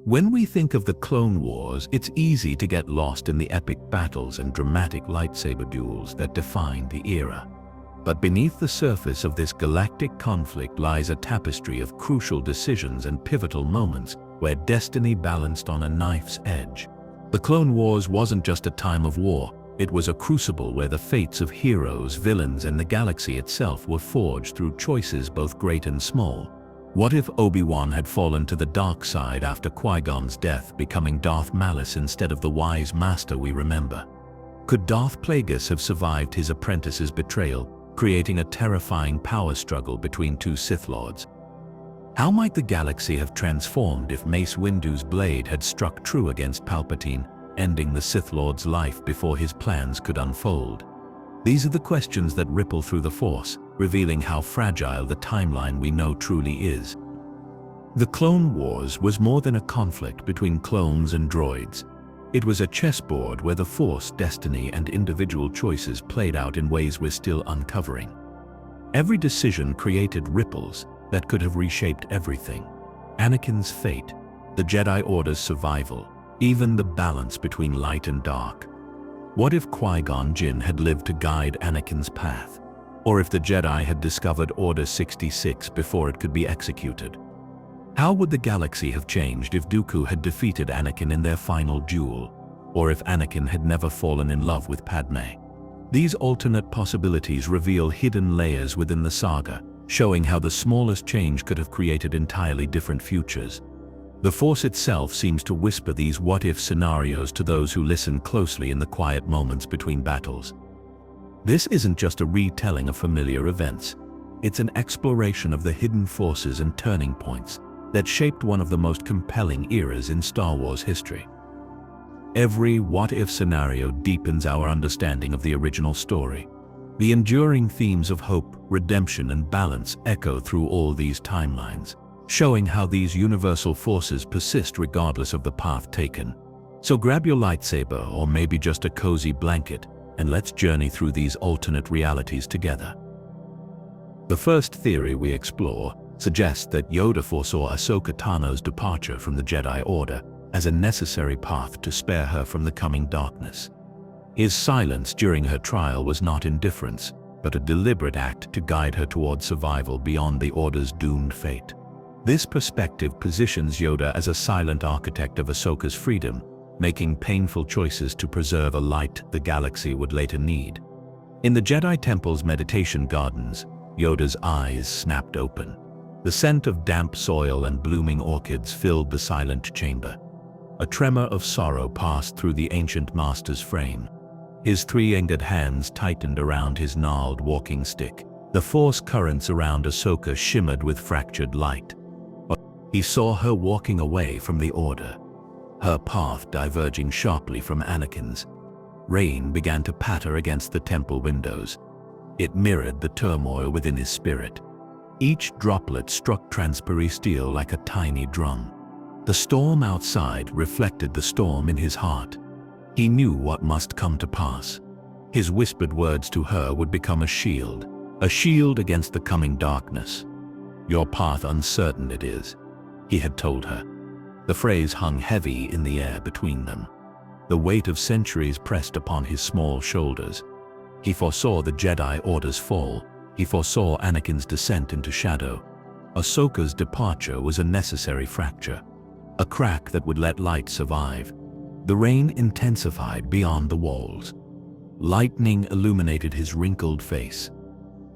When we think of the Clone Wars, it's easy to get lost in the epic battles and dramatic lightsaber duels that defined the era. But beneath the surface of this galactic conflict lies a tapestry of crucial decisions and pivotal moments where destiny balanced on a knife's edge. The Clone Wars wasn't just a time of war, it was a crucible where the fates of heroes, villains, and the galaxy itself were forged through choices both great and small. What if Obi-Wan had fallen to the dark side after Qui-Gon's death, becoming Darth Malus instead of the wise master we remember? Could Darth Plagueis have survived his apprentice's betrayal, creating a terrifying power struggle between two Sith Lords? How might the galaxy have transformed if Mace Windu's blade had struck true against Palpatine, ending the Sith Lord's life before his plans could unfold? These are the questions that ripple through the Force, revealing how fragile the timeline we know truly is. The Clone Wars was more than a conflict between clones and droids. It was a chessboard where the Force, destiny, and individual choices played out in ways we're still uncovering. Every decision created ripples that could have reshaped everything. Anakin's fate, the Jedi Order's survival, even the balance between light and dark. What if Qui-Gon Jinn had lived to guide Anakin's path? Or if the Jedi had discovered Order 66 before it could be executed? How would the galaxy have changed if Dooku had defeated Anakin in their final duel? Or if Anakin had never fallen in love with Padme? These alternate possibilities reveal hidden layers within the saga, showing how the smallest change could have created entirely different futures. The Force itself seems to whisper these what-if scenarios to those who listen closely in the quiet moments between battles. This isn't just a retelling of familiar events. It's an exploration of the hidden forces and turning points that shaped one of the most compelling eras in Star Wars history. Every what-if scenario deepens our understanding of the original story. The enduring themes of hope, redemption, and balance echo through all these timelines, showing how these universal forces persist regardless of the path taken. So grab your lightsaber or maybe just a cozy blanket, and let's journey through these alternate realities together. The first theory we explore suggests that Yoda foresaw Ahsoka Tano's departure from the Jedi Order as a necessary path to spare her from the coming darkness. His silence during her trial was not indifference, but a deliberate act to guide her toward survival beyond the Order's doomed fate. This perspective positions Yoda as a silent architect of Ahsoka's freedom, making painful choices to preserve a light the galaxy would later need. In the Jedi Temple's meditation gardens, Yoda's eyes snapped open. The scent of damp soil and blooming orchids filled the silent chamber. A tremor of sorrow passed through the ancient master's frame. His three-fingered hands tightened around his gnarled walking stick. The Force currents around Ahsoka shimmered with fractured light. He saw her walking away from the Order, her path diverging sharply from Anakin's. Rain began to patter against the temple windows. It mirrored the turmoil within his spirit. Each droplet struck transparent steel like a tiny drum. The storm outside reflected the storm in his heart. He knew what must come to pass. His whispered words to her would become a shield against the coming darkness. "Your path uncertain it is," he had told her. The phrase hung heavy in the air between them. The weight of centuries pressed upon his small shoulders. He foresaw the Jedi Order's fall. He foresaw Anakin's descent into shadow. Ahsoka's departure was a necessary fracture, a crack that would let light survive. The rain intensified beyond the walls. Lightning illuminated his wrinkled face.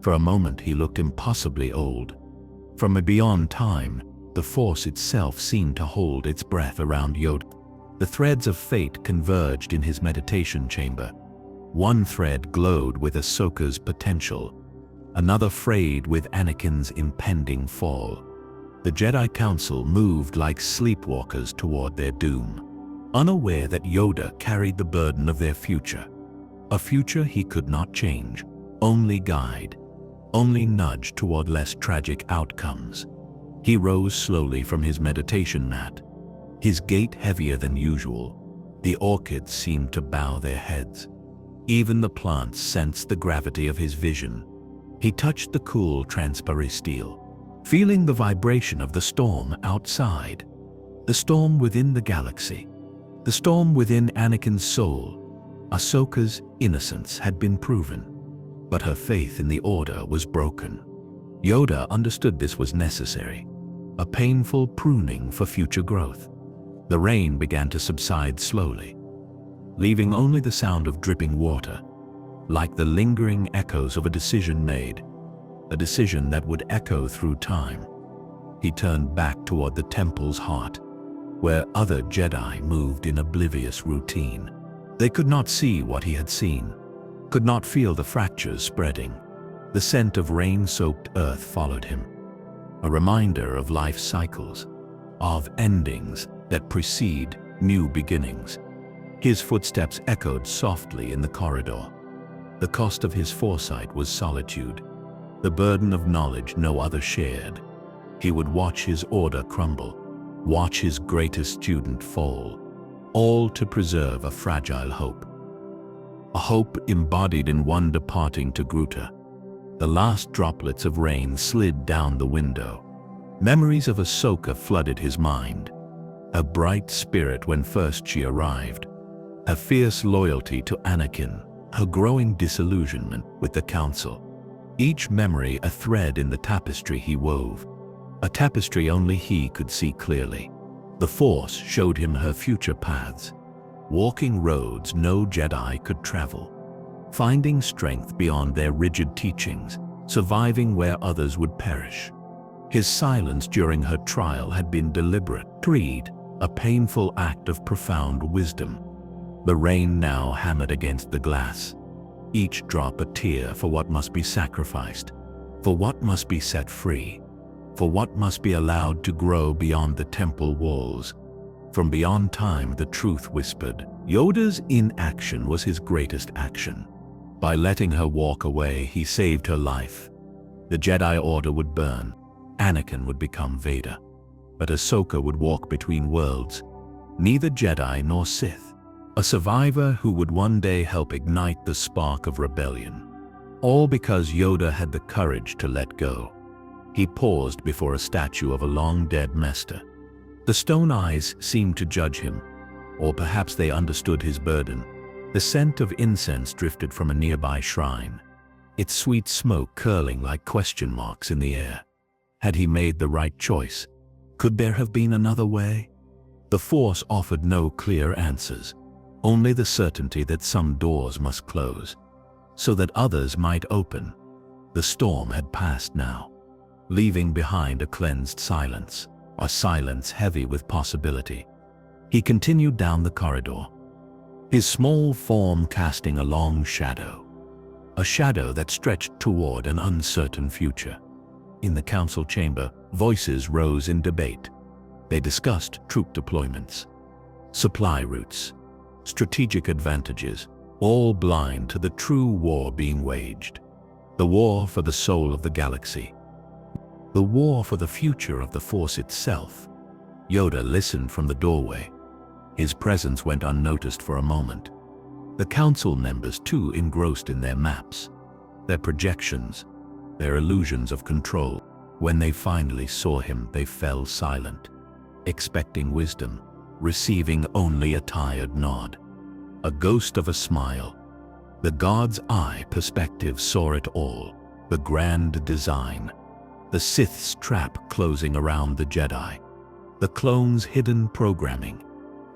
For a moment he looked impossibly old. From beyond time, the Force itself seemed to hold its breath around Yoda. The threads of fate converged in his meditation chamber. One thread glowed with Ahsoka's potential, another frayed with Anakin's impending fall. The Jedi Council moved like sleepwalkers toward their doom, unaware that Yoda carried the burden of their future. A future he could not change, only guide, only nudge toward less tragic outcomes. He rose slowly from his meditation mat, his gait heavier than usual. The orchids seemed to bow their heads. Even the plants sensed the gravity of his vision. He touched the cool, transparent steel, feeling the vibration of the storm outside. The storm within the galaxy. The storm within Anakin's soul. Ahsoka's innocence had been proven, but her faith in the Order was broken. Yoda understood this was necessary, a painful pruning for future growth. The rain began to subside slowly, leaving only the sound of dripping water, like the lingering echoes of a decision made, a decision that would echo through time. He turned back toward the temple's heart, where other Jedi moved in oblivious routine. They could not see what he had seen, could not feel the fractures spreading. The scent of rain-soaked earth followed him, a reminder of life cycles, of endings that precede new beginnings. His footsteps echoed softly in the corridor. The cost of his foresight was solitude, the burden of knowledge no other shared. He would watch his Order crumble, watch his greatest student fall, all to preserve a fragile hope. A hope embodied in one departing to Gruta. The last droplets of rain slid down the window. Memories of Ahsoka flooded his mind. A bright spirit when first she arrived. Her fierce loyalty to Anakin. Her growing disillusionment with the Council. Each memory a thread in the tapestry he wove. A tapestry only he could see clearly. The Force showed him her future paths. Walking roads no Jedi could travel. Finding strength beyond their rigid teachings, surviving where others would perish. His silence during her trial had been deliberate, treed, a painful act of profound wisdom. The rain now hammered against the glass, each drop a tear for what must be sacrificed, for what must be set free, for what must be allowed to grow beyond the temple walls. From beyond time the truth whispered. Yoda's inaction was his greatest action. By letting her walk away, he saved her life. The Jedi Order would burn. Anakin would become Vader. But Ahsoka would walk between worlds. Neither Jedi nor Sith. A survivor who would one day help ignite the spark of rebellion. All because Yoda had the courage to let go. He paused before a statue of a long-dead master. The stone eyes seemed to judge him, or perhaps they understood his burden. The scent of incense drifted from a nearby shrine, its sweet smoke curling like question marks in the air. Had he made the right choice? Could there have been another way? The Force offered no clear answers, only the certainty that some doors must close, so that others might open. The storm had passed now, leaving behind a cleansed silence, a silence heavy with possibility. He continued down the corridor, his small form casting a long shadow, a shadow that stretched toward an uncertain future. In the council chamber, voices rose in debate. They discussed troop deployments, supply routes, strategic advantages, all blind to the true war being waged. The war for the soul of the galaxy. The war for the future of the Force itself. Yoda listened from the doorway. His presence went unnoticed for a moment. The council members too engrossed in their maps, their projections, their illusions of control. When they finally saw him, they fell silent, expecting wisdom, receiving only a tired nod, a ghost of a smile. The God's eye perspective saw it all, the grand design, the Sith's trap closing around the Jedi, the clones' hidden programming,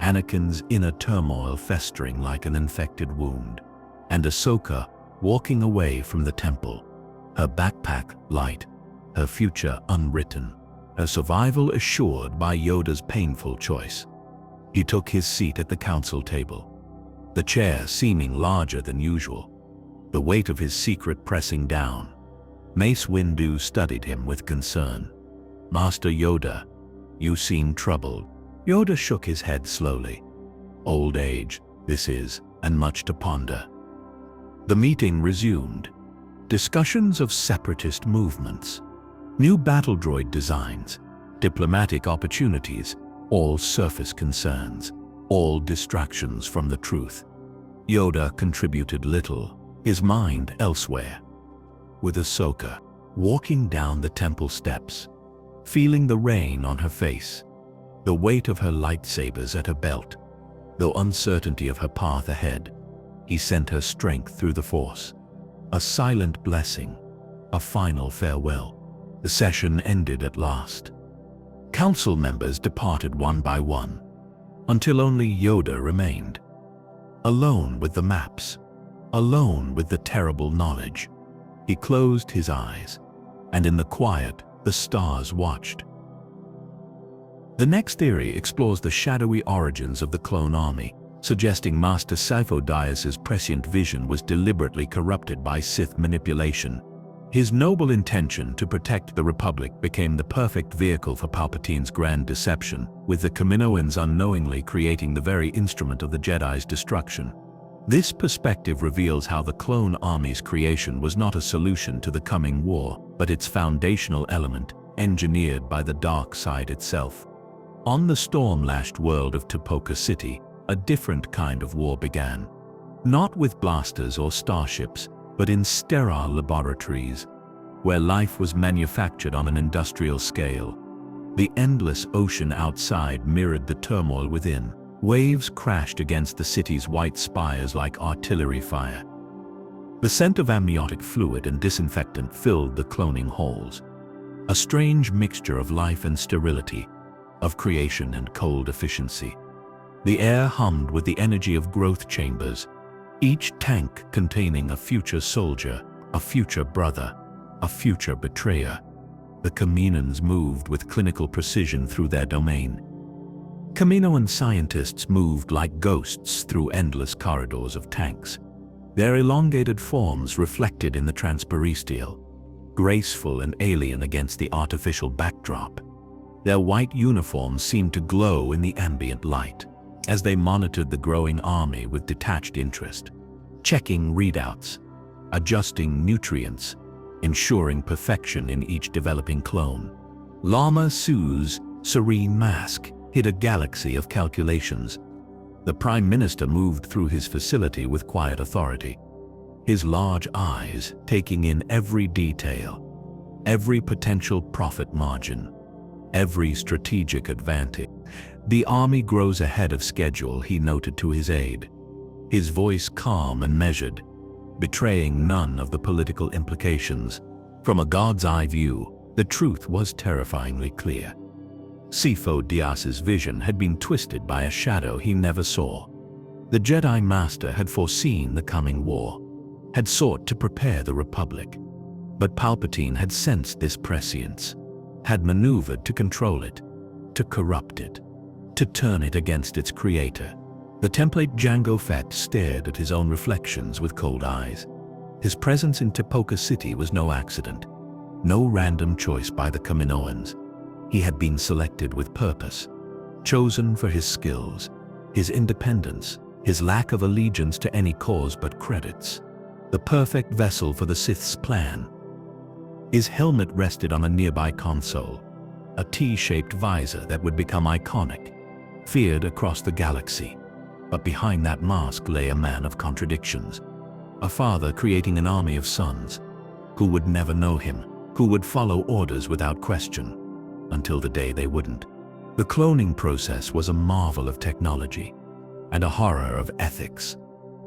Anakin's inner turmoil festering like an infected wound, and Ahsoka walking away from the temple, her backpack light, her future unwritten, her survival assured by Yoda's painful choice. He took his seat at the council table, the chair seeming larger than usual, the weight of his secret pressing down. Mace Windu studied him with concern. "Master Yoda, you seem troubled." Yoda shook his head slowly. "Old age, this is, and much to ponder." The meeting resumed. Discussions of separatist movements, new battle droid designs, diplomatic opportunities, all surface concerns, all distractions from the truth. Yoda contributed little, his mind elsewhere. With Ahsoka, walking down the temple steps, feeling the rain on her face, the weight of her lightsabers at her belt, the uncertainty of her path ahead. He sent her strength through the Force. A silent blessing, a final farewell. The session ended at last. Council members departed one by one, until only Yoda remained. Alone with the maps, alone with the terrible knowledge. He closed his eyes, and in the quiet, the stars watched. The next theory explores the shadowy origins of the clone army, suggesting Master Sifo-Dyas's prescient vision was deliberately corrupted by Sith manipulation. His noble intention to protect the Republic became the perfect vehicle for Palpatine's grand deception, with the Kaminoans unknowingly creating the very instrument of the Jedi's destruction. This perspective reveals how the clone army's creation was not a solution to the coming war, but its foundational element, engineered by the dark side itself. On the storm-lashed world of Tipoca City, a different kind of war began. Not with blasters or starships, but in sterile laboratories, where life was manufactured on an industrial scale. The endless ocean outside mirrored the turmoil within. Waves crashed against the city's white spires like artillery fire. The scent of amniotic fluid and disinfectant filled the cloning halls. A strange mixture of life and sterility, of creation and cold efficiency. The air hummed with the energy of growth chambers, each tank containing a future soldier, a future brother, a future betrayer. The Kaminoans moved with clinical precision through their domain. Kaminoan scientists moved like ghosts through endless corridors of tanks. Their elongated forms reflected in the transparisteel, graceful and alien against the artificial backdrop. Their white uniforms seemed to glow in the ambient light, as they monitored the growing army with detached interest, checking readouts, adjusting nutrients, ensuring perfection in each developing clone. Lama Su's serene mask hid a galaxy of calculations. The Prime Minister moved through his facility with quiet authority, his large eyes taking in every detail, every potential profit margin, every strategic advantage. The army grows ahead of schedule, he noted to his aide, his voice calm and measured, betraying none of the political implications. From a God's eye view, the truth was terrifyingly clear. Sifo-Dyas's vision had been twisted by a shadow he never saw. The Jedi Master had foreseen the coming war, had sought to prepare the Republic. But Palpatine had sensed this prescience, had maneuvered to control it, to corrupt it, to turn it against its creator. The template Jango Fett stared at his own reflections with cold eyes. His presence in Tipoca City was no accident, no random choice by the Kaminoans. He had been selected with purpose, chosen for his skills, his independence, his lack of allegiance to any cause but credits. The perfect vessel for the Sith's plan. His helmet rested on a nearby console, a T-shaped visor that would become iconic, feared across the galaxy. But behind that mask lay a man of contradictions, a father creating an army of sons, who would never know him, who would follow orders without question, until the day they wouldn't. The cloning process was a marvel of technology, and a horror of ethics.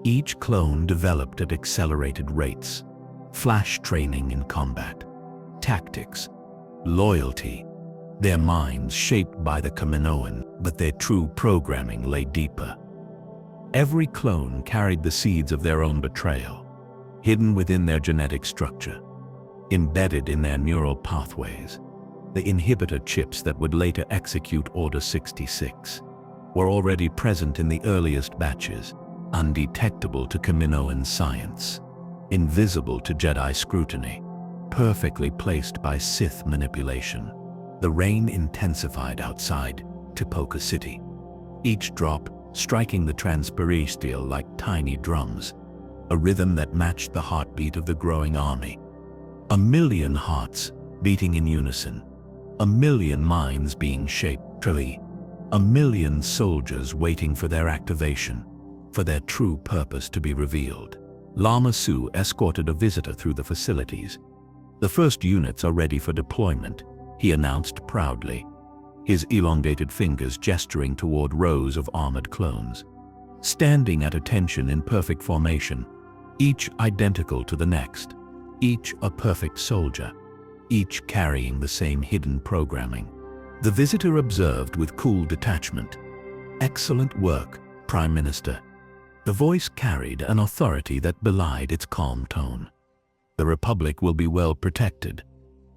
Each clone developed at accelerated rates, flash training in combat, tactics, loyalty, their minds shaped by the Kaminoan, but their true programming lay deeper. Every clone carried the seeds of their own betrayal, hidden within their genetic structure, embedded in their neural pathways. The inhibitor chips that would later execute Order 66 were already present in the earliest batches, undetectable to Kaminoan science, invisible to Jedi scrutiny, perfectly placed by Sith manipulation. The rain intensified outside Tipoca City, each drop striking the transparisteel like tiny drums, a rhythm that matched the heartbeat of the growing army. 1,000,000 hearts beating in unison, 1,000,000 minds being shaped, 1,000,000 soldiers waiting for their activation, for their true purpose to be revealed. Lama Su escorted a visitor through the facilities. The first units are ready for deployment, he announced proudly. his elongated fingers gesturing toward rows of armored clones, standing at attention in perfect formation, each identical to the next, each a perfect soldier, each carrying the same hidden programming. The visitor observed with cool detachment. "Excellent work, Prime Minister." The voice carried an authority that belied its calm tone. "The Republic will be well protected."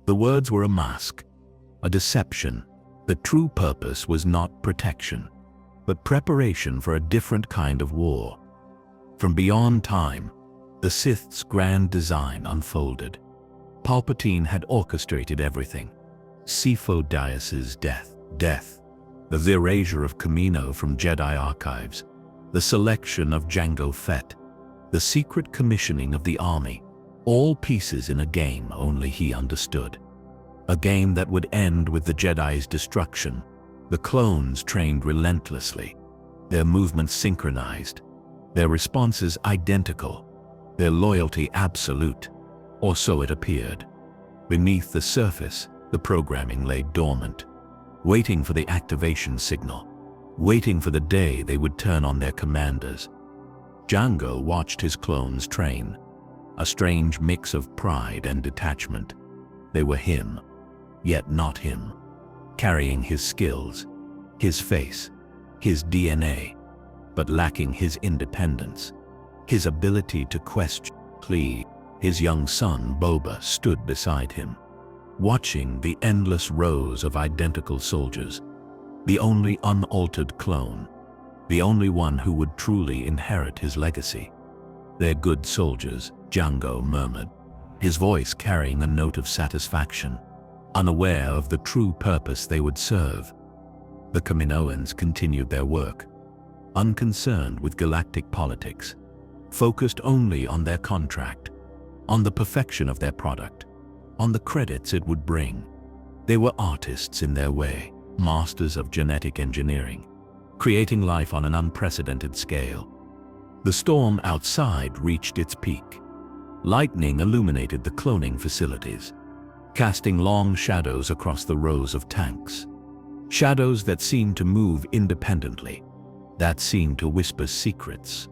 The words were a mask, a deception. The true purpose was not protection, but preparation for a different kind of war. From beyond time, the Sith's grand design unfolded. Palpatine had orchestrated everything. Sifo-Dyas's death, the erasure of Kamino from Jedi archives, the selection of Jango Fett, the secret commissioning of the army, all pieces in a game only he understood. A game that would end with the Jedi's destruction, the clones trained relentlessly, their movements synchronized, their responses identical, their loyalty absolute, or so it appeared. Beneath the surface, the programming lay dormant, waiting for the activation signal, waiting for the day they would turn on their commanders. Jango watched his clones train, a strange mix of pride and detachment. They were him, yet not him, carrying his skills, his face, his DNA, but lacking his independence, his ability to question, plead. His young son, Boba, stood beside him, watching the endless rows of identical soldiers, the only unaltered clone, the only one who would truly inherit his legacy. "They're good soldiers," Jango murmured, his voice carrying a note of satisfaction, unaware of the true purpose they would serve. The Kaminoans continued their work, unconcerned with galactic politics, focused only on their contract, on the perfection of their product, on the credits it would bring. They were artists in their way, masters of genetic engineering, creating life on an unprecedented scale. The storm outside reached its peak. Lightning illuminated the cloning facilities, casting long shadows across the rows of tanks. Shadows that seemed to move independently, that seemed to whisper secrets,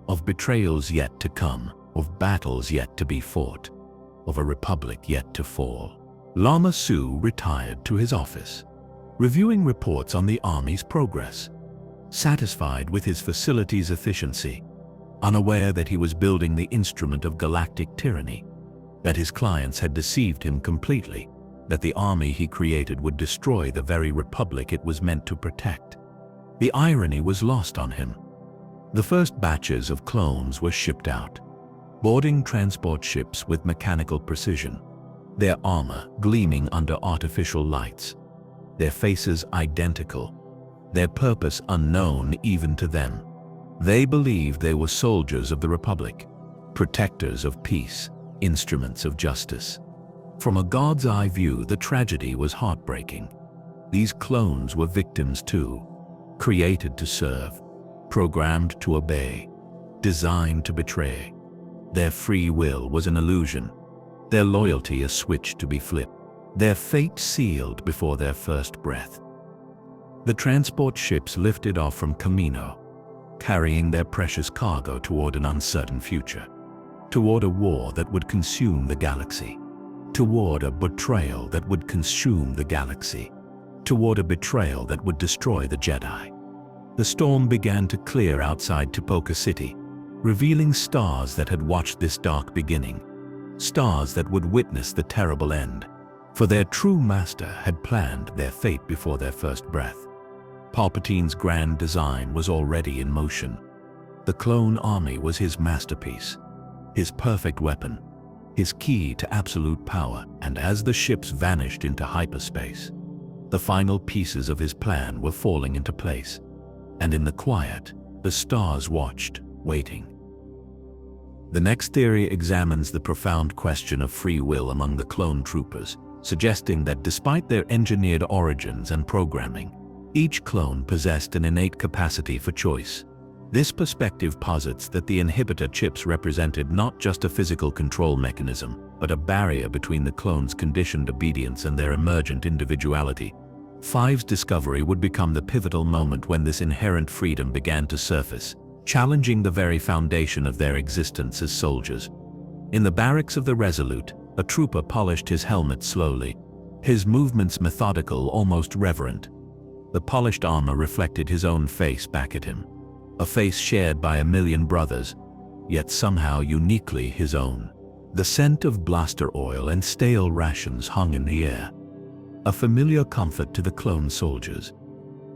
of betrayals yet to come, of battles yet to be fought, of a republic yet to fall. Lama Su retired to his office, reviewing reports on the army's progress, satisfied with his facility's efficiency, unaware that he was building the instrument of galactic tyranny, that his clients had deceived him completely, that the army he created would destroy the very republic it was meant to protect. The irony was lost on him. The first batches of clones were shipped out, boarding transport ships with mechanical precision, their armor gleaming under artificial lights, their faces identical, their purpose unknown even to them. They believed they were soldiers of the Republic, protectors of peace, instruments of justice. From a god's eye view, the tragedy was heartbreaking. These clones were victims too, created to serve, programmed to obey, designed to betray. Their free will was an illusion, their loyalty a switch to be flipped, their fate sealed before their first breath. The transport ships lifted off from Kamino, carrying their precious cargo toward an uncertain future, toward a war that would consume the galaxy, toward a betrayal that would consume the galaxy, toward a betrayal that would destroy the Jedi. The storm began to clear outside Tipoca City, revealing stars that had watched this dark beginning, stars that would witness the terrible end, for their true master had planned their fate before their first breath. Palpatine's grand design was already in motion. The clone army was his masterpiece, his perfect weapon, his key to absolute power, and as the ships vanished into hyperspace, the final pieces of his plan were falling into place, and in the quiet, the stars watched, waiting. The next theory examines the profound question of free will among the clone troopers, suggesting that despite their engineered origins and programming, each clone possessed an innate capacity for choice. This perspective posits that the inhibitor chips represented not just a physical control mechanism, but a barrier between the clones' conditioned obedience and their emergent individuality. Five's discovery would become the pivotal moment when this inherent freedom began to surface, challenging the very foundation of their existence as soldiers. In the barracks of the Resolute, a trooper polished his helmet slowly, his movements methodical, almost reverent. The polished armor reflected his own face back at him, a face shared by a million brothers, yet somehow uniquely his own. The scent of blaster oil and stale rations hung in the air, a familiar comfort to the clone soldiers.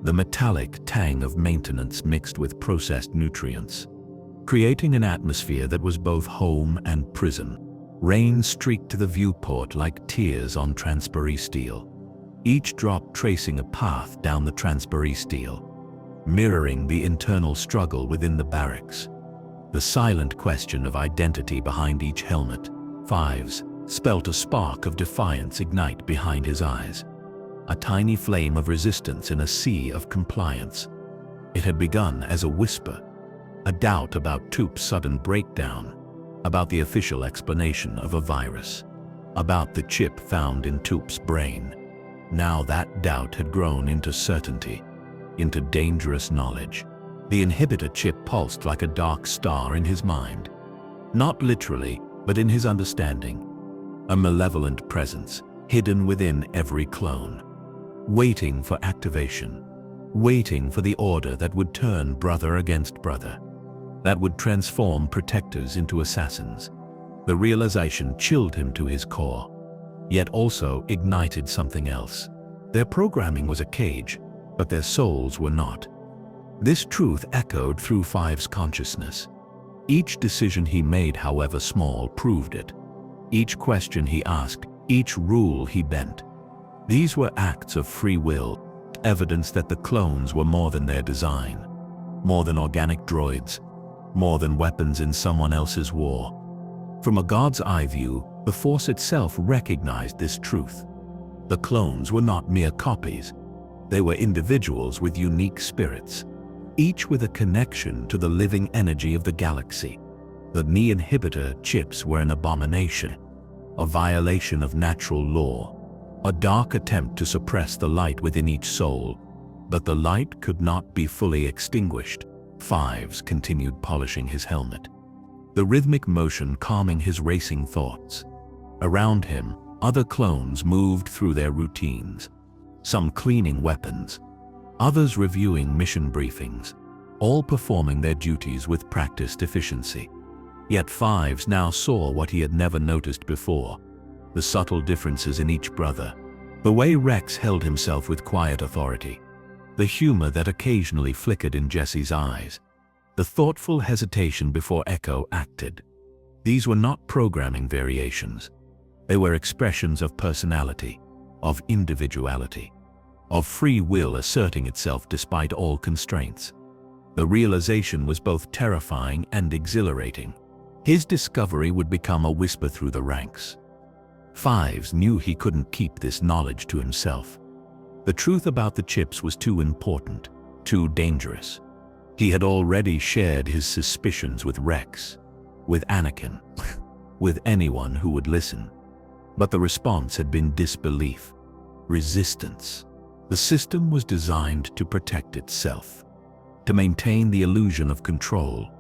The metallic tang of maintenance mixed with processed nutrients, creating an atmosphere that was both home and prison. Rain streaked to the viewport like tears on transparent steel, each drop tracing a path down the transparent steel, mirroring the internal struggle within the barracks. The silent question of identity behind each helmet. Fives spelt a spark of defiance ignite behind his eyes, a tiny flame of resistance in a sea of compliance. It had begun as a whisper, a doubt about Toop's sudden breakdown, about the official explanation of a virus, about the chip found in Toop's brain. Now that doubt had grown into certainty, into dangerous knowledge. The inhibitor chip pulsed like a dark star in his mind, not literally, but in his understanding, a malevolent presence hidden within every clone, waiting for activation, waiting for the order that would turn brother against brother, that would transform protectors into assassins. The realization chilled him to his core, yet also ignited something else. Their programming was a cage, but their souls were not. This truth echoed through Five's consciousness. Each decision he made, however small, proved it. Each question he asked, each rule he bent. These were acts of free will, evidence that the clones were more than their design, more than organic droids, more than weapons in someone else's war. From a God's eye view, the Force itself recognized this truth. The clones were not mere copies. They were individuals with unique spirits, each with a connection to the living energy of the galaxy. The Ni inhibitor chips were an abomination, a violation of natural law, a dark attempt to suppress the light within each soul. But the light could not be fully extinguished. Fives continued polishing his helmet, the rhythmic motion calming his racing thoughts. Around him, other clones moved through their routines, some cleaning weapons, others reviewing mission briefings, all performing their duties with practiced efficiency. Yet Fives now saw what he had never noticed before, the subtle differences in each brother, the way Rex held himself with quiet authority, the humor that occasionally flickered in Jesse's eyes, the thoughtful hesitation before Echo acted. These were not programming variations. They were expressions of personality, of individuality, of free will asserting itself despite all constraints. The realization was both terrifying and exhilarating. His discovery would become a whisper through the ranks. Fives knew he couldn't keep this knowledge to himself. The truth about the chips was too important, too dangerous. He had already shared his suspicions with Rex, with Anakin, with anyone who would listen. But the response had been disbelief, resistance. The system was designed to protect itself, to maintain the illusion of control,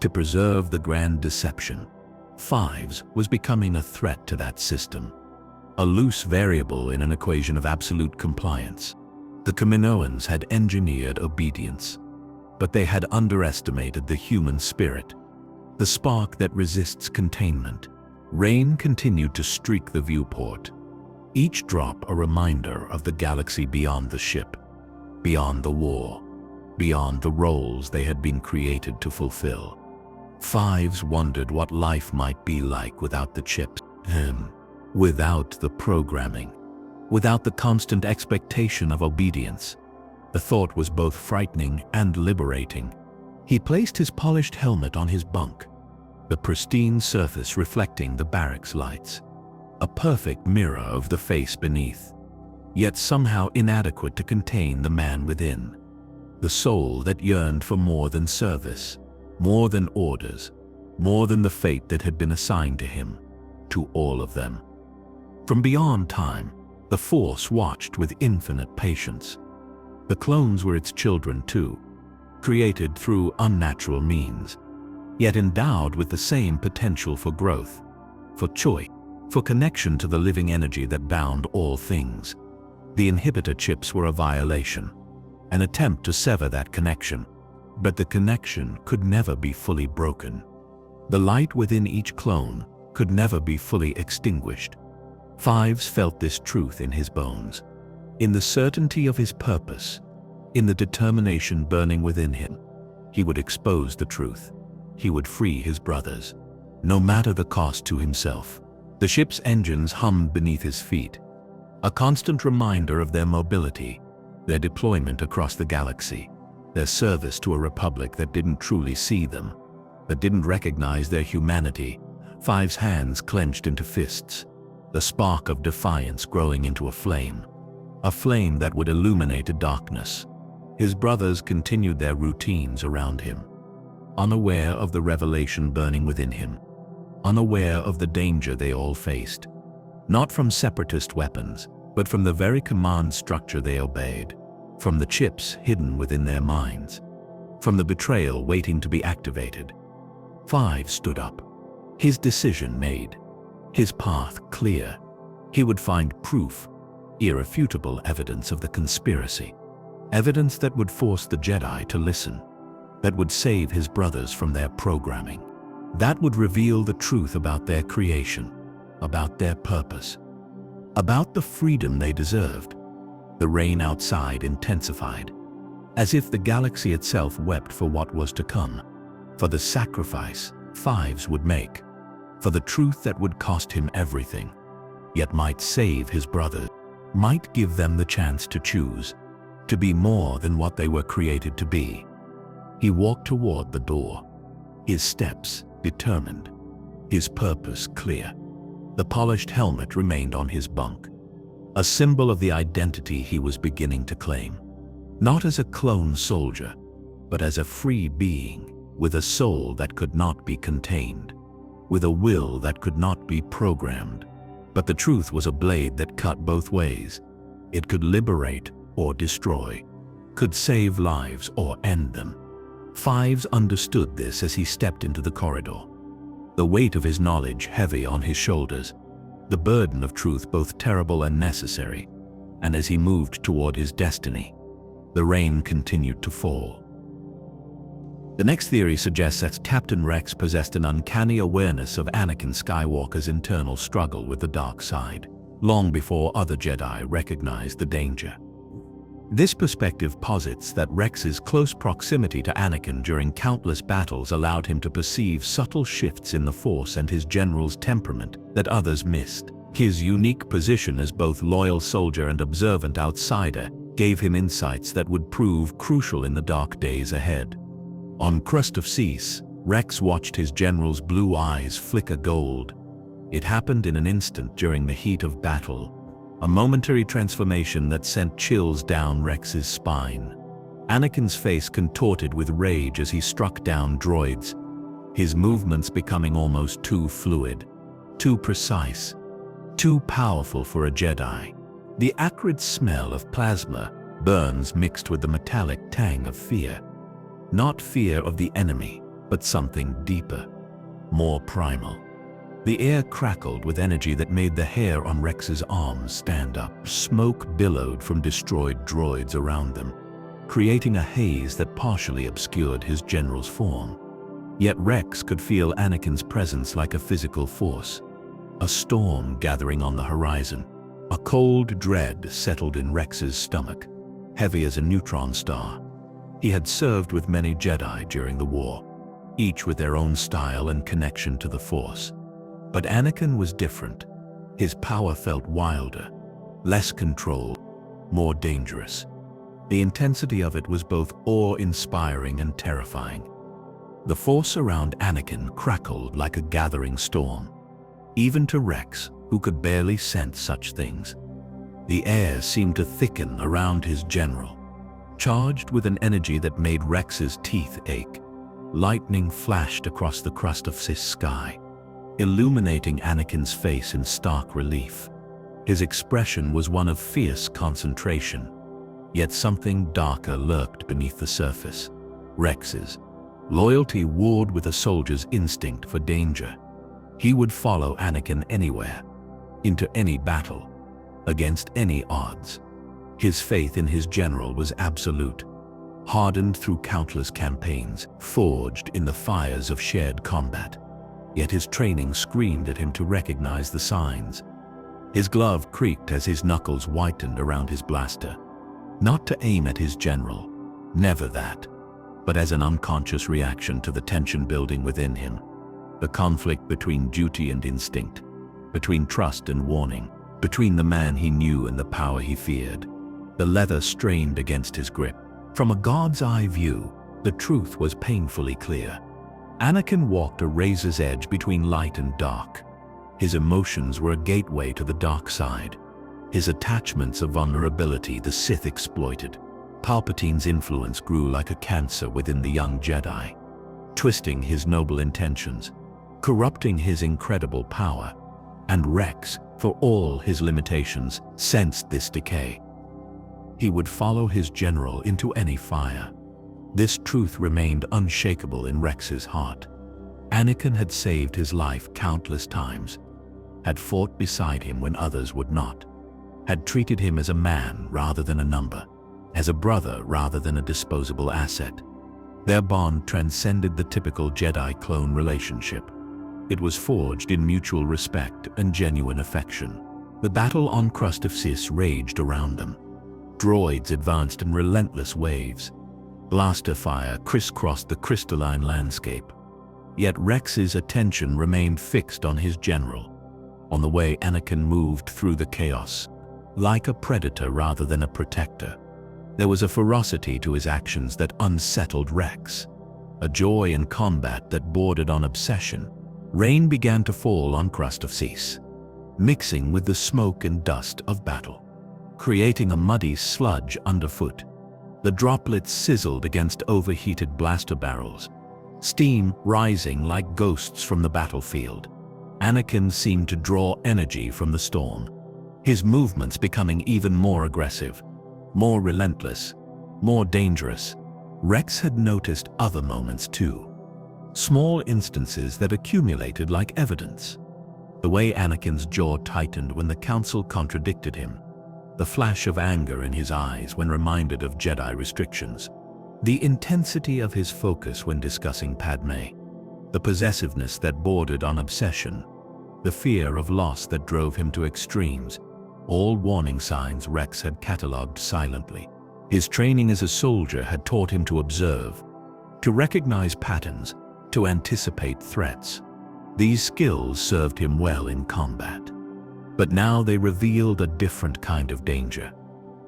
to preserve the grand deception. Fives was becoming a threat to that system, a loose variable in an equation of absolute compliance. The Kaminoans had engineered obedience, but they had underestimated the human spirit, the spark that resists containment. Rain continued to streak the viewport, each drop a reminder of the galaxy beyond the ship, beyond the war, beyond the roles they had been created to fulfill. Fives wondered what life might be like without the chips, without the programming, without the constant expectation of obedience. The thought was both frightening and liberating. He placed his polished helmet on his bunk, the pristine surface reflecting the barracks lights, a perfect mirror of the face beneath, yet somehow inadequate to contain the man within, the soul that yearned for more than service, more than orders, more than the fate that had been assigned to him, to all of them. From beyond time, The Force watched with infinite patience. The clones were its children too, created through unnatural means, yet endowed with the same potential for growth, for choice, for connection to the living energy that bound all things. The inhibitor chips were a violation, an attempt to sever that connection, but the connection could never be fully broken. The light within each clone could never be fully extinguished. Fives felt this truth in his bones, in the certainty of his purpose, in the determination burning within him. He would expose the truth. He would free his brothers, no matter the cost to himself. The ship's engines hummed beneath his feet, a constant reminder of their mobility, their deployment across the galaxy, their service to a republic that didn't truly see them, that didn't recognize their humanity. Five's hands clenched into fists, the spark of defiance growing into a flame that would illuminate a darkness. His brothers continued their routines around him, unaware of the revelation burning within him, unaware of the danger they all faced, not from separatist weapons, but from the very command structure they obeyed, from the chips hidden within their minds, from the betrayal waiting to be activated. Five stood up, his decision made, his path clear. He would find proof, irrefutable evidence of the conspiracy, evidence that would force the Jedi to listen, that would save his brothers from their programming, that would reveal the truth about their creation, about their purpose, about the freedom they deserved. The rain outside intensified, as if the galaxy itself wept for what was to come, for the sacrifice Fives would make, for the truth that would cost him everything, yet might save his brothers, might give them the chance to choose, to be more than what they were created to be. He walked toward the door, his steps determined, his purpose clear. The polished helmet remained on his bunk, a symbol of the identity he was beginning to claim, not as a clone soldier, but as a free being with a soul that could not be contained, with a will that could not be programmed. But the truth was a blade that cut both ways. It could liberate or destroy, could save lives or end them. Fives understood this as he stepped into the corridor, the weight of his knowledge heavy on his shoulders, the burden of truth both terrible and necessary. And as he moved toward his destiny, the rain continued to fall. The next theory suggests that Captain Rex possessed an uncanny awareness of Anakin Skywalker's internal struggle with the dark side, long before other Jedi recognized the danger. This perspective posits that Rex's close proximity to Anakin during countless battles allowed him to perceive subtle shifts in the Force and his general's temperament that others missed. His unique position as both loyal soldier and observant outsider gave him insights that would prove crucial in the dark days ahead. On Crust of Cease, Rex watched his general's blue eyes flicker gold. It happened in an instant during the heat of battle, a momentary transformation that sent chills down Rex's spine. Anakin's face contorted with rage as he struck down droids, his movements becoming almost too fluid, too precise, too powerful for a Jedi. The acrid smell of plasma burns mixed with the metallic tang of fear. Not fear of the enemy, but something deeper, more primal. The air crackled with energy that made the hair on Rex's arms stand up. Smoke billowed from destroyed droids around them, creating a haze that partially obscured his general's form. Yet Rex could feel Anakin's presence like a physical force, a storm gathering on the horizon. A cold dread settled in Rex's stomach, heavy as a neutron star. He had served with many Jedi during the war, each with their own style and connection to the Force. But Anakin was different. His power felt wilder, less controlled, more dangerous. The intensity of it was both awe-inspiring and terrifying. The Force around Anakin crackled like a gathering storm, even to Rex, who could barely sense such things. The air seemed to thicken around his general, charged with an energy that made Rex's teeth ache. Lightning flashed across the Crust of Cease sky, illuminating Anakin's face in stark relief. His expression was one of fierce concentration, yet something darker lurked beneath the surface. Rex's loyalty warred with a soldier's instinct for danger. He would follow Anakin anywhere, into any battle, against any odds. His faith in his general was absolute, hardened through countless campaigns, forged in the fires of shared combat. Yet his training screamed at him to recognize the signs. His glove creaked as his knuckles whitened around his blaster. Not to aim at his general, never that, but as an unconscious reaction to the tension building within him. The conflict between duty and instinct, between trust and warning, between the man he knew and the power he feared. The leather strained against his grip. From a god's eye view, the truth was painfully clear. Anakin walked a razor's edge between light and dark. His emotions were a gateway to the dark side. His attachments a vulnerability the Sith exploited. Palpatine's influence grew like a cancer within the young Jedi, twisting his noble intentions, corrupting his incredible power. And Rex, for all his limitations, sensed this decay. He would follow his general into any fire. This truth remained unshakable in Rex's heart. Anakin had saved his life countless times, had fought beside him when others would not, had treated him as a man rather than a number, as a brother rather than a disposable asset. Their bond transcended the typical Jedi-clone relationship. It was forged in mutual respect and genuine affection. The battle on Sith raged around them. Droids advanced in relentless waves. Blaster fire crisscrossed the crystalline landscape. Yet Rex's attention remained fixed on his general, on the way Anakin moved through the chaos, like a predator rather than a protector. There was a ferocity to his actions that unsettled Rex, a joy in combat that bordered on obsession. Rain began to fall on Sith, mixing with the smoke and dust of battle, creating a muddy sludge underfoot. The droplets sizzled against overheated blaster barrels, steam rising like ghosts from the battlefield. Anakin seemed to draw energy from the storm, his movements becoming even more aggressive, more relentless, more dangerous. Rex had noticed other moments too, small instances that accumulated like evidence. The way Anakin's jaw tightened when the Council contradicted him, the flash of anger in his eyes when reminded of Jedi restrictions, the intensity of his focus when discussing Padme, the possessiveness that bordered on obsession, the fear of loss that drove him to extremes, all warning signs Rex had catalogued silently. His training as a soldier had taught him to observe, to recognize patterns, to anticipate threats. These skills served him well in combat. But now they revealed a different kind of danger,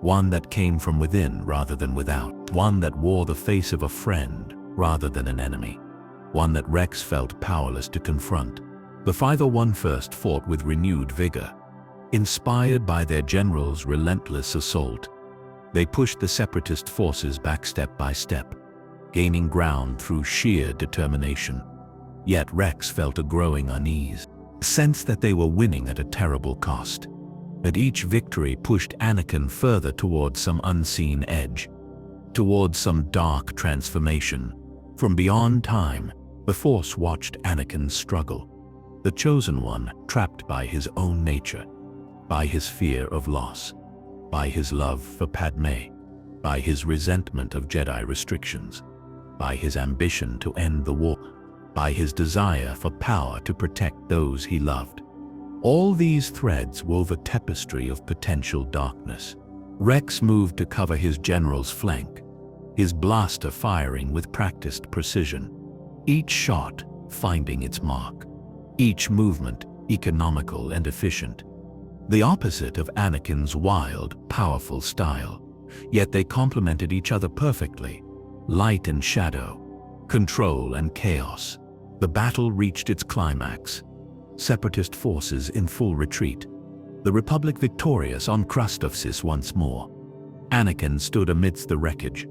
one that came from within rather than without, one that wore the face of a friend rather than an enemy, one that Rex felt powerless to confront. The 501st fought with renewed vigor. Inspired by their general's relentless assault, they pushed the separatist forces back step by step, gaining ground through sheer determination. Yet Rex felt a growing unease, a sense that they were winning at a terrible cost, that each victory pushed Anakin further towards some unseen edge, towards some dark transformation. From beyond time, the Force watched Anakin struggle, the chosen one trapped by his own nature, by his fear of loss, by his love for Padme, by his resentment of Jedi restrictions, by his ambition to end the war, by his desire for power to protect those he loved. All these threads wove a tapestry of potential darkness. Rex moved to cover his general's flank, his blaster firing with practiced precision, each shot finding its mark, each movement economical and efficient. The opposite of Anakin's wild, powerful style, yet they complemented each other perfectly. Light and shadow, control and chaos. The battle reached its climax. Separatist forces in full retreat. The Republic victorious on Sith once more. Anakin stood amidst the wreckage,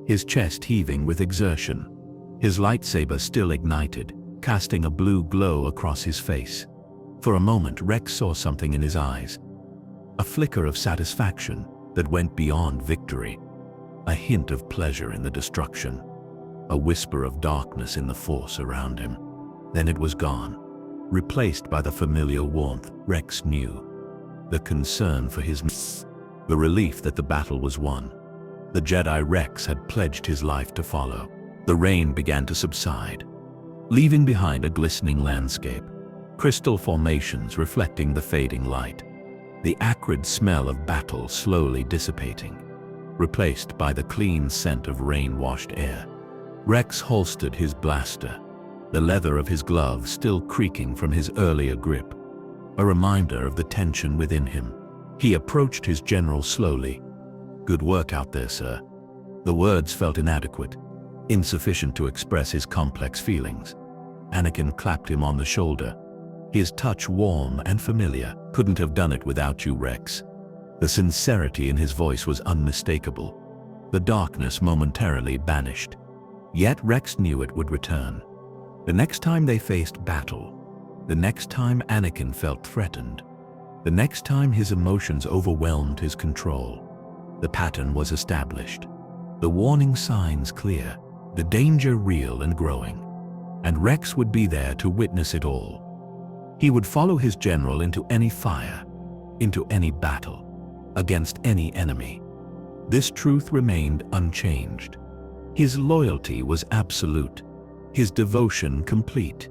his chest heaving with exertion, his lightsaber still ignited, casting a blue glow across his face. For a moment Rex saw something in his eyes. a flicker of satisfaction that went beyond victory, a hint of pleasure in the destruction, a whisper of darkness in the force around him. Then it was gone, replaced by the familiar warmth Rex knew, the concern for his the relief that the battle was won. The Jedi Rex had pledged his life to follow. The rain began to subside, leaving behind a glistening landscape, crystal formations reflecting the fading light, the acrid smell of battle slowly dissipating, replaced by the clean scent of rain-washed air. Rex holstered his blaster, the leather of his glove still creaking from his earlier grip, a reminder of the tension within him. He approached his general slowly. "Good work out there, sir." The words felt inadequate, insufficient to express his complex feelings. Anakin clapped him on the shoulder, his touch warm and familiar. "Couldn't have done it without you, Rex." The sincerity in his voice was unmistakable. The darkness momentarily banished. Yet Rex knew it would return. The next time they faced battle, the next time Anakin felt threatened, the next time his emotions overwhelmed his control, the pattern was established. The warning signs clear, the danger real and growing. And Rex would be there to witness it all. He would follow his general into any fire, into any battle, against any enemy. This truth remained unchanged. His loyalty was absolute, his devotion complete,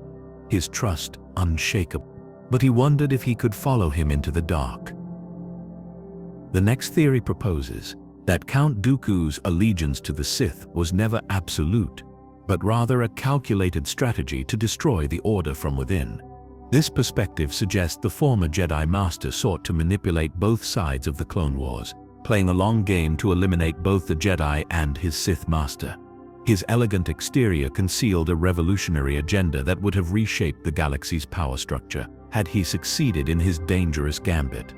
his trust unshakable. But he wondered if he could follow him into the dark. The next theory proposes that Count Dooku's allegiance to the Sith was never absolute, but rather a calculated strategy to destroy the Order from within. This perspective suggests the former Jedi Master sought to manipulate both sides of the Clone Wars, playing a long game to eliminate both the Jedi and his Sith Master. His elegant exterior concealed a revolutionary agenda that would have reshaped the galaxy's power structure had he succeeded in his dangerous gambit.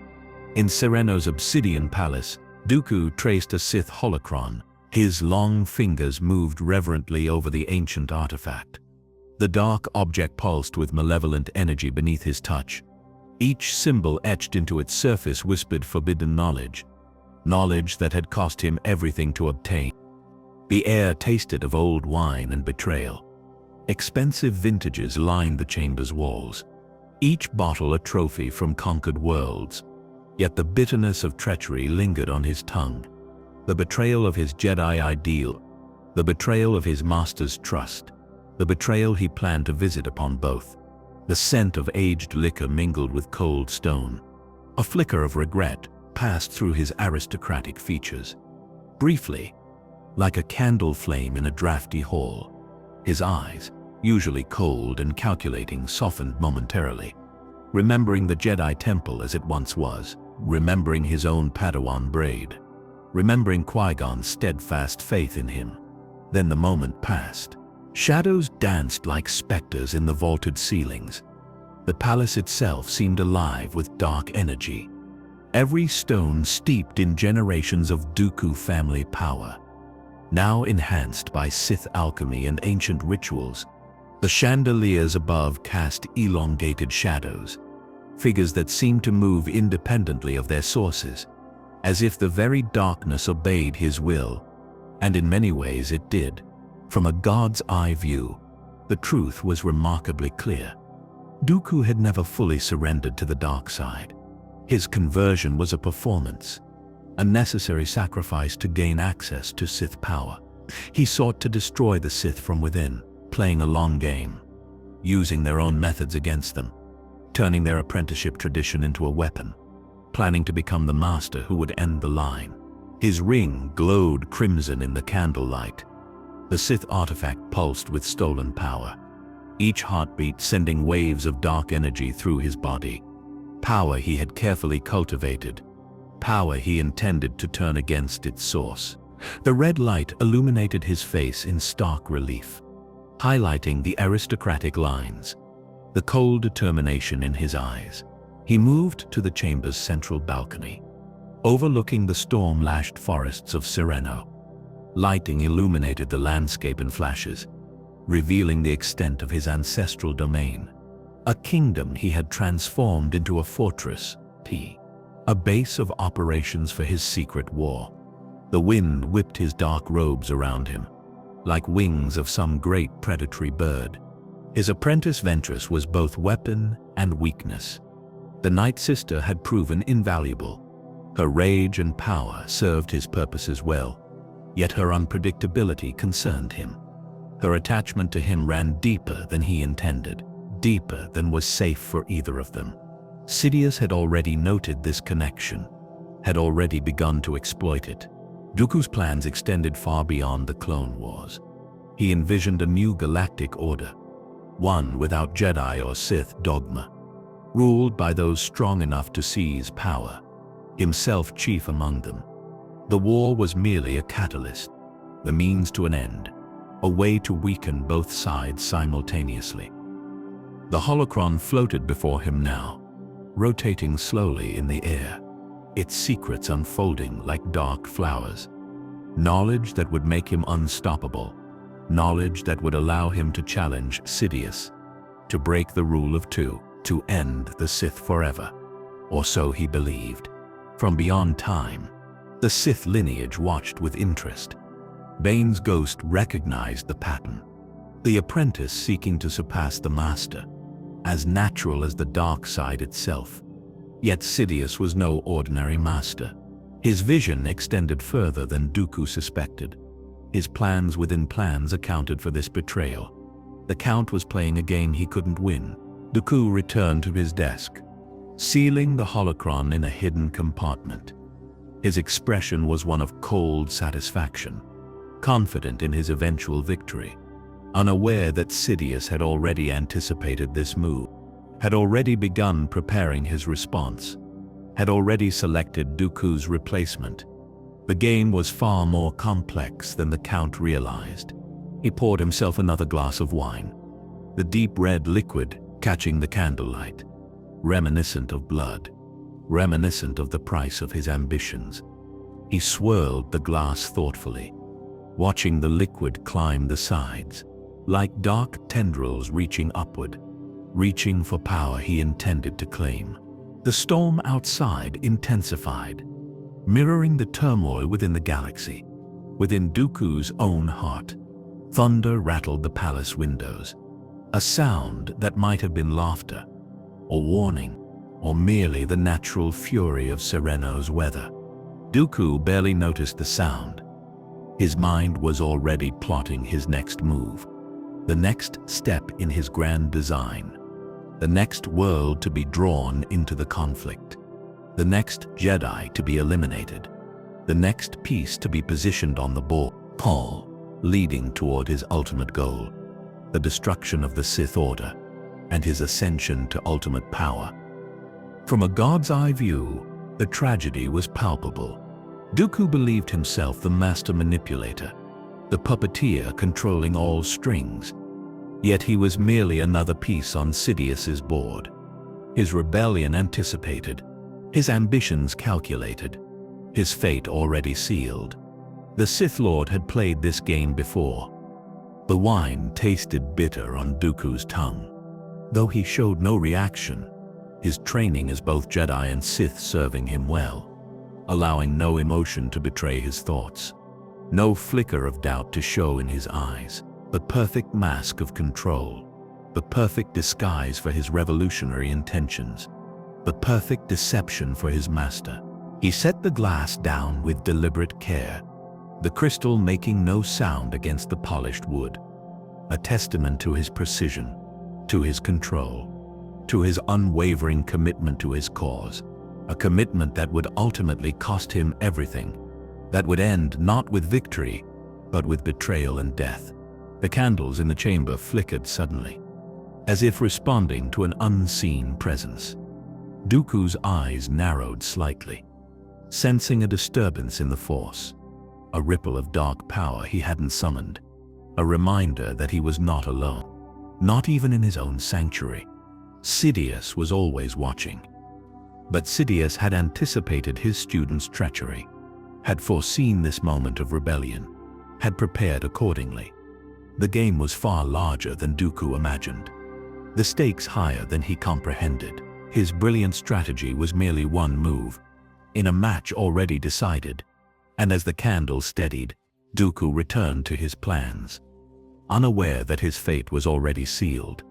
In Sereno's obsidian palace, Dooku traced a Sith holocron. His long fingers moved reverently over the ancient artifact. The dark object pulsed with malevolent energy beneath his touch. Each symbol etched into its surface whispered forbidden knowledge, knowledge that had cost him everything to obtain. The air tasted of old wine and betrayal. Expensive vintages lined the chamber's walls, each bottle a trophy from conquered worlds. Yet the bitterness of treachery lingered on his tongue. The betrayal of his Jedi ideal, the betrayal of his master's trust, the betrayal he planned to visit upon both. The scent of aged liquor mingled with cold stone. A flicker of regret passed through his aristocratic features. Briefly, like a candle flame in a drafty hall, his eyes, usually cold and calculating, softened momentarily. Remembering the Jedi Temple as it once was, remembering his own Padawan braid, remembering Qui-Gon's steadfast faith in him. Then the moment passed. Shadows danced like specters in the vaulted ceilings. The palace itself seemed alive with dark energy, every stone steeped in generations of Dooku family power, now enhanced by Sith alchemy and ancient rituals. The chandeliers above cast elongated shadows, figures that seemed to move independently of their sources, as if the very darkness obeyed his will. And in many ways it did. From a god's eye view, the truth was remarkably clear. Dooku had never fully surrendered to the dark side. His conversion was a performance, a necessary sacrifice to gain access to Sith power. He sought to destroy the Sith from within, playing a long game, using their own methods against them, turning their apprenticeship tradition into a weapon, planning to become the master who would end the line. His ring glowed crimson in the candlelight. The Sith artifact pulsed with stolen power, each heartbeat sending waves of dark energy through his body. Power he had carefully cultivated, power he intended to turn against its source. The red light illuminated his face in stark relief, highlighting the aristocratic lines, the cold determination in his eyes. He moved to the chamber's central balcony, overlooking the storm-lashed forests of Sereno. Lighting illuminated the landscape in flashes, revealing the extent of his ancestral domain, a kingdom he had transformed into a fortress. a base of operations for his secret war. The wind whipped his dark robes around him, like wings of some great predatory bird. His apprentice Ventress was both weapon and weakness. The Night Sister had proven invaluable. Her rage and power served his purposes well, yet her unpredictability concerned him. Her attachment to him ran deeper than he intended, deeper than was safe for either of them. Sidious had already noted this connection, had already begun to exploit it. Dooku's plans extended far beyond the Clone Wars. He envisioned a new galactic order, one without Jedi or Sith dogma, ruled by those strong enough to seize power, himself chief among them. The war was merely a catalyst, the means to an end, a way to weaken both sides simultaneously. The Holocron floated before him now, rotating slowly in the air, its secrets unfolding like dark flowers. Knowledge that would make him unstoppable, knowledge that would allow him to challenge Sidious, to break the rule of two, to end the Sith forever. Or so he believed. From beyond time, the Sith lineage watched with interest. Bane's ghost recognized the pattern. The apprentice seeking to surpass the master, as natural as the dark side itself. Yet Sidious was no ordinary master. His vision extended further than Dooku suspected. His plans within plans accounted for this betrayal. The Count was playing a game he couldn't win. Dooku returned to his desk, sealing the Holocron in a hidden compartment. His expression was one of cold satisfaction, confident in his eventual victory, unaware that Sidious had already anticipated this move, had already begun preparing his response, had already selected Dooku's replacement. The game was far more complex than the Count realized. He poured himself another glass of wine, the deep red liquid catching the candlelight, reminiscent of blood, reminiscent of the price of his ambitions. He swirled the glass thoughtfully, watching the liquid climb the sides, like dark tendrils reaching upward, reaching for power he intended to claim. The storm outside intensified, mirroring the turmoil within the galaxy. Within Dooku's own heart, thunder rattled the palace windows, a sound that might have been laughter, or warning, or merely the natural fury of Sereno's weather. Dooku barely noticed the sound. His mind was already plotting his next move, the next step in his grand design, the next world to be drawn into the conflict, the next Jedi to be eliminated, the next piece to be positioned on the board, leading toward his ultimate goal, the destruction of the Sith Order and his ascension to ultimate power. From a god's eye view, the tragedy was palpable. Dooku believed himself the master manipulator, the puppeteer controlling all strings. Yet he was merely another piece on Sidious's board. His rebellion anticipated, his ambitions calculated, his fate already sealed. The Sith Lord had played this game before. The wine tasted bitter on Dooku's tongue. Though he showed no reaction, his training as both Jedi and Sith serving him well, allowing no emotion to betray his thoughts, no flicker of doubt to show in his eyes, the perfect mask of control, the perfect disguise for his revolutionary intentions, the perfect deception for his master. He set the glass down with deliberate care, the crystal making no sound against the polished wood, a testament to his precision, to his control, to his unwavering commitment to his cause, a commitment that would ultimately cost him everything, that would end not with victory, but with betrayal and death. The candles in the chamber flickered suddenly, as if responding to an unseen presence. Dooku's eyes narrowed slightly, sensing a disturbance in the Force, a ripple of dark power he hadn't summoned, a reminder that he was not alone, not even in his own sanctuary. Sidious was always watching. But Sidious had anticipated his student's treachery, had foreseen this moment of rebellion, had prepared accordingly. The game was far larger than Dooku imagined, the stakes higher than he comprehended. His brilliant strategy was merely one move, in a match already decided, and as the candle steadied, Dooku returned to his plans, unaware that his fate was already sealed.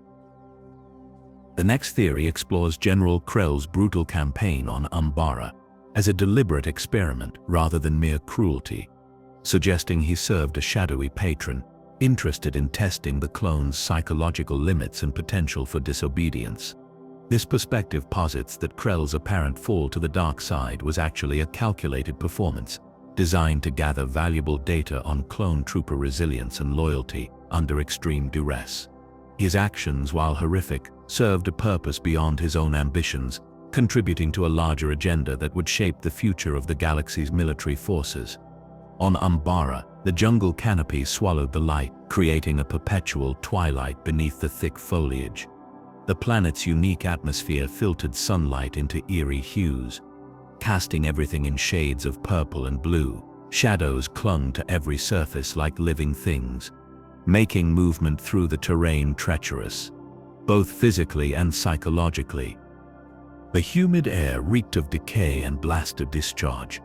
The next theory explores General Krell's brutal campaign on Umbara as a deliberate experiment rather than mere cruelty, suggesting he served a shadowy patron interested in testing the clones' psychological limits and potential for disobedience. This perspective posits that Krell's apparent fall to the dark side was actually a calculated performance, designed to gather valuable data on clone trooper resilience and loyalty under extreme duress. His actions, while horrific, served a purpose beyond his own ambitions, contributing to a larger agenda that would shape the future of the galaxy's military forces. On Umbara, the jungle canopy swallowed the light, creating a perpetual twilight beneath the thick foliage. The planet's unique atmosphere filtered sunlight into eerie hues, casting everything in shades of purple and blue. Shadows clung to every surface like living things, making movement through the terrain treacherous, both physically and psychologically. The humid air reeked of decay and blasted discharge.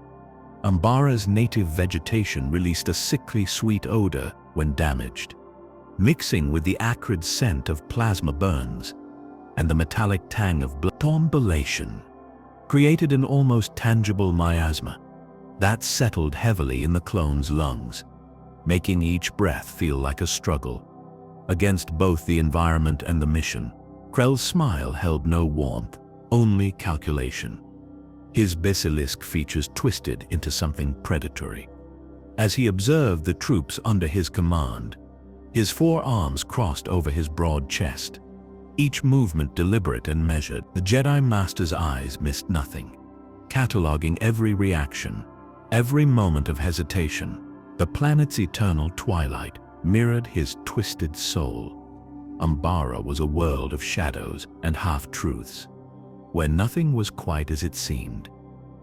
Umbara's native vegetation released a sickly sweet odor when damaged, mixing with the acrid scent of plasma burns and the metallic tang of tombolation, created an almost tangible miasma that settled heavily in the clone's lungs, making each breath feel like a struggle against both the environment and the mission. Krell's smile held no warmth, only calculation. His basilisk features twisted into something predatory. As he observed the troops under his command, his forearms crossed over his broad chest, each movement deliberate and measured. The Jedi Master's eyes missed nothing, cataloging every reaction, every moment of hesitation. The planet's eternal twilight mirrored his twisted soul. Umbara was a world of shadows and half-truths, where nothing was quite as it seemed,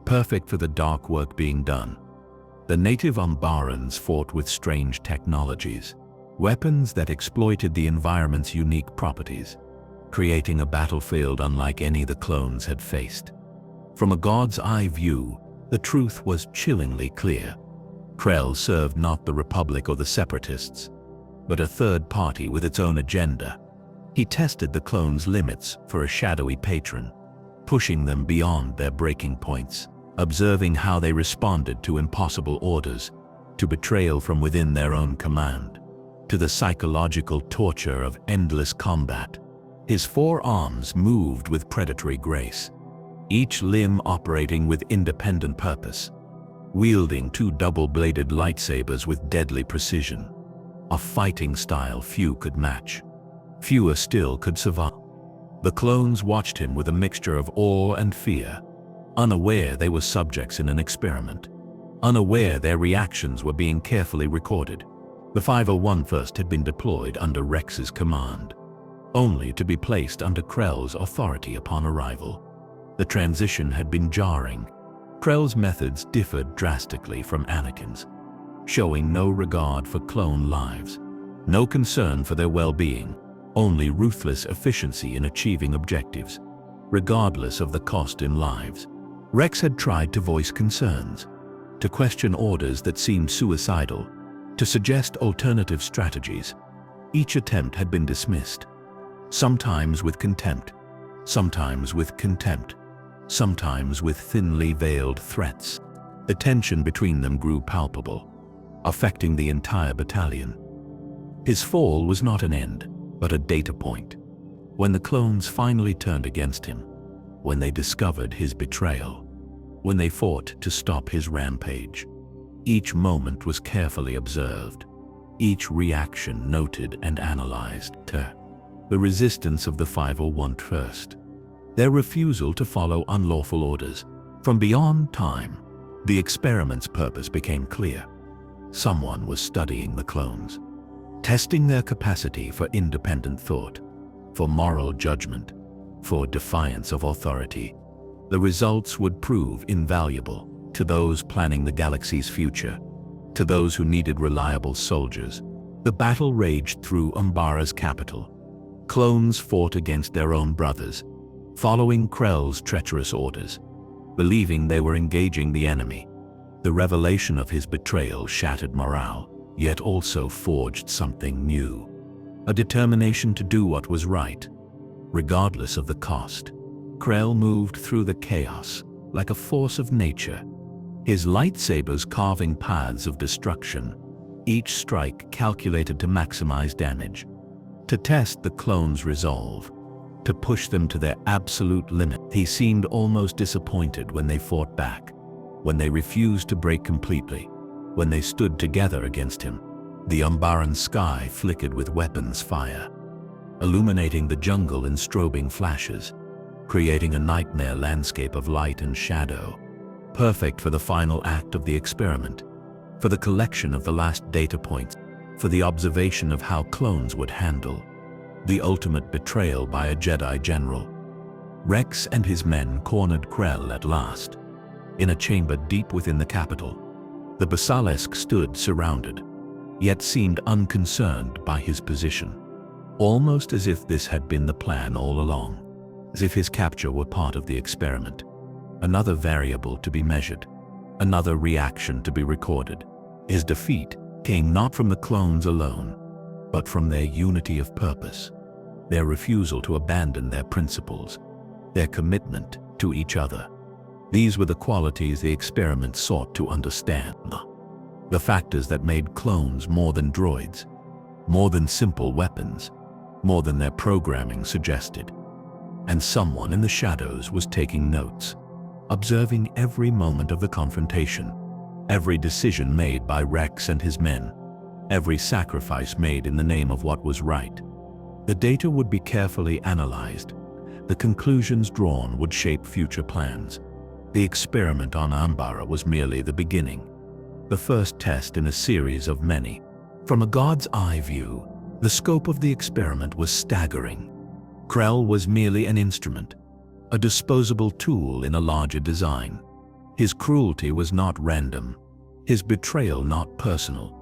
perfect for the dark work being done. The native Umbarans fought with strange technologies, weapons that exploited the environment's unique properties, creating a battlefield unlike any the clones had faced. From a god's eye view, the truth was chillingly clear. Krell served not the Republic or the Separatists, but a third party with its own agenda. He tested the clones' limits for a shadowy patron, pushing them beyond their breaking points, observing how they responded to impossible orders, to betrayal from within their own command, to the psychological torture of endless combat. His forearms moved with predatory grace, each limb operating with independent purpose, wielding two double-bladed lightsabers with deadly precision, a fighting style few could match. Fewer still could survive. The clones watched him with a mixture of awe and fear, unaware they were subjects in an experiment, unaware their reactions were being carefully recorded. The 501 First had been deployed under Rex's command, only to be placed under Krell's authority upon arrival. The transition had been jarring. Krell's methods differed drastically from Anakin's, showing no regard for clone lives, no concern for their well-being, only ruthless efficiency in achieving objectives, regardless of the cost in lives. Rex had tried to voice concerns, to question orders that seemed suicidal, to suggest alternative strategies. Each attempt had been dismissed, sometimes with contempt, sometimes with contempt, sometimes with thinly veiled threats. The tension between them grew palpable, affecting the entire battalion. His fall was not an end, but a data point. When the clones finally turned against him, when they discovered his betrayal, when they fought to stop his rampage, each moment was carefully observed, each reaction noted and analyzed. The resistance of the 501 First, their refusal to follow unlawful orders. From beyond time, the experiment's purpose became clear. Someone was studying the clones, testing their capacity for independent thought, for moral judgment, for defiance of authority. The results would prove invaluable to those planning the galaxy's future, to those who needed reliable soldiers. The battle raged through Umbara's capital. Clones fought against their own brothers, following Krell's treacherous orders. believing they were engaging the enemy. The revelation of his betrayal shattered morale, yet also forged something new. A determination to do what was right, regardless of the cost. Krell moved through the chaos like a force of nature, his lightsabers carving paths of destruction, each strike calculated to maximize damage. To test the clones' resolve, to push them to their absolute limit. He seemed almost disappointed when they fought back, when they refused to break completely, when they stood together against him. The Umbaran sky flickered with weapons fire, illuminating the jungle in strobing flashes, creating a nightmare landscape of light and shadow, perfect for the final act of the experiment, for the collection of the last data points, for the observation of how clones would handle the ultimate betrayal by a Jedi general. Rex and his men cornered Krell at last. In a chamber deep within the capital, the Basilisk stood surrounded, yet seemed unconcerned by his position, almost as if this had been the plan all along, as if his capture were part of the experiment. Another variable to be measured, another reaction to be recorded. His defeat came not from the clones alone, but from their unity of purpose, their refusal to abandon their principles, their commitment to each other. These were the qualities the experiment sought to understand. The factors that made clones more than droids, more than simple weapons, more than their programming suggested. And someone in the shadows was taking notes, observing every moment of the confrontation, every decision made by Rex and his men, every sacrifice made in the name of what was right. The data would be carefully analyzed. The conclusions drawn would shape future plans. The experiment on Umbara was merely the beginning, the first test in a series of many. From a god's eye view, the scope of the experiment was staggering. Krell was merely an instrument, a disposable tool in a larger design. His cruelty was not random, his betrayal not personal.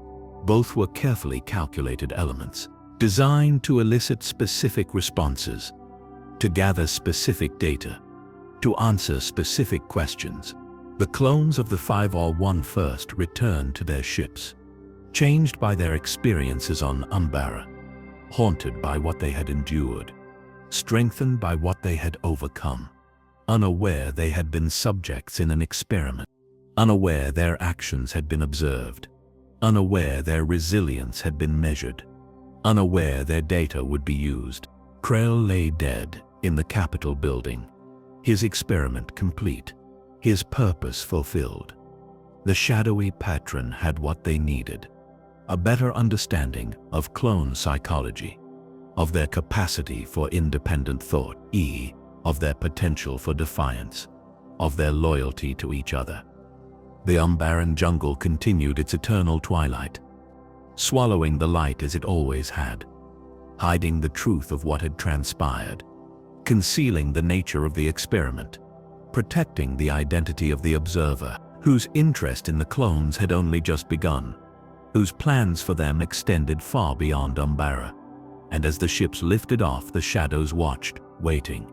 Both were carefully calculated elements, designed to elicit specific responses, to gather specific data, to answer specific questions. The clones of the 5R1 first returned to their ships, changed by their experiences on Umbara, haunted by what they had endured, strengthened by what they had overcome, unaware they had been subjects in an experiment, unaware their actions had been observed, unaware their resilience had been measured, unaware their data would be used. Krell lay dead in the Capitol building, his experiment complete, his purpose fulfilled. The shadowy patron had what they needed, a better understanding of clone psychology, of their capacity for independent thought, of their potential for defiance, of their loyalty to each other. The Umbaran jungle continued its eternal twilight, swallowing the light as it always had, hiding the truth of what had transpired, concealing the nature of the experiment, protecting the identity of the observer, whose interest in the clones had only just begun, whose plans for them extended far beyond Umbara. And as the ships lifted off, the shadows watched, waiting.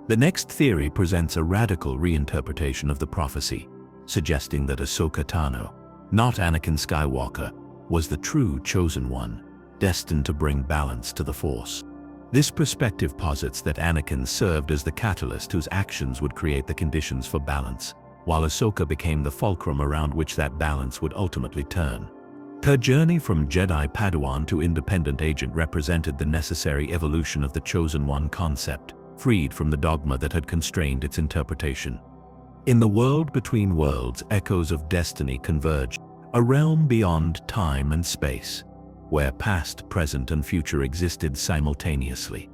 The next theory presents a radical reinterpretation of the prophecy, suggesting that Ahsoka Tano, not Anakin Skywalker, was the true chosen one, destined to bring balance to the Force. This perspective posits that Anakin served as the catalyst whose actions would create the conditions for balance, while Ahsoka became the fulcrum around which that balance would ultimately turn. Her journey from Jedi Padawan to independent agent represented the necessary evolution of the Chosen One concept, freed from the dogma that had constrained its interpretation. In the world between worlds, echoes of destiny converged, a realm beyond time and space, where past, present, and future existed simultaneously,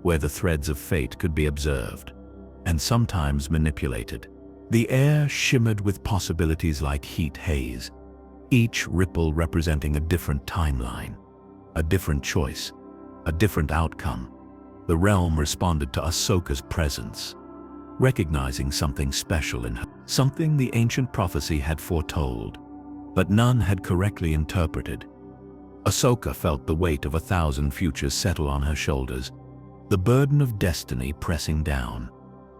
where the threads of fate could be observed, and sometimes manipulated. The air shimmered with possibilities like heat haze, each ripple representing a different timeline, a different choice, a different outcome. The realm responded to Ahsoka's presence, recognizing something special in her, something the ancient prophecy had foretold, but none had correctly interpreted. Ahsoka felt the weight of 1,000 futures settle on her shoulders, the burden of destiny pressing down.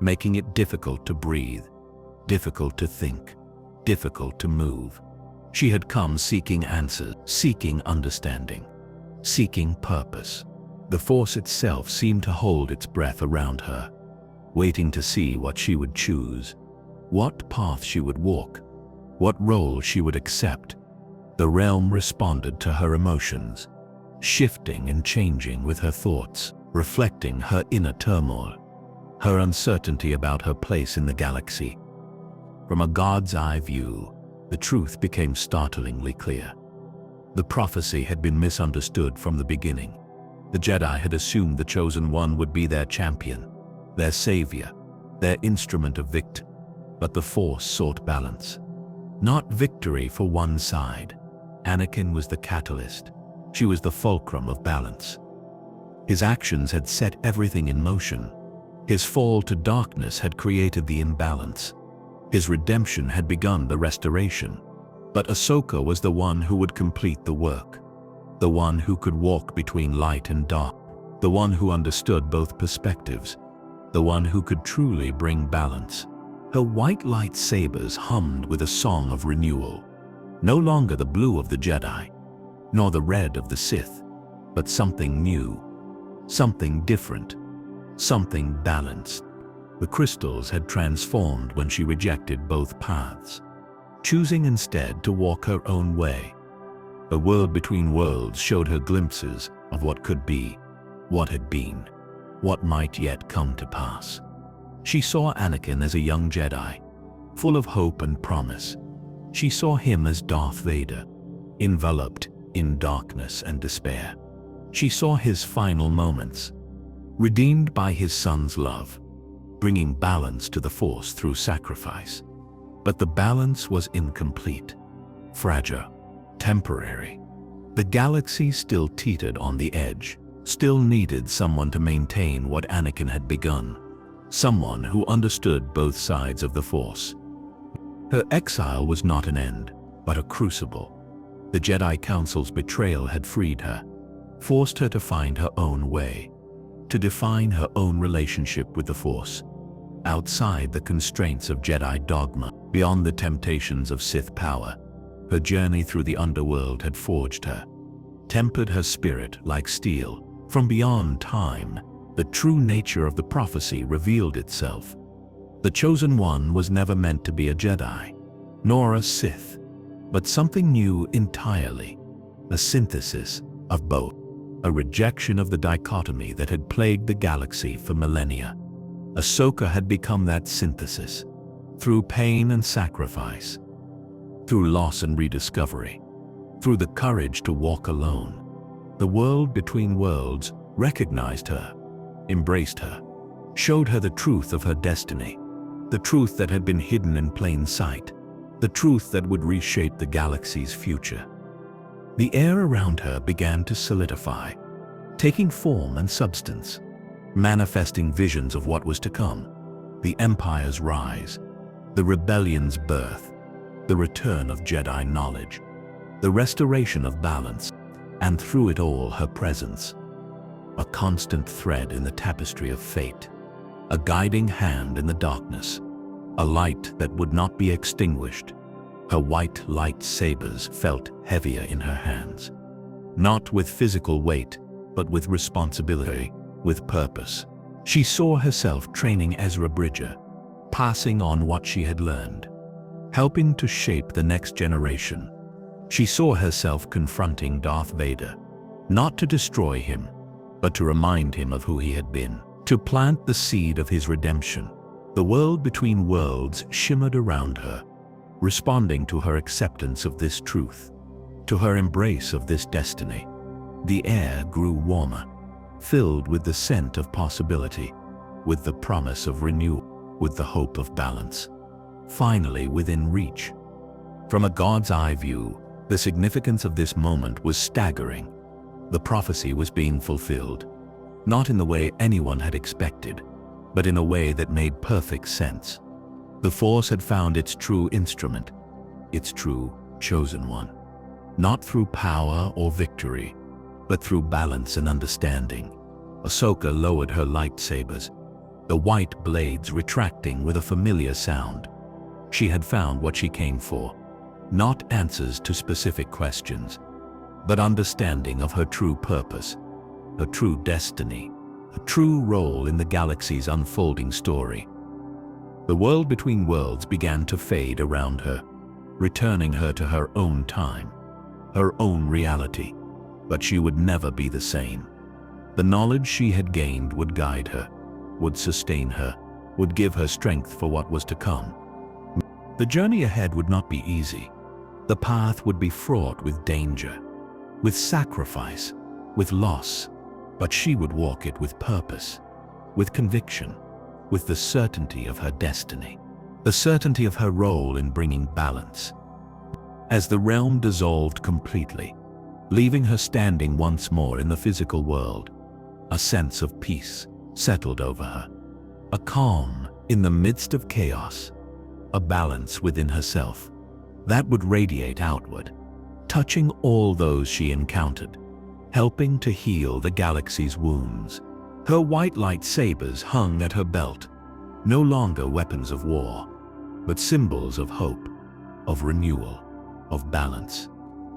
making it difficult to breathe, difficult to think, difficult to move. She had come seeking answers, seeking understanding, seeking purpose. The Force itself seemed to hold its breath around her, waiting to see what she would choose, what path she would walk, what role she would accept. The realm responded to her emotions, shifting and changing with her thoughts, reflecting her inner turmoil, her uncertainty about her place in the galaxy. From a god's eye view, the truth became startlingly clear. The prophecy had been misunderstood from the beginning. The Jedi had assumed the Chosen One would be their champion, their savior, their instrument of victory. But the Force sought balance. Not victory for one side. Anakin was the catalyst. She was the fulcrum of balance. His actions had set everything in motion. His fall to darkness had created the imbalance. His redemption had begun the restoration. But Ahsoka was the one who would complete the work. The one who could walk between light and dark. The one who understood both perspectives. The one who could truly bring balance. Her white lightsabers hummed with a song of renewal. No longer the blue of the Jedi, nor the red of the Sith, but something new, something different, something balanced. The crystals had transformed when she rejected both paths, choosing instead to walk her own way. A world between worlds showed her glimpses of what could be, what had been, what might yet come to pass. She saw Anakin as a young Jedi, full of hope and promise. She saw him as Darth Vader, enveloped in darkness and despair. She saw his final moments, redeemed by his son's love, bringing balance to the Force through sacrifice. But the balance was incomplete, fragile, temporary. The galaxy still teetered on the edge, still needed someone to maintain what Anakin had begun, someone who understood both sides of the Force. Her exile was not an end, but a crucible. The Jedi Council's betrayal had freed her, forced her to find her own way, to define her own relationship with the Force, outside the constraints of Jedi dogma, beyond the temptations of Sith power. Her journey through the underworld had forged her, tempered her spirit like steel. From beyond time, the true nature of the prophecy revealed itself. The Chosen One was never meant to be a Jedi, nor a Sith, but something new entirely, a synthesis of both, a rejection of the dichotomy that had plagued the galaxy for millennia. Ahsoka had become that synthesis, through pain and sacrifice, through loss and rediscovery, through the courage to walk alone. The world between worlds recognized her, embraced her, showed her the truth of her destiny, the truth that had been hidden in plain sight, the truth that would reshape the galaxy's future. The air around her began to solidify, taking form and substance, manifesting visions of what was to come: the Empire's rise, the rebellion's birth, the return of Jedi knowledge, the restoration of balance, and through it all her presence, a constant thread in the tapestry of fate, a guiding hand in the darkness, a light that would not be extinguished. Her white lightsabers felt heavier in her hands, not with physical weight, but with responsibility, with purpose. She saw herself training Ezra Bridger, passing on what she had learned, helping to shape the next generation. She saw herself confronting Darth Vader, not to destroy him, but to remind him of who he had been, to plant the seed of his redemption. The world between worlds shimmered around her, responding to her acceptance of this truth, to her embrace of this destiny. The air grew warmer, filled with the scent of possibility, with the promise of renewal, with the hope of balance, finally within reach. From a god's eye view, the significance of this moment was staggering. The prophecy was being fulfilled, not in the way anyone had expected, but in a way that made perfect sense. The Force had found its true instrument, its true Chosen One, not through power or victory, but through balance and understanding. Ahsoka lowered her lightsabers, the white blades retracting with a familiar sound. She had found what she came for, not answers to specific questions, but understanding of her true purpose, her true destiny, a true role in the galaxy's unfolding story. The world between worlds began to fade around her, returning her to her own time, her own reality, but she would never be the same. The knowledge she had gained would guide her, would sustain her, would give her strength for what was to come. The journey ahead would not be easy. The path would be fraught with danger, with sacrifice, with loss, but she would walk it with purpose, with conviction, with the certainty of her destiny, the certainty of her role in bringing balance. As the realm dissolved completely, leaving her standing once more in the physical world, a sense of peace settled over her, a calm in the midst of chaos, a balance within herself that would radiate outward, touching all those she encountered, helping to heal the galaxy's wounds. Her white lightsabers hung at her belt, no longer weapons of war, but symbols of hope, of renewal, of balance.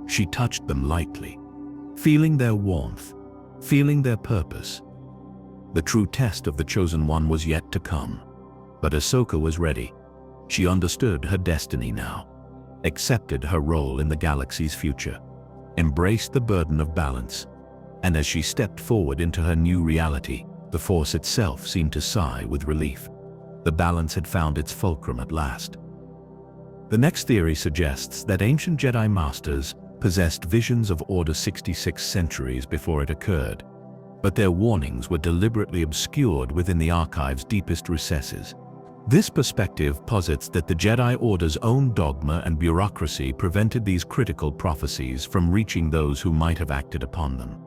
She touched them lightly, feeling their warmth, feeling their purpose. The true test of the Chosen One was yet to come, but Ahsoka was ready. She understood her destiny now, accepted her role in the galaxy's future, embraced the burden of balance, and as she stepped forward into her new reality, the Force itself seemed to sigh with relief. The balance had found its fulcrum at last. The next theory suggests that ancient Jedi Masters possessed visions of Order 66 centuries before it occurred, but their warnings were deliberately obscured within the archive's deepest recesses. This perspective posits that the Jedi Order's own dogma and bureaucracy prevented these critical prophecies from reaching those who might have acted upon them.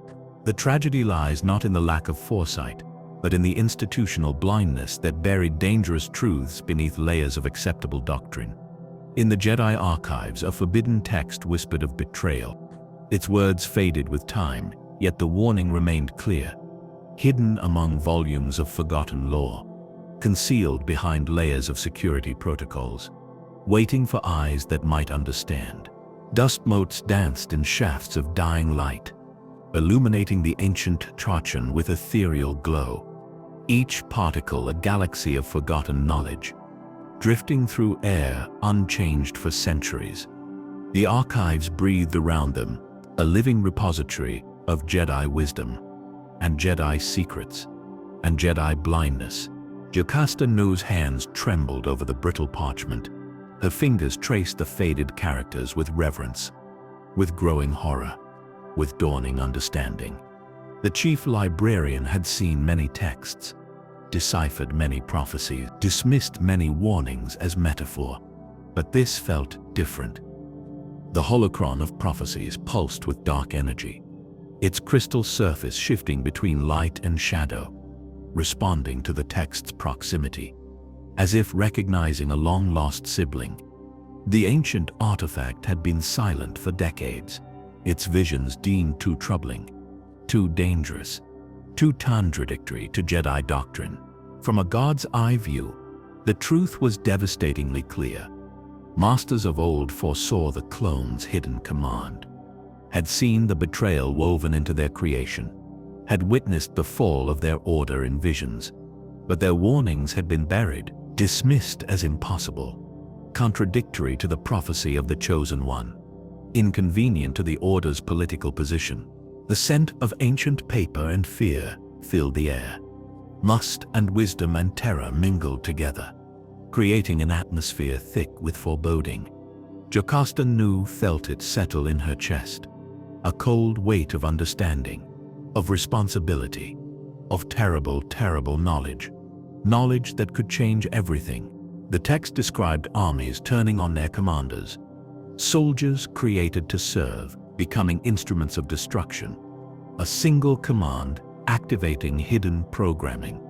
The tragedy lies not in the lack of foresight, but in the institutional blindness that buried dangerous truths beneath layers of acceptable doctrine. In the Jedi archives, a forbidden text whispered of betrayal. Its words faded with time, yet the warning remained clear, hidden among volumes of forgotten lore, concealed behind layers of security protocols, waiting for eyes that might understand. Dust motes danced in shafts of dying light, illuminating the ancient Trachan with ethereal glow, each particle a galaxy of forgotten knowledge, drifting through air unchanged for centuries. The archives breathed around them, a living repository of Jedi wisdom, and Jedi secrets, and Jedi blindness. Jocasta Nu's hands trembled over the brittle parchment. Her fingers traced the faded characters with reverence, with growing horror, with dawning understanding. The chief librarian had seen many texts, deciphered many prophecies, dismissed many warnings as metaphor, but this felt different. The holocron of prophecies pulsed with dark energy, its crystal surface shifting between light and shadow, responding to the text's proximity, as if recognizing a long-lost sibling. The ancient artifact had been silent for decades, its visions deemed too troubling, too dangerous, too contradictory to Jedi doctrine. From a God's eye view, the truth was devastatingly clear. Masters of old foresaw the clones' hidden command, had seen the betrayal woven into their creation, had witnessed the fall of their order in visions, but their warnings had been buried, dismissed as impossible, contradictory to the prophecy of the Chosen One, inconvenient to the Order's political position. The scent of ancient paper and fear filled the air. Lust and wisdom and terror mingled together, creating an atmosphere thick with foreboding. Jocasta Nu felt it settle in her chest, a cold weight of understanding, of responsibility, of terrible, terrible knowledge. Knowledge that could change everything. The text described armies turning on their commanders, soldiers created to serve, becoming instruments of destruction. A single command activating hidden programming.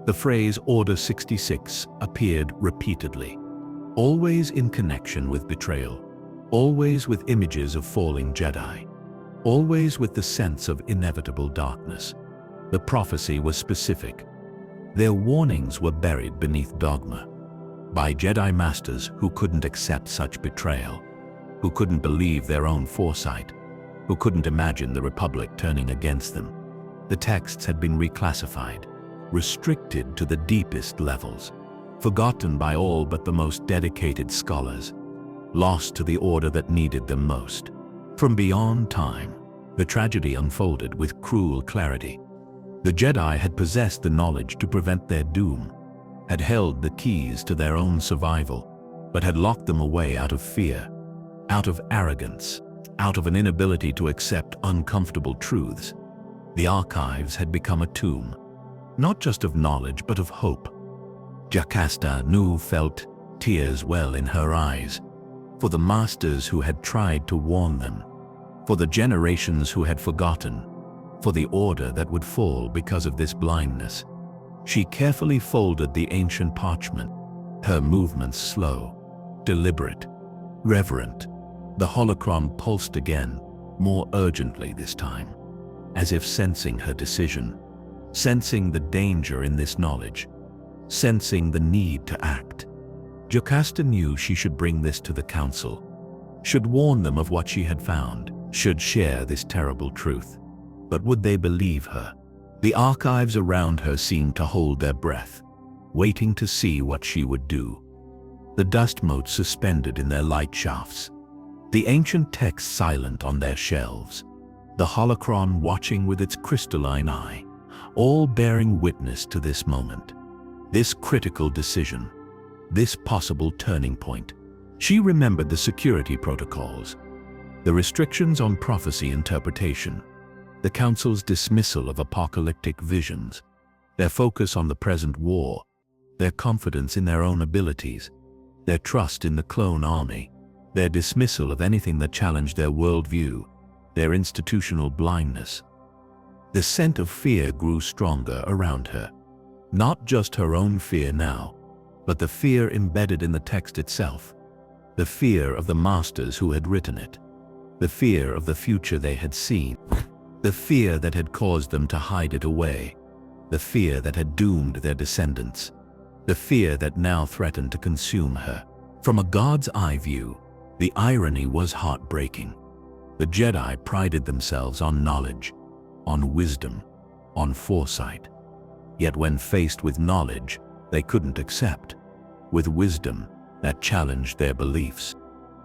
The phrase Order 66 appeared repeatedly, always in connection with betrayal, always with images of falling Jedi, always with the sense of inevitable darkness. The prophecy was specific. Their warnings were buried beneath dogma, by Jedi Masters who couldn't accept such betrayal, who couldn't believe their own foresight, who couldn't imagine the Republic turning against them. The texts had been reclassified, restricted to the deepest levels, forgotten by all but the most dedicated scholars, lost to the order that needed them most. From beyond time, the tragedy unfolded with cruel clarity. The Jedi had possessed the knowledge to prevent their doom, had held the keys to their own survival, but had locked them away out of fear, out of arrogance, out of an inability to accept uncomfortable truths. The archives had become a tomb, not just of knowledge but of hope. Jocasta Nu felt tears well in her eyes, for the masters who had tried to warn them, for the generations who had forgotten, for the order that would fall because of this blindness. She carefully folded the ancient parchment, her movements slow, deliberate, reverent. The holocron pulsed again, more urgently this time, as if sensing her decision, sensing the danger in this knowledge, sensing the need to act. Jocasta knew she should bring this to the council, should warn them of what she had found, should share this terrible truth. But would they believe her? The archives around her seemed to hold their breath, waiting to see what she would do. The dust motes suspended in their light shafts, the ancient texts silent on their shelves, the holocron watching with its crystalline eye, all bearing witness to this moment, this critical decision, this possible turning point. She remembered the security protocols, the restrictions on prophecy interpretation, the Council's dismissal of apocalyptic visions, their focus on the present war, their confidence in their own abilities, their trust in the clone army, their dismissal of anything that challenged their worldview, their institutional blindness. The scent of fear grew stronger around her, not just her own fear now, but the fear embedded in the text itself, the fear of the masters who had written it, the fear of the future they had seen, the fear that had caused them to hide it away, the fear that had doomed their descendants, the fear that now threatened to consume her. From a God's eye view, the irony was heartbreaking. The Jedi prided themselves on knowledge, on wisdom, on foresight. Yet when faced with knowledge they couldn't accept, with wisdom that challenged their beliefs,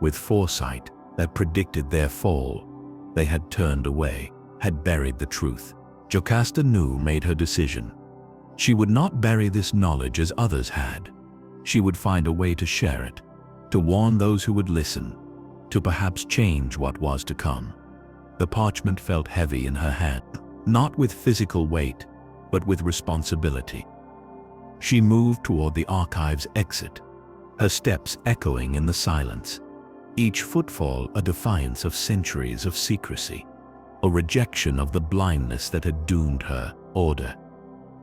with foresight that predicted their fall, they had turned away, had buried the truth. Jocasta Nu made her decision. She would not bury this knowledge as others had. She would find a way to share it, to warn those who would listen, to perhaps change what was to come. The parchment felt heavy in her hand, not with physical weight, but with responsibility. She moved toward the archive's exit, her steps echoing in the silence, each footfall a defiance of centuries of secrecy, a rejection of the blindness that had doomed her. Order.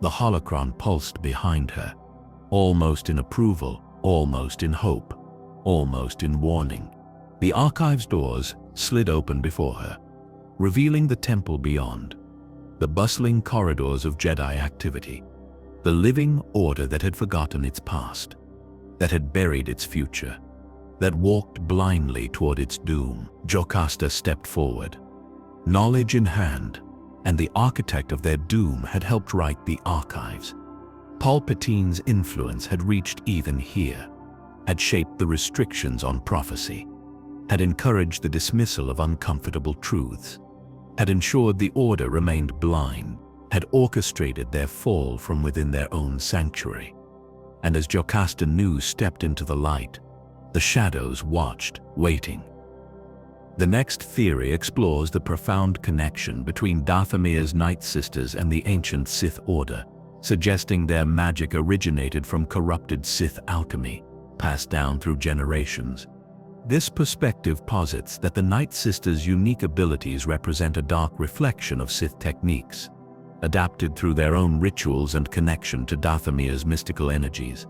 The holocron pulsed behind her, almost in approval, almost in hope, almost in warning. The archive's doors slid open before her, revealing the temple beyond, the bustling corridors of Jedi activity, the living order that had forgotten its past, that had buried its future, that walked blindly toward its doom. Jocasta stepped forward, knowledge in hand, and the architect of their doom had helped write the archives. Palpatine's influence had reached even here, had shaped the restrictions on prophecy, had encouraged the dismissal of uncomfortable truths, had ensured the order remained blind, had orchestrated their fall from within their own sanctuary. And as Jocasta Nu stepped into the light, the shadows watched, waiting. The next theory explores the profound connection between Dathomir's Nightsisters and the ancient Sith order, suggesting their magic originated from corrupted Sith alchemy, passed down through generations. This perspective posits that the Nightsisters' unique abilities represent a dark reflection of Sith techniques, adapted through their own rituals and connection to Dathomir's mystical energies.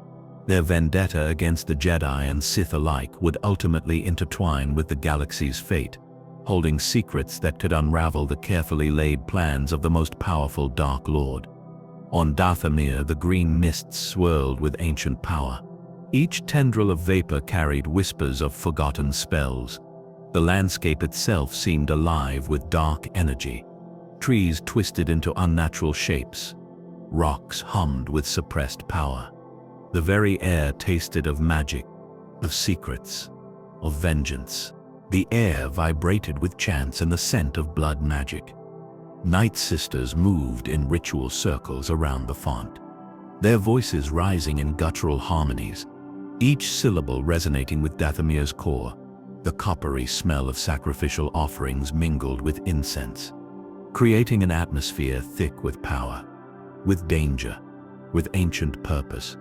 Their vendetta against the Jedi and Sith alike would ultimately intertwine with the galaxy's fate, holding secrets that could unravel the carefully laid plans of the most powerful Dark Lord. On Dathomir, the green mists swirled with ancient power. Each tendril of vapor carried whispers of forgotten spells. The landscape itself seemed alive with dark energy. Trees twisted into unnatural shapes. Rocks hummed with suppressed power. The very air tasted of magic, of secrets, of vengeance. The air vibrated with chants and the scent of blood magic. Nightsisters moved in ritual circles around the font, their voices rising in guttural harmonies, each syllable resonating with Dathomir's core. The coppery smell of sacrificial offerings mingled with incense, creating an atmosphere thick with power, with danger, with ancient purpose.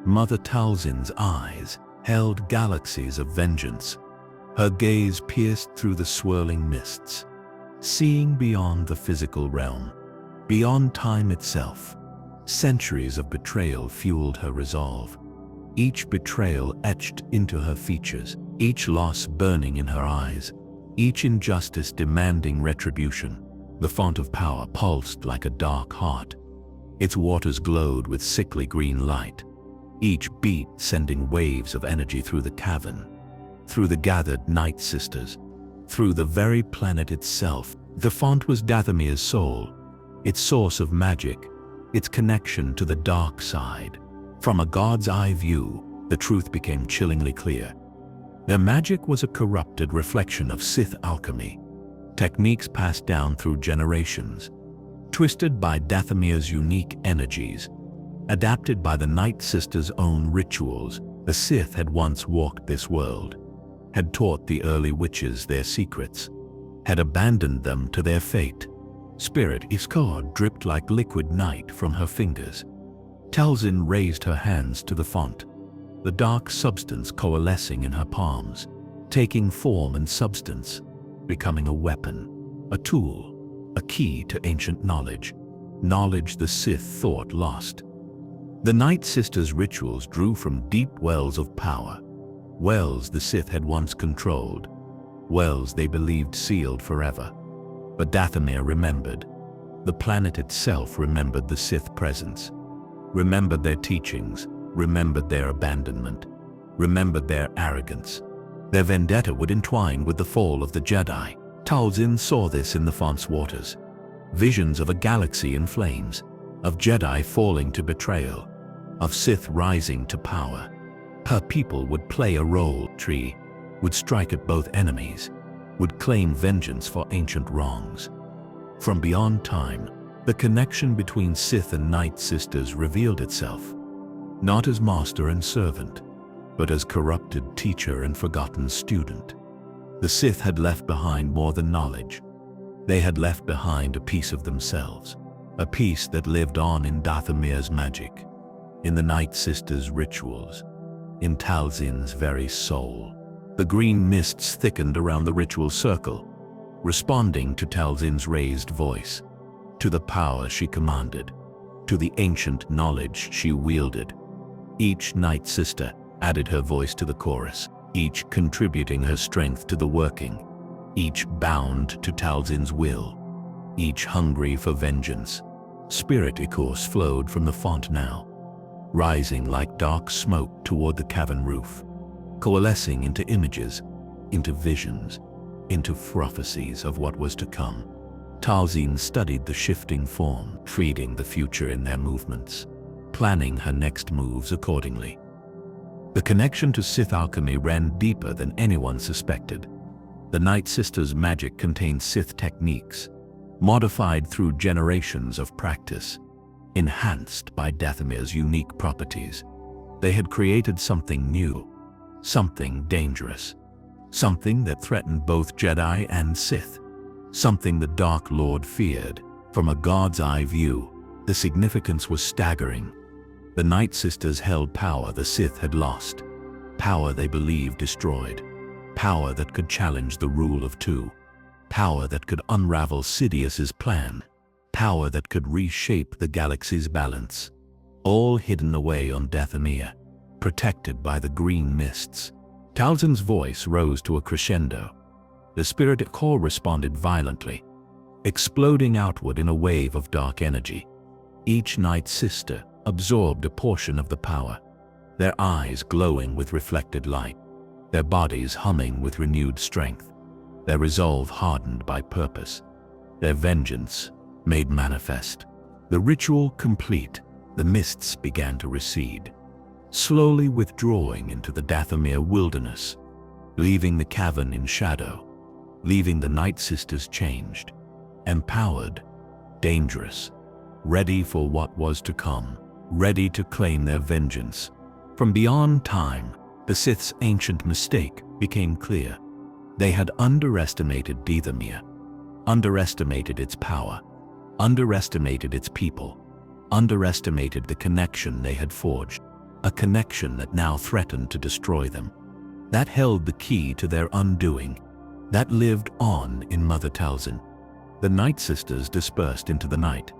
Mother Talzin's eyes held galaxies of vengeance. Her gaze pierced through the swirling mists, seeing beyond the physical realm, beyond time itself. Centuries of betrayal fueled her resolve. Each betrayal etched into her features, each loss burning in her eyes, each injustice demanding retribution. The font of power pulsed like a dark heart. Its waters glowed with sickly green light, each beat sending waves of energy through the cavern, through the gathered Nightsisters, through the very planet itself. The font was Dathomir's soul, its source of magic, its connection to the dark side. From a god's eye view, the truth became chillingly clear. Their magic was a corrupted reflection of Sith alchemy, techniques passed down through generations, twisted by Dathomir's unique energies, adapted by the Nightsisters' own rituals. The Sith had once walked this world, had taught the early witches their secrets, had abandoned them to their fate. Spirit Iskar dripped like liquid night from her fingers. Talzin raised her hands to the font, the dark substance coalescing in her palms, taking form and substance, becoming a weapon, a tool, a key to ancient knowledge, knowledge the Sith thought lost. The Nightsisters' rituals drew from deep wells of power, wells the Sith had once controlled, wells they believed sealed forever. But Dathomir remembered. The planet itself remembered the Sith presence, remembered their teachings, remembered their abandonment, remembered their arrogance. Their vendetta would entwine with the fall of the Jedi. Talzin saw this in the font's waters. Visions of a galaxy in flames, of Jedi falling to betrayal, of Sith rising to power. Her people would play a role. Tree would strike at both enemies, would claim vengeance for ancient wrongs. From beyond time, the connection between Sith and Nightsisters revealed itself, not as master and servant, but as corrupted teacher and forgotten student. The Sith had left behind more than knowledge. They had left behind a piece of themselves, a piece that lived on in Dathomir's magic, in the Nightsisters' rituals, in Talzin's very soul. The green mists thickened around the ritual circle, responding to Talzin's raised voice, to the power she commanded, to the ancient knowledge she wielded. Each Nightsister added her voice to the chorus, each contributing her strength to the working, each bound to Talzin's will, each hungry for vengeance. Spirit echoes flowed from the font now, rising like dark smoke toward the cavern roof, coalescing into images, into visions, into prophecies of what was to come. Talzin studied the shifting form, feeding the future in their movements, planning her next moves accordingly. The connection to Sith alchemy ran deeper than anyone suspected. The Nightsisters' magic contained Sith techniques, modified through generations of practice, enhanced by Dathomir's unique properties. They had created something new, something dangerous, something that threatened both Jedi and Sith, something the Dark Lord feared. From a god's eye view, the significance was staggering. The Nightsisters held power the Sith had lost, power they believed destroyed, power that could challenge the rule of two, power that could unravel Sidious's plan, power that could reshape the galaxy's balance, all hidden away on Dathomir, protected by the green mists. Talzin's voice rose to a crescendo. The spirit core responded violently, exploding outward in a wave of dark energy. Each Nightsister absorbed a portion of the power, their eyes glowing with reflected light, their bodies humming with renewed strength, their resolve hardened by purpose, their vengeance made manifest. The ritual complete, the mists began to recede, slowly withdrawing into the Dathomir wilderness, leaving the cavern in shadow, leaving the Nightsisters changed, empowered, dangerous, ready for what was to come, ready to claim their vengeance. From beyond time, the Sith's ancient mistake became clear. They had underestimated Dathomir, underestimated its power, underestimated its people, underestimated the connection they had forged, a connection that now threatened to destroy them, that held the key to their undoing, that lived on in Mother Talzin. The Nightsisters dispersed into the night,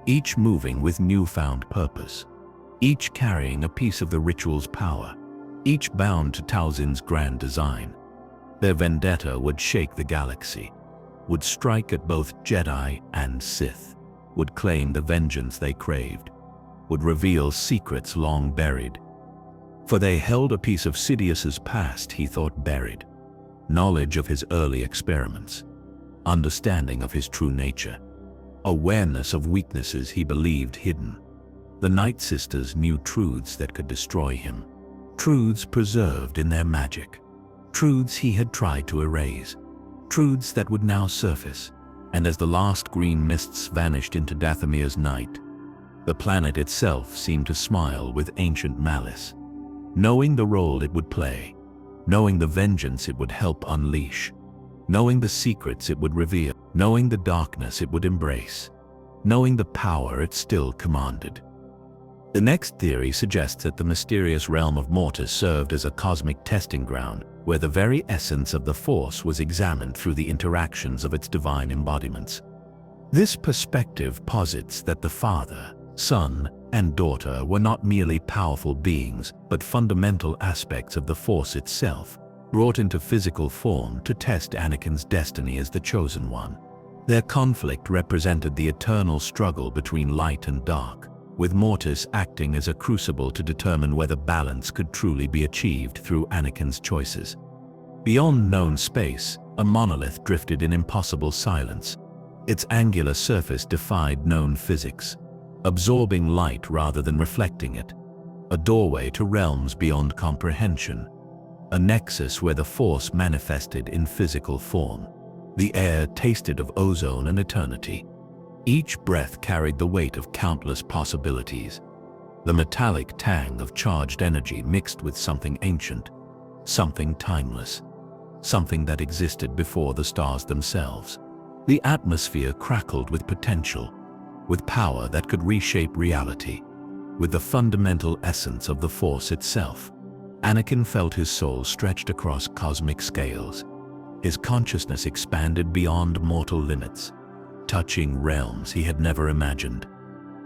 each moving with newfound purpose, each carrying a piece of the ritual's power, each bound to Talzin's grand design. Their vendetta would shake the galaxy, would strike at both Jedi and Sith, would claim the vengeance they craved, would reveal secrets long buried. For they held a piece of Sidious's past he thought buried, knowledge of his early experiments, understanding of his true nature, awareness of weaknesses he believed hidden. The Nightsisters knew truths that could destroy him, truths preserved in their magic, truths he had tried to erase, truths that would now surface. And as the last green mists vanished into Dathomir's night, the planet itself seemed to smile with ancient malice, knowing the role it would play, knowing the vengeance it would help unleash, knowing the secrets it would reveal, knowing the darkness it would embrace, knowing the power it still commanded. The next theory suggests that the mysterious realm of Mortis served as a cosmic testing ground where the very essence of the Force was examined through the interactions of its divine embodiments. This perspective posits that the Father, Son, and Daughter were not merely powerful beings, but fundamental aspects of the Force itself, brought into physical form to test Anakin's destiny as the Chosen One. Their conflict represented the eternal struggle between light and dark, with Mortis acting as a crucible to determine whether balance could truly be achieved through Anakin's choices. Beyond known space, a monolith drifted in impossible silence. Its angular surface defied known physics, absorbing light rather than reflecting it, a doorway to realms beyond comprehension, a nexus where the Force manifested in physical form. The air tasted of ozone and eternity. Each breath carried the weight of countless possibilities, the metallic tang of charged energy mixed with something ancient, something timeless, something that existed before the stars themselves. The atmosphere crackled with potential, with power that could reshape reality, with the fundamental essence of the Force itself. Anakin felt his soul stretched across cosmic scales. His consciousness expanded beyond mortal limits, touching realms he had never imagined,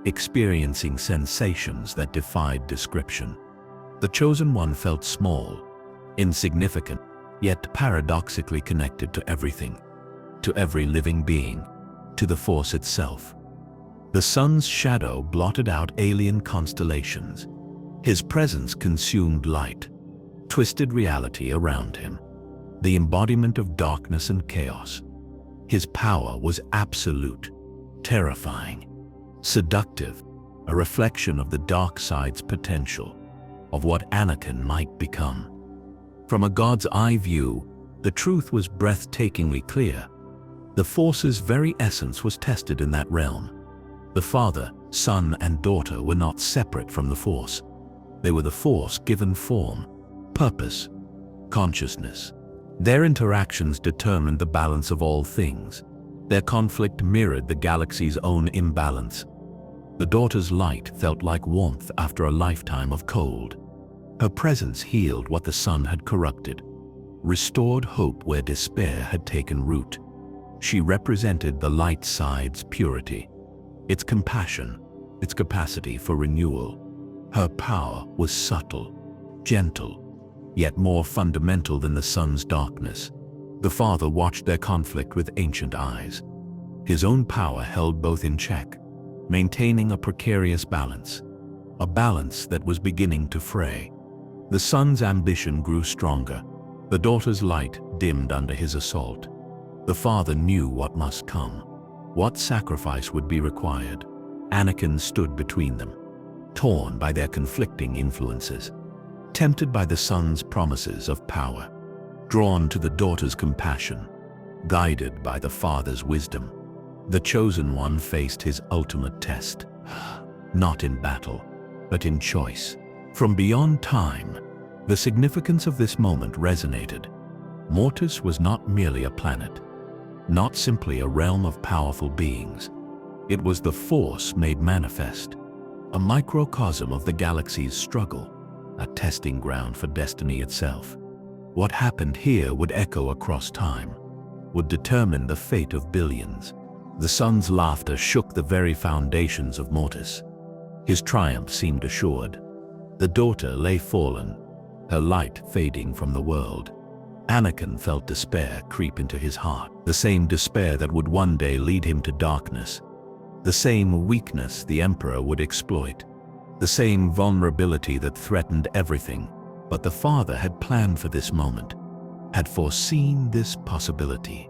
experiencing sensations that defied description. The Chosen One felt small, insignificant, yet paradoxically connected to everything, to every living being, to the Force itself. The sun's shadow blotted out alien constellations. His presence consumed light, twisted reality around him, the embodiment of darkness and chaos. His power was absolute, terrifying, seductive, a reflection of the dark side's potential, of what Anakin might become. From a God's eye view, the truth was breathtakingly clear. The Force's very essence was tested in that realm. The Father, Son, and Daughter were not separate from the Force. They were the Force given form, purpose, consciousness. Their interactions determined the balance of all things. Their conflict mirrored the galaxy's own imbalance. The Daughter's light felt like warmth after a lifetime of cold. Her presence healed what the Son had corrupted, restored hope where despair had taken root. She represented the light side's purity, its compassion, its capacity for renewal. Her power was subtle, gentle, yet more fundamental than the sun's darkness. The Father watched their conflict with ancient eyes. His own power held both in check, maintaining a precarious balance, a balance that was beginning to fray. The son's ambition grew stronger. The daughter's light dimmed under his assault. The father knew what must come, what sacrifice would be required. Anakin stood between them, torn by their conflicting influences, tempted by the son's promises of power, drawn to the daughter's compassion, guided by the father's wisdom. The chosen one faced his ultimate test, not in battle, but in choice. From beyond time, the significance of this moment resonated. Mortis was not merely a planet, not simply a realm of powerful beings. It was the Force made manifest, a microcosm of the galaxy's struggle, a testing ground for destiny itself. What happened here would echo across time, would determine the fate of billions. The son's laughter shook the very foundations of Mortis. His triumph seemed assured. The daughter lay fallen, her light fading from the world. Anakin felt despair creep into his heart, the same despair that would one day lead him to darkness, the same weakness the Emperor would exploit, the same vulnerability that threatened everything. But the father had planned for this moment, had foreseen this possibility,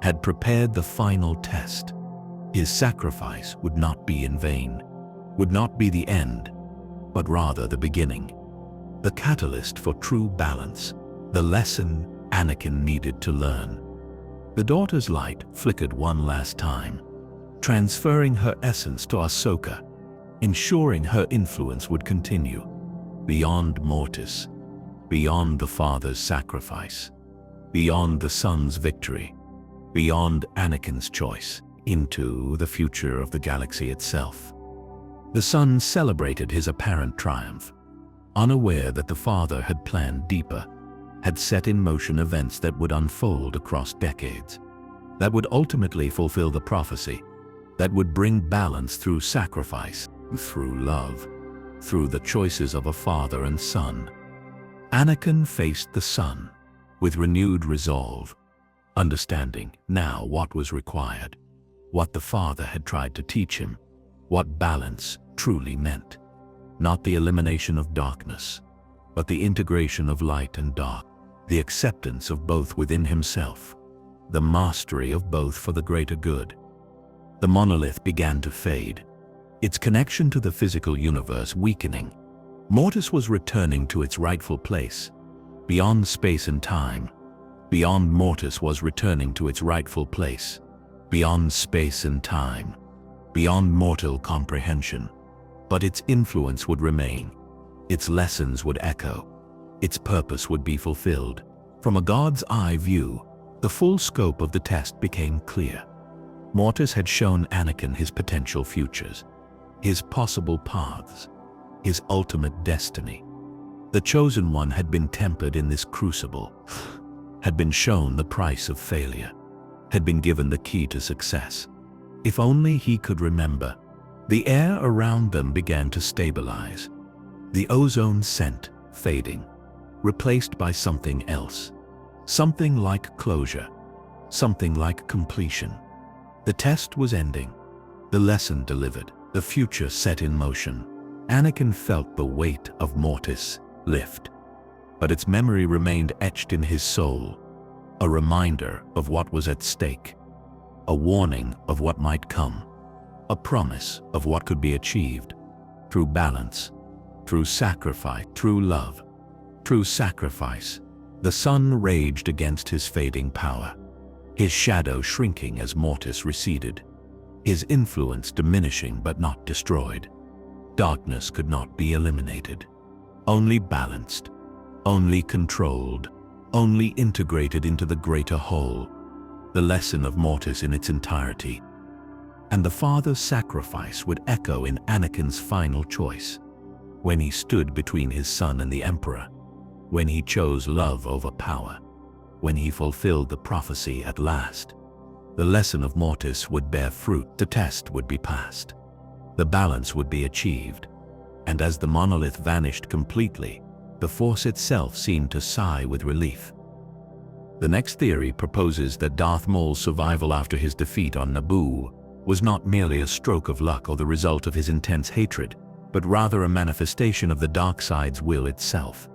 had prepared the final test. His sacrifice would not be in vain, would not be the end, but rather the beginning, the catalyst for true balance, the lesson Anakin needed to learn. The daughter's light flickered one last time, transferring her essence to Ahsoka, ensuring her influence would continue beyond Mortis, beyond the father's sacrifice, beyond the son's victory, beyond Anakin's choice, into the future of the galaxy itself. The son celebrated his apparent triumph, unaware that the father had planned deeper, had set in motion events that would unfold across decades, that would ultimately fulfill the prophecy, that would bring balance through sacrifice, through love, through the choices of a father and son. Anakin faced the son with renewed resolve, understanding now what was required, what the father had tried to teach him, what balance truly meant. Not the elimination of darkness, but the integration of light and dark, the acceptance of both within himself, the mastery of both for the greater good. The monolith began to fade, its connection to the physical universe weakening. Mortis was returning to its rightful place, beyond space and time. Beyond Mortis was returning to its rightful place, beyond space and time, beyond mortal comprehension. But its influence would remain, its lessons would echo, its purpose would be fulfilled. From a God's eye view, the full scope of the test became clear. Mortis had shown Anakin his potential futures, his possible paths, his ultimate destiny. The chosen one had been tempered in this crucible, had been shown the price of failure, had been given the key to success. If only he could remember. The air around them began to stabilize, the ozone scent fading, replaced by something else, something like closure, something like completion. The test was ending, the lesson delivered, the future set in motion. Anakin felt the weight of Mortis lift, but its memory remained etched in his soul, a reminder of what was at stake, a warning of what might come, a promise of what could be achieved through balance, through sacrifice, through love, through sacrifice. The sun raged against his fading power, his shadow shrinking as Mortis receded, his influence diminishing but not destroyed. Darkness could not be eliminated, only balanced, only controlled, only integrated into the greater whole, the lesson of Mortis in its entirety. And the father's sacrifice would echo in Anakin's final choice, when he stood between his son and the Emperor, when he chose love over power, when he fulfilled the prophecy at last. The lesson of Mortis would bear fruit, the test would be passed, the balance would be achieved, and as the monolith vanished completely, the Force itself seemed to sigh with relief. The next theory proposes that Darth Maul's survival after his defeat on Naboo was not merely a stroke of luck or the result of his intense hatred, but rather a manifestation of the dark side's will itself.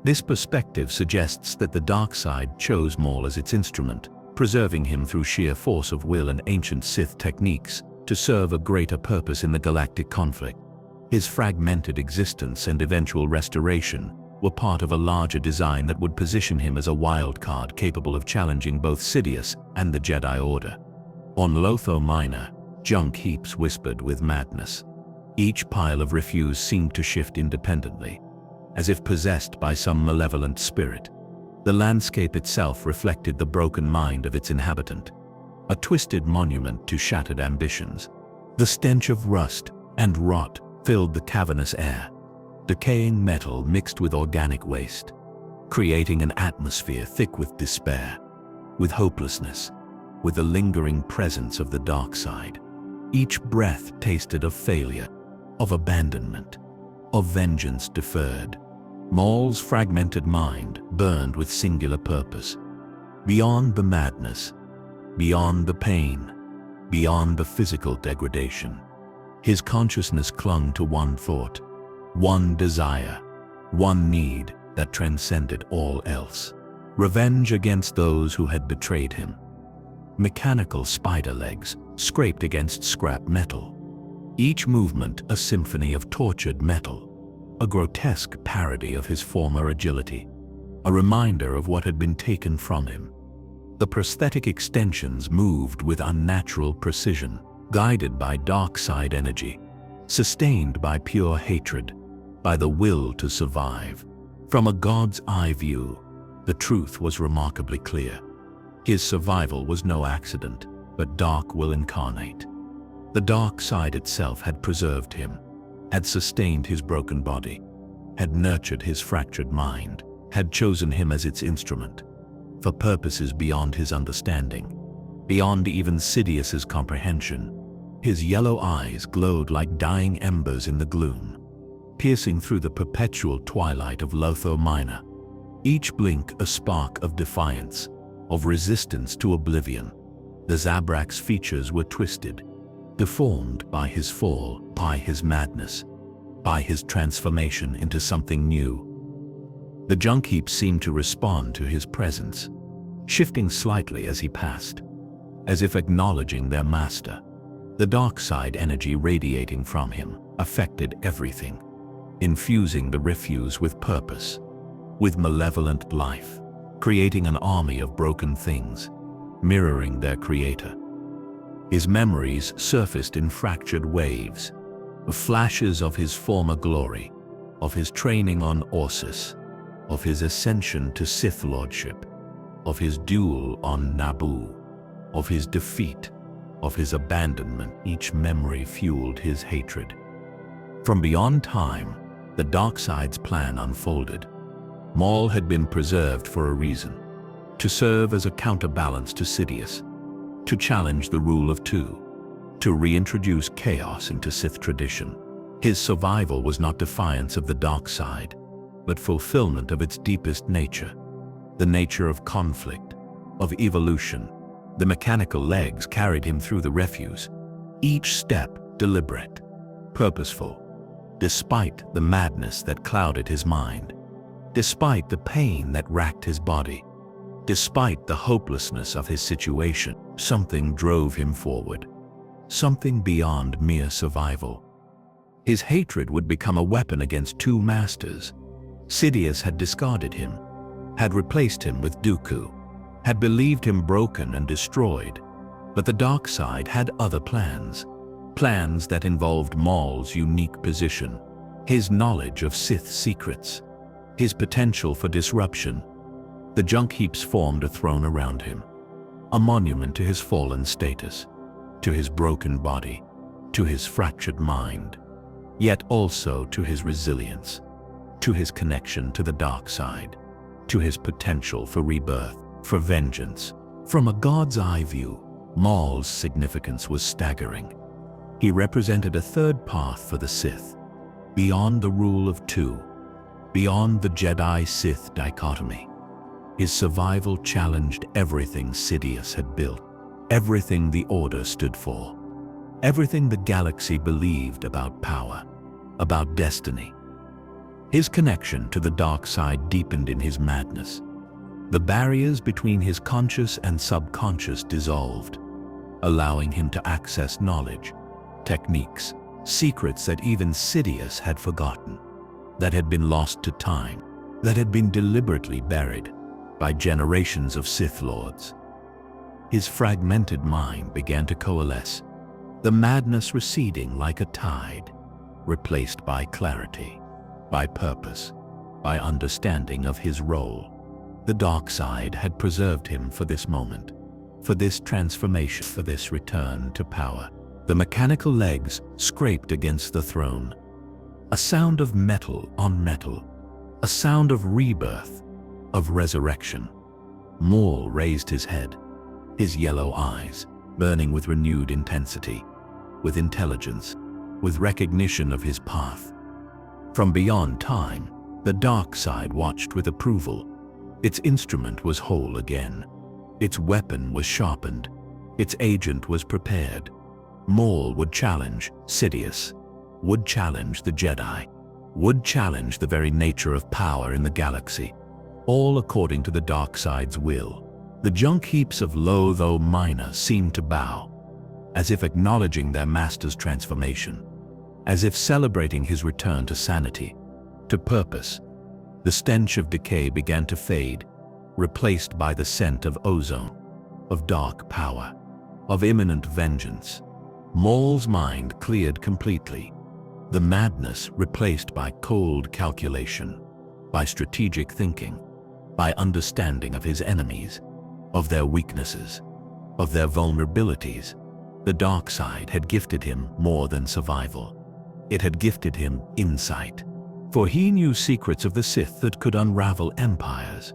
This perspective suggests that the dark side chose Maul as its instrument, preserving him through sheer force of will and ancient Sith techniques to serve a greater purpose in the galactic conflict. His fragmented existence and eventual restoration were part of a larger design that would position him as a wild card capable of challenging both Sidious and the Jedi Order. On Lothar Minor, junk heaps whispered with madness. Each pile of refuse seemed to shift independently, as if possessed by some malevolent spirit. The landscape itself reflected the broken mind of its inhabitant, a twisted monument to shattered ambitions. The stench of rust and rot filled the cavernous air, decaying metal mixed with organic waste, creating an atmosphere thick with despair, with hopelessness, with the lingering presence of the dark side. Each breath tasted of failure, of abandonment, of vengeance deferred. Maul's fragmented mind burned with singular purpose. Beyond the madness, beyond the pain, beyond the physical degradation, his consciousness clung to one thought, one desire, one need that transcended all else: revenge against those who had betrayed him. Mechanical spider legs scraped against scrap metal, each movement a symphony of tortured metal, a grotesque parody of his former agility, a reminder of what had been taken from him. The prosthetic extensions moved with unnatural precision, guided by dark side energy, sustained by pure hatred, by the will to survive. From a god's eye view, the truth was remarkably clear. His survival was no accident, but dark will incarnate. The dark side itself had preserved him, had sustained his broken body, had nurtured his fractured mind, had chosen him as its instrument, for purposes beyond his understanding, beyond even Sidious's comprehension. His yellow eyes glowed like dying embers in the gloom, piercing through the perpetual twilight of Lothar Minor, each blink a spark of defiance, of resistance to oblivion. The Zabrak's features were twisted, deformed by his fall, by his madness, by his transformation into something new. The junk heap seemed to respond to his presence, shifting slightly as he passed, as if acknowledging their master. The dark side energy radiating from him affected everything, infusing the refuse with purpose, with malevolent life, creating an army of broken things, mirroring their creator. His memories surfaced in fractured waves, flashes of his former glory, of his training on Orsis, of his ascension to Sith Lordship, of his duel on Naboo, of his defeat, of his abandonment. Each memory fueled his hatred. From beyond time, the dark side's plan unfolded. Maul had been preserved for a reason: to serve as a counterbalance to Sidious, to challenge the rule of two, to reintroduce chaos into Sith tradition. His survival was not defiance of the dark side, but fulfillment of its deepest nature, the nature of conflict, of evolution. The mechanical legs carried him through the refuse, each step deliberate, purposeful, despite the madness that clouded his mind, despite the pain that racked his body, despite the hopelessness of his situation. Something drove him forward, something beyond mere survival. His hatred would become a weapon against two masters. Sidious had discarded him, had replaced him with Dooku, had believed him broken and destroyed. But the dark side had other plans, plans that involved Maul's unique position, his knowledge of Sith secrets, his potential for disruption. The junk heaps formed a throne around him, a monument to his fallen status, to his broken body, to his fractured mind, yet also to his resilience, to his connection to the dark side, to his potential for rebirth, for vengeance. From a god's eye view, Maul's significance was staggering. He represented a third path for the Sith, beyond the rule of two, beyond the Jedi-Sith dichotomy. His survival challenged everything Sidious had built, everything the Order stood for. everything the galaxy believed about power, about destiny. His connection to the dark side deepened in his madness. The barriers between his conscious and subconscious dissolved, allowing him to access knowledge, techniques, secrets that even Sidious had forgotten, that had been lost to time, that had been deliberately buried by generations of Sith Lords. His fragmented mind began to coalesce, the madness receding like a tide, replaced by clarity, by purpose, by understanding of his role. The dark side had preserved him for this moment, for this transformation, for this return to power. The mechanical legs scraped against the throne. A sound of metal on metal, a sound of rebirth, of resurrection. Maul raised his head, his yellow eyes burning with renewed intensity, with intelligence, with recognition of his path. From beyond time, the dark side watched with approval. Its instrument was whole again. Its weapon was sharpened. Its agent was prepared. Maul would challenge Sidious, would challenge the Jedi, would challenge the very nature of power in the galaxy, all according to the dark side's will. The junk heaps of Lotho Minor seemed to bow, as if acknowledging their master's transformation, as if celebrating his return to sanity, to purpose. The stench of decay began to fade, replaced by the scent of ozone, of dark power, of imminent vengeance. Maul's mind cleared completely, the madness replaced by cold calculation, by strategic thinking, by understanding of his enemies, of their weaknesses, of their vulnerabilities. The dark side had gifted him more than survival. It had gifted him insight, for he knew secrets of the Sith that could unravel empires,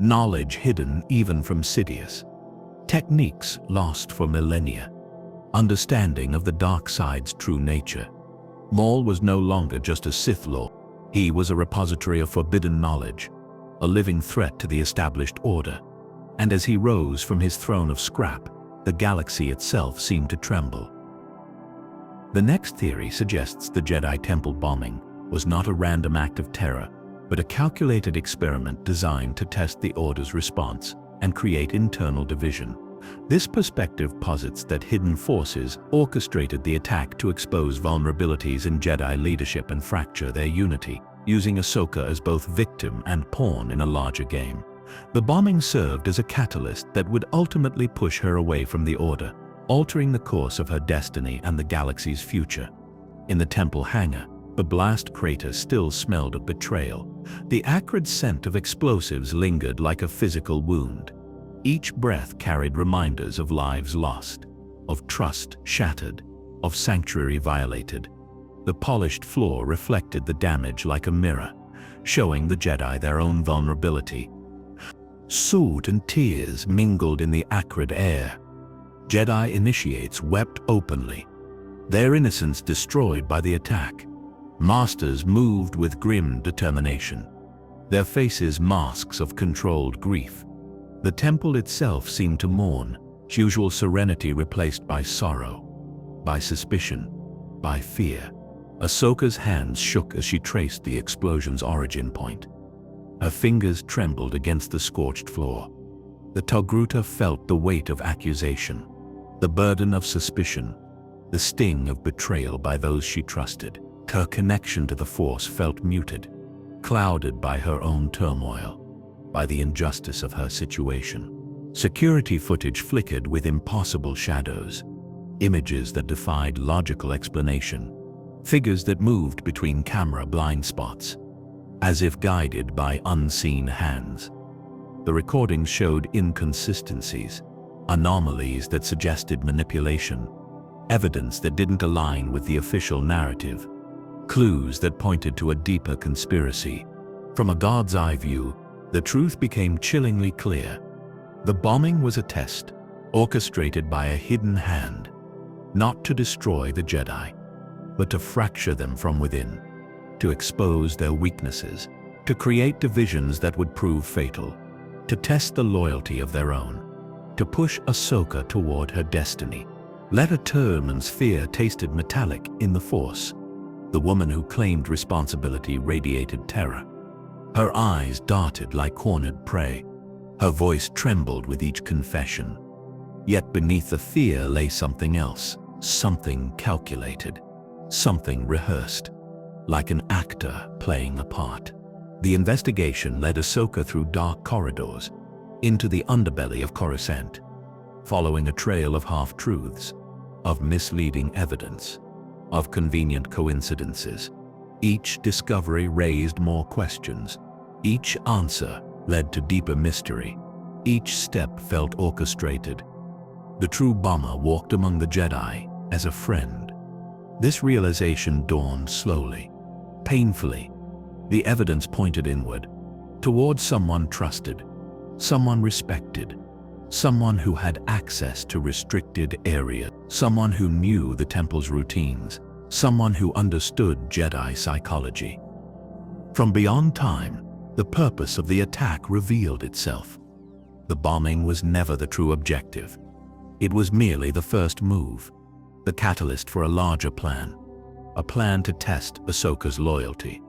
knowledge hidden even from Sidious, techniques lost for millennia, understanding of the dark side's true nature. Maul was no longer just a Sith Lord. He was a repository of forbidden knowledge, a living threat to the established order. And as he rose from his throne of scrap, the galaxy itself seemed to tremble. The next theory suggests the Jedi Temple bombing was not a random act of terror, but a calculated experiment designed to test the Order's response and create internal division. This perspective posits that hidden forces orchestrated the attack to expose vulnerabilities in Jedi leadership and fracture their unity, using Ahsoka as both victim and pawn in a larger game. The bombing served as a catalyst that would ultimately push her away from the Order, altering the course of her destiny and the galaxy's future. In the temple hangar, the blast crater still smelled of betrayal. The acrid scent of explosives lingered like a physical wound. Each breath carried reminders of lives lost, of trust shattered, of sanctuary violated. The polished floor reflected the damage like a mirror, showing the Jedi their own vulnerability. Soot and tears mingled in the acrid air. Jedi initiates wept openly, their innocence destroyed by the attack. Masters moved with grim determination, their faces masks of controlled grief. The temple itself seemed to mourn, usual serenity replaced by sorrow, by suspicion, by fear. Ahsoka's hands shook as she traced the explosion's origin point. Her fingers trembled against the scorched floor. The Togruta felt the weight of accusation, the burden of suspicion, the sting of betrayal by those she trusted. Her connection to the Force felt muted, clouded by her own turmoil, by the injustice of her situation. Security footage flickered with impossible shadows, images that defied logical explanation, figures that moved between camera blind spots, as if guided by unseen hands. The recordings showed inconsistencies, anomalies that suggested manipulation, evidence that didn't align with the official narrative, clues that pointed to a deeper conspiracy. From a God's eye view, the truth became chillingly clear. The bombing was a test, orchestrated by a hidden hand, not to destroy the Jedi, but to fracture them from within, to expose their weaknesses, to create divisions that would prove fatal, to test the loyalty of their own, to push Ahsoka toward her destiny. Letterman's fear tasted metallic in the Force. The woman who claimed responsibility radiated terror. Her eyes darted like cornered prey. Her voice trembled with each confession. Yet beneath the fear lay something else, something calculated, something rehearsed, like an actor playing a part. The investigation led Ahsoka through dark corridors, into the underbelly of Coruscant, following a trail of half-truths, of misleading evidence, of convenient coincidences. Each discovery raised more questions. Each answer led to deeper mystery. Each step felt orchestrated. The true bomber walked among the Jedi as a friend. This realization dawned slowly, painfully. The evidence pointed inward, towards someone trusted, someone respected, someone who had access to restricted areas, someone who knew the temple's routines, someone who understood Jedi psychology. From beyond time, the purpose of the attack revealed itself. The bombing was never the true objective. It was merely the first move, the catalyst for a larger plan, a plan to test Ahsoka's loyalty,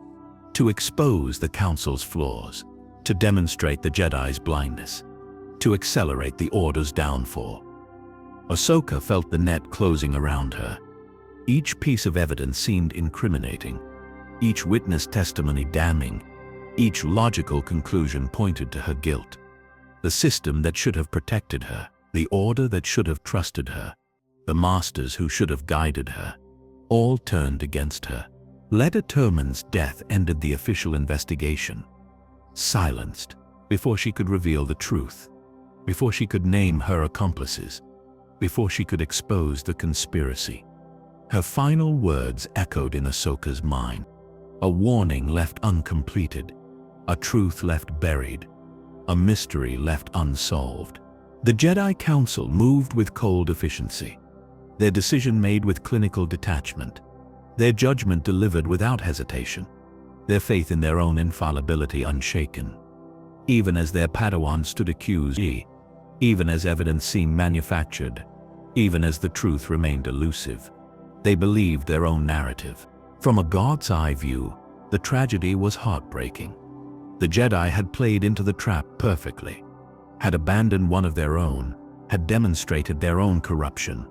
to expose the Council's flaws, to demonstrate the Jedi's blindness, to accelerate the Order's downfall. Ahsoka felt the net closing around her. Each piece of evidence seemed incriminating, each witness testimony damning, each logical conclusion pointed to her guilt. The system that should have protected her, the Order that should have trusted her, the masters who should have guided her, all turned against her. Letterman's death ended the official investigation, silenced before she could reveal the truth, before she could name her accomplices, before she could expose the conspiracy. Her final words echoed in Ahsoka's mind, a warning left uncompleted, a truth left buried, a mystery left unsolved. The Jedi Council moved with cold efficiency, their decision made with clinical detachment, their judgment delivered without hesitation, their faith in their own infallibility unshaken. Even as their Padawan stood accused, even as evidence seemed manufactured, even as the truth remained elusive, they believed their own narrative. From a God's eye view, the tragedy was heartbreaking. The Jedi had played into the trap perfectly, had abandoned one of their own, had demonstrated their own corruption,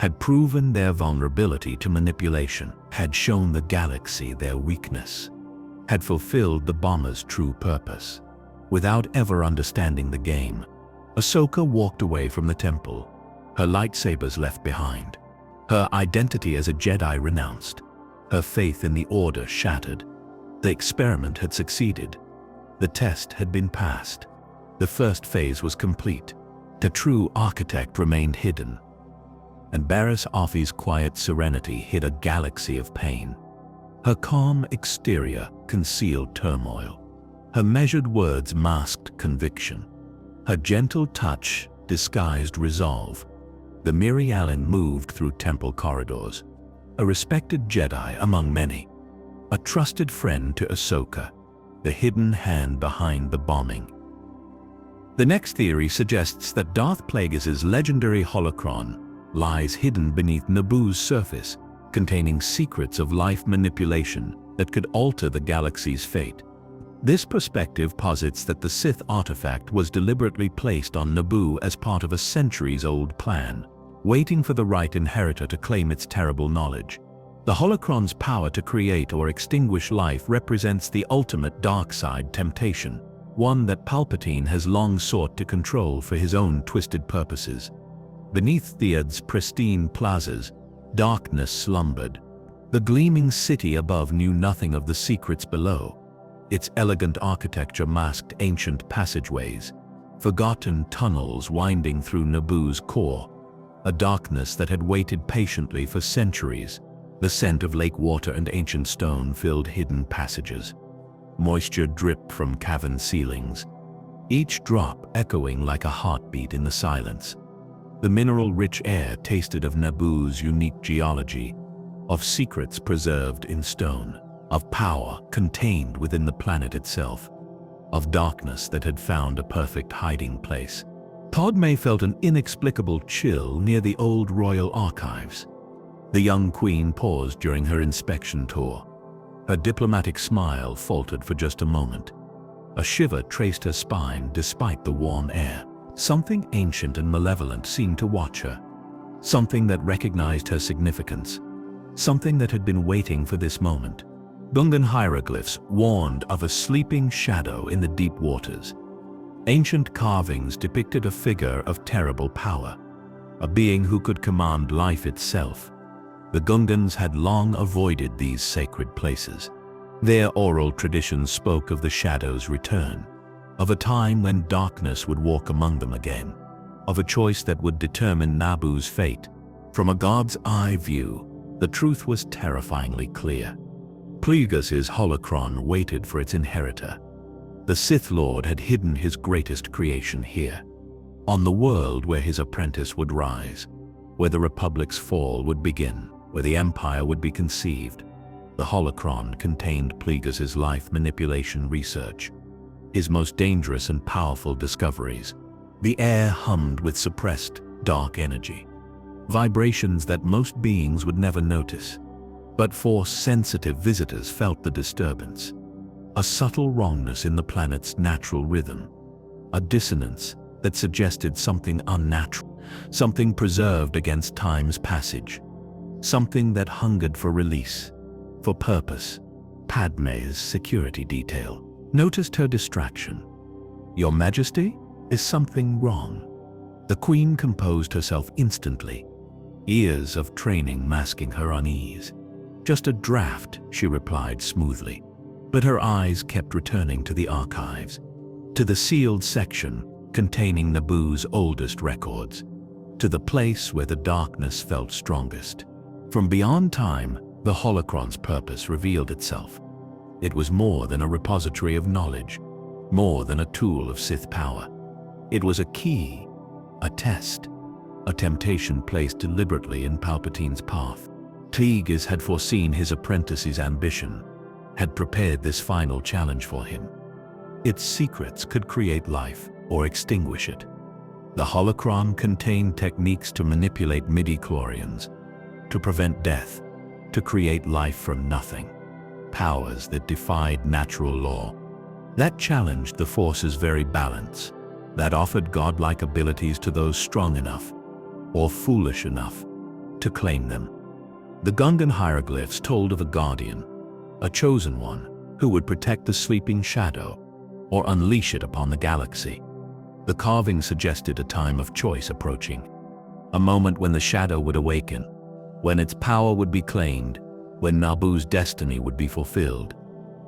had proven their vulnerability to manipulation, had shown the galaxy their weakness, had fulfilled the bomber's true purpose. Without ever understanding the game, Ahsoka walked away from the temple, her lightsabers left behind, her identity as a Jedi renounced, her faith in the Order shattered. The experiment had succeeded. The test had been passed. The first phase was complete. The true architect remained hidden. And Barriss Offee's quiet serenity hid a galaxy of pain. Her calm exterior concealed turmoil. Her measured words masked conviction. Her gentle touch disguised resolve. The Miri Allen moved through temple corridors, a respected Jedi among many, a trusted friend to Ahsoka, the hidden hand behind the bombing. The next theory suggests that Darth Plagueis' legendary holocron lies hidden beneath Naboo's surface, containing secrets of life manipulation that could alter the galaxy's fate. This perspective posits that the Sith artifact was deliberately placed on Naboo as part of a centuries-old plan, waiting for the right inheritor to claim its terrible knowledge. The holocron's power to create or extinguish life represents the ultimate dark side temptation, one that Palpatine has long sought to control for his own twisted purposes. Beneath Theod's pristine plazas, darkness slumbered. The gleaming city above knew nothing of the secrets below. Its elegant architecture masked ancient passageways, forgotten tunnels winding through Naboo's core, a darkness that had waited patiently for centuries. The scent of lake water and ancient stone filled hidden passages. Moisture dripped from cavern ceilings, each drop echoing like a heartbeat in the silence. The mineral-rich air tasted of Naboo's unique geology, of secrets preserved in stone, of power contained within the planet itself, of darkness that had found a perfect hiding place. Padme felt an inexplicable chill near the old royal archives. The young queen paused during her inspection tour. Her diplomatic smile faltered for just a moment. A shiver traced her spine despite the warm air. Something ancient and malevolent seemed to watch her. Something that recognized her significance. Something that had been waiting for this moment. Gungan hieroglyphs warned of a sleeping shadow in the deep waters. Ancient carvings depicted a figure of terrible power, a being who could command life itself. The Gungans had long avoided these sacred places. Their oral traditions spoke of the shadow's return, of a time when darkness would walk among them again, of a choice that would determine Naboo's fate. From a god's eye view, the truth was terrifyingly clear. Plagueis' holocron waited for its inheritor. The Sith Lord had hidden his greatest creation here, on the world where his apprentice would rise, where the Republic's fall would begin, where the Empire would be conceived. The holocron contained Plagueis' life manipulation research, his most dangerous and powerful discoveries. The air hummed with suppressed, dark energy, vibrations that most beings would never notice. But Force-sensitive visitors felt the disturbance. A subtle wrongness in the planet's natural rhythm. A dissonance that suggested something unnatural, something preserved against time's passage. Something that hungered for release, for purpose. Padme's security detail noticed her distraction. "Your Majesty, is something wrong?" The Queen composed herself instantly, years of training masking her unease. "Just a draft," she replied smoothly. But her eyes kept returning to the archives, to the sealed section containing Naboo's oldest records, to the place where the darkness felt strongest. From beyond time, the holocron's purpose revealed itself. It was more than a repository of knowledge, more than a tool of Sith power. It was a key, a test, a temptation placed deliberately in Palpatine's path. Plagueis had foreseen his apprentice's ambition, had prepared this final challenge for him. Its secrets could create life or extinguish it. The holocron contained techniques to manipulate midi-chlorians, to prevent death, to create life from nothing. Powers that defied natural law. That challenged the Force's very balance, that offered godlike abilities to those strong enough, or foolish enough, to claim them. The Gungan hieroglyphs told of a guardian, a chosen one, who would protect the sleeping shadow, or unleash it upon the galaxy. The carving suggested a time of choice approaching, a moment when the shadow would awaken, when its power would be claimed, when Naboo's destiny would be fulfilled,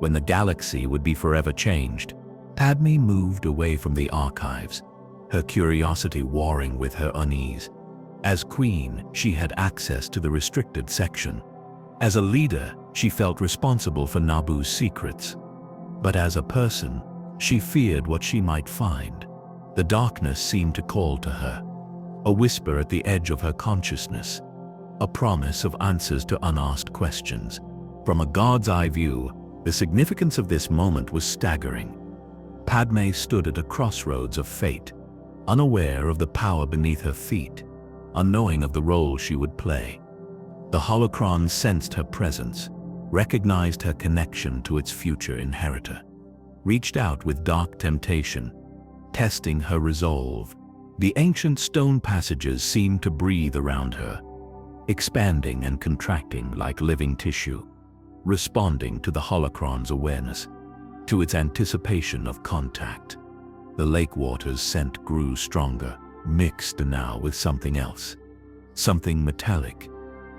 when the galaxy would be forever changed. Padme moved away from the archives, her curiosity warring with her unease. As Queen, she had access to the restricted section. As a leader, she felt responsible for Naboo's secrets. But as a person, she feared what she might find. The darkness seemed to call to her, a whisper at the edge of her consciousness, a promise of answers to unasked questions. From a god's eye view, the significance of this moment was staggering. Padme stood at a crossroads of fate, unaware of the power beneath her feet, unknowing of the role she would play. The holocron sensed her presence, recognized her connection to its future inheritor, reached out with dark temptation, testing her resolve. The ancient stone passages seemed to breathe around her, expanding and contracting like living tissue, responding to the holocron's awareness, to its anticipation of contact. The lake water's scent grew stronger, mixed now with something else, something metallic,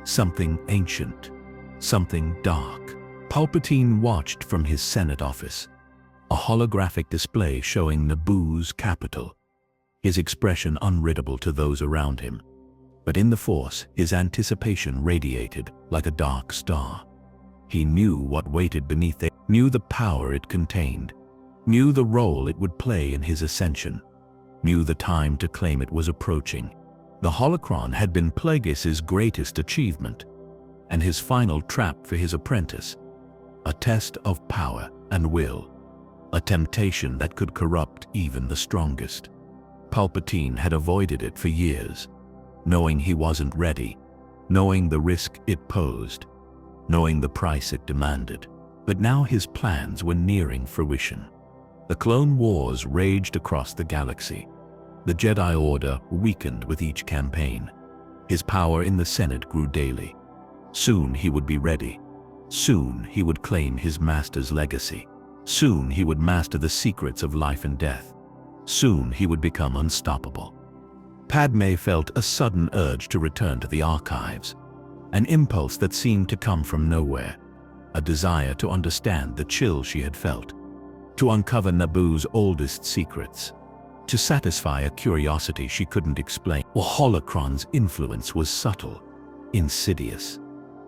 something ancient, something dark. Palpatine watched from his Senate office, a holographic display showing Naboo's capital, his expression unreadable to those around him. But in the Force, his anticipation radiated like a dark star. He knew what waited beneath it, knew the power it contained, knew the role it would play in his ascension, knew the time to claim it was approaching. The holocron had been Plagueis' greatest achievement, and his final trap for his apprentice, a test of power and will, a temptation that could corrupt even the strongest. Palpatine had avoided it for years, knowing he wasn't ready, knowing the risk it posed, knowing the price it demanded. But now his plans were nearing fruition. The Clone Wars raged across the galaxy. The Jedi Order weakened with each campaign. His power in the Senate grew daily. Soon he would be ready. Soon he would claim his master's legacy. Soon he would master the secrets of life and death. Soon he would become unstoppable. Padme felt a sudden urge to return to the archives, an impulse that seemed to come from nowhere, a desire to understand the chill she had felt, to uncover Naboo's oldest secrets, to satisfy a curiosity she couldn't explain. Holocron's influence was subtle, insidious,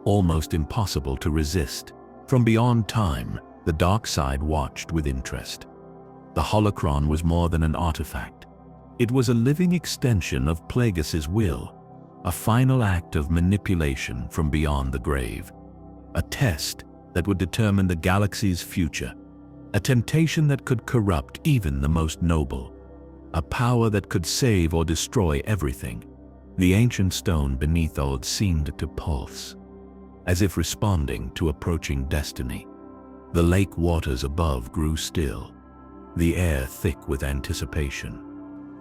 almost impossible to resist. From beyond time, the dark side watched with interest. The Holocron was more than an artifact. It was a living extension of Plagueis' will, a final act of manipulation from beyond the grave, a test that would determine the galaxy's future, a temptation that could corrupt even the most noble, a power that could save or destroy everything. The ancient stone beneath Old seemed to pulse, as if responding to approaching destiny. The lake waters above grew still, the air thick with anticipation.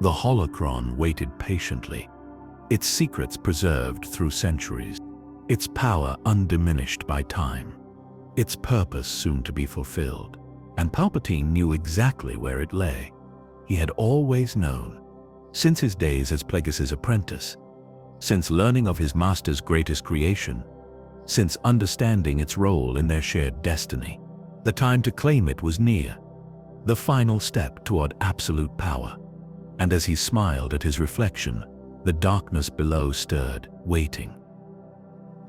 The Holocron waited patiently, its secrets preserved through centuries, its power undiminished by time, its purpose soon to be fulfilled. And Palpatine knew exactly where it lay. He had always known, since his days as Plagueis' apprentice, since learning of his master's greatest creation, since understanding its role in their shared destiny. The time to claim it was near, the final step toward absolute power. And as he smiled at his reflection, the darkness below stirred, waiting.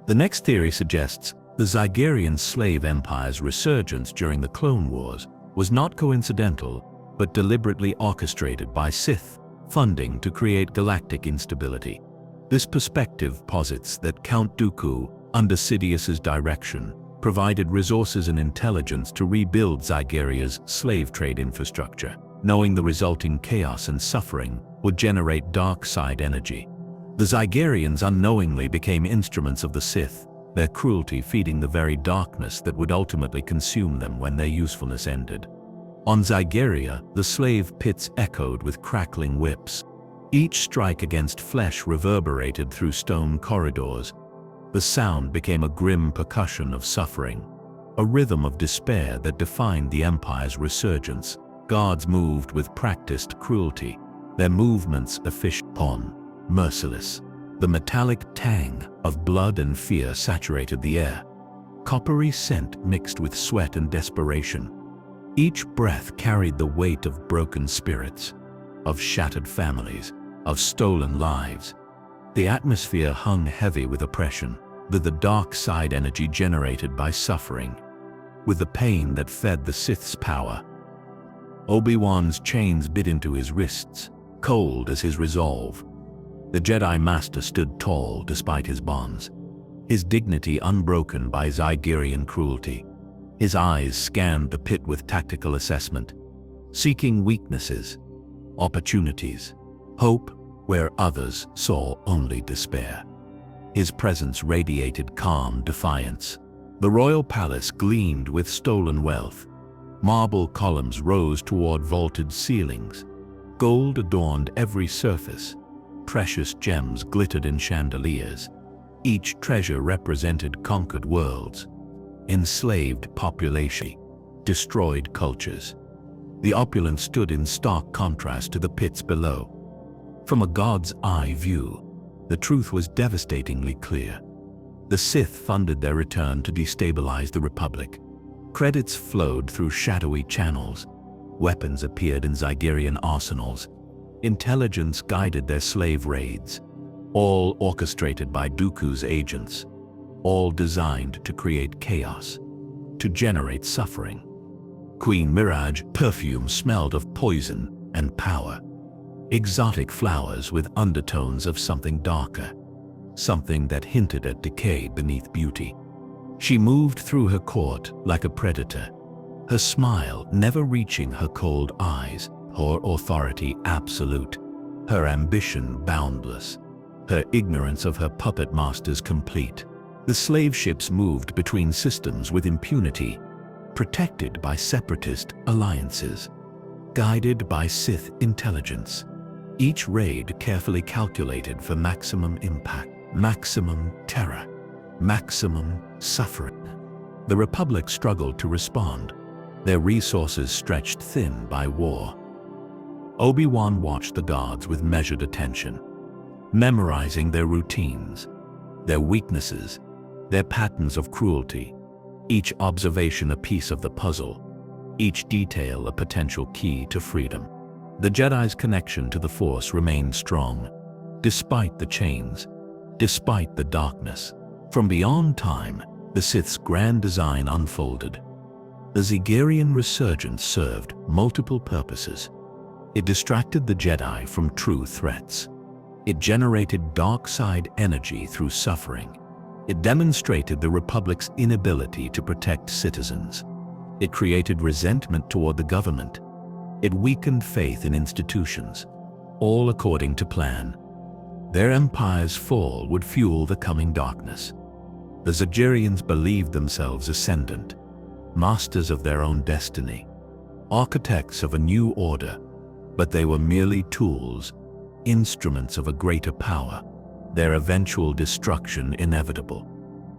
The next theory suggests the Zygerrian slave empire's resurgence during the Clone Wars was not coincidental, but deliberately orchestrated by Sith funding to create galactic instability. This perspective posits that Count Dooku, under Sidious's direction, provided resources and intelligence to rebuild Zygerria's slave trade infrastructure, knowing the resulting chaos and suffering would generate dark side energy. The Zygerrians unknowingly became instruments of the Sith, their cruelty feeding the very darkness that would ultimately consume them when their usefulness ended. On Zygerria, the slave pits echoed with crackling whips. Each strike against flesh reverberated through stone corridors. The sound became a grim percussion of suffering, a rhythm of despair that defined the Empire's resurgence. Guards moved with practiced cruelty, their movements efficient, merciless. The metallic tang of blood and fear saturated the air, coppery scent mixed with sweat and desperation. Each breath carried the weight of broken spirits, of shattered families, of stolen lives. The atmosphere hung heavy with oppression, with the dark side energy generated by suffering, with the pain that fed the Sith's power. Obi-Wan's chains bit into his wrists, cold as his resolve. The Jedi Master stood tall despite his bonds, his dignity unbroken by Zygerrian cruelty. His eyes scanned the pit with tactical assessment, seeking weaknesses, opportunities, hope where others saw only despair. His presence radiated calm defiance. The royal palace gleamed with stolen wealth. Marble columns rose toward vaulted ceilings. Gold adorned every surface. Precious gems glittered in chandeliers. Each treasure represented conquered worlds, enslaved population, destroyed cultures. The opulence stood in stark contrast to the pits below. From a god's eye view, the truth was devastatingly clear. The Sith funded their return to destabilize the Republic. Credits flowed through shadowy channels. Weapons appeared in Zygerrian arsenals. Intelligence guided their slave raids, all orchestrated by Dooku's agents, all designed to create chaos, to generate suffering. Queen Mirage perfume smelled of poison and power. Exotic flowers with undertones of something darker, something that hinted at decay beneath beauty. She moved through her court like a predator, her smile never reaching her cold eyes, her authority absolute. her ambition boundless, her ignorance of her puppet masters complete. The slave ships moved between systems with impunity, protected by separatist alliances, guided by Sith intelligence. Each raid carefully calculated for maximum impact, maximum terror, maximum suffering. The Republic struggled to respond, their resources stretched thin by war. Obi-Wan watched the guards with measured attention, memorizing their routines, their weaknesses, their patterns of cruelty, each observation a piece of the puzzle, each detail a potential key to freedom. The Jedi's connection to the Force remained strong, despite the chains, despite the darkness. From beyond time, the Sith's grand design unfolded. The Zygerrian Resurgence served multiple purposes. It distracted the Jedi from true threats. It generated dark side energy through suffering. It demonstrated the Republic's inability to protect citizens. It created resentment toward the government. It weakened faith in institutions, all according to plan. Their empire's fall would fuel the coming darkness. The Zygerrians believed themselves ascendant, masters of their own destiny, architects of a new order, but they were merely tools, instruments of a greater power, their eventual destruction inevitable,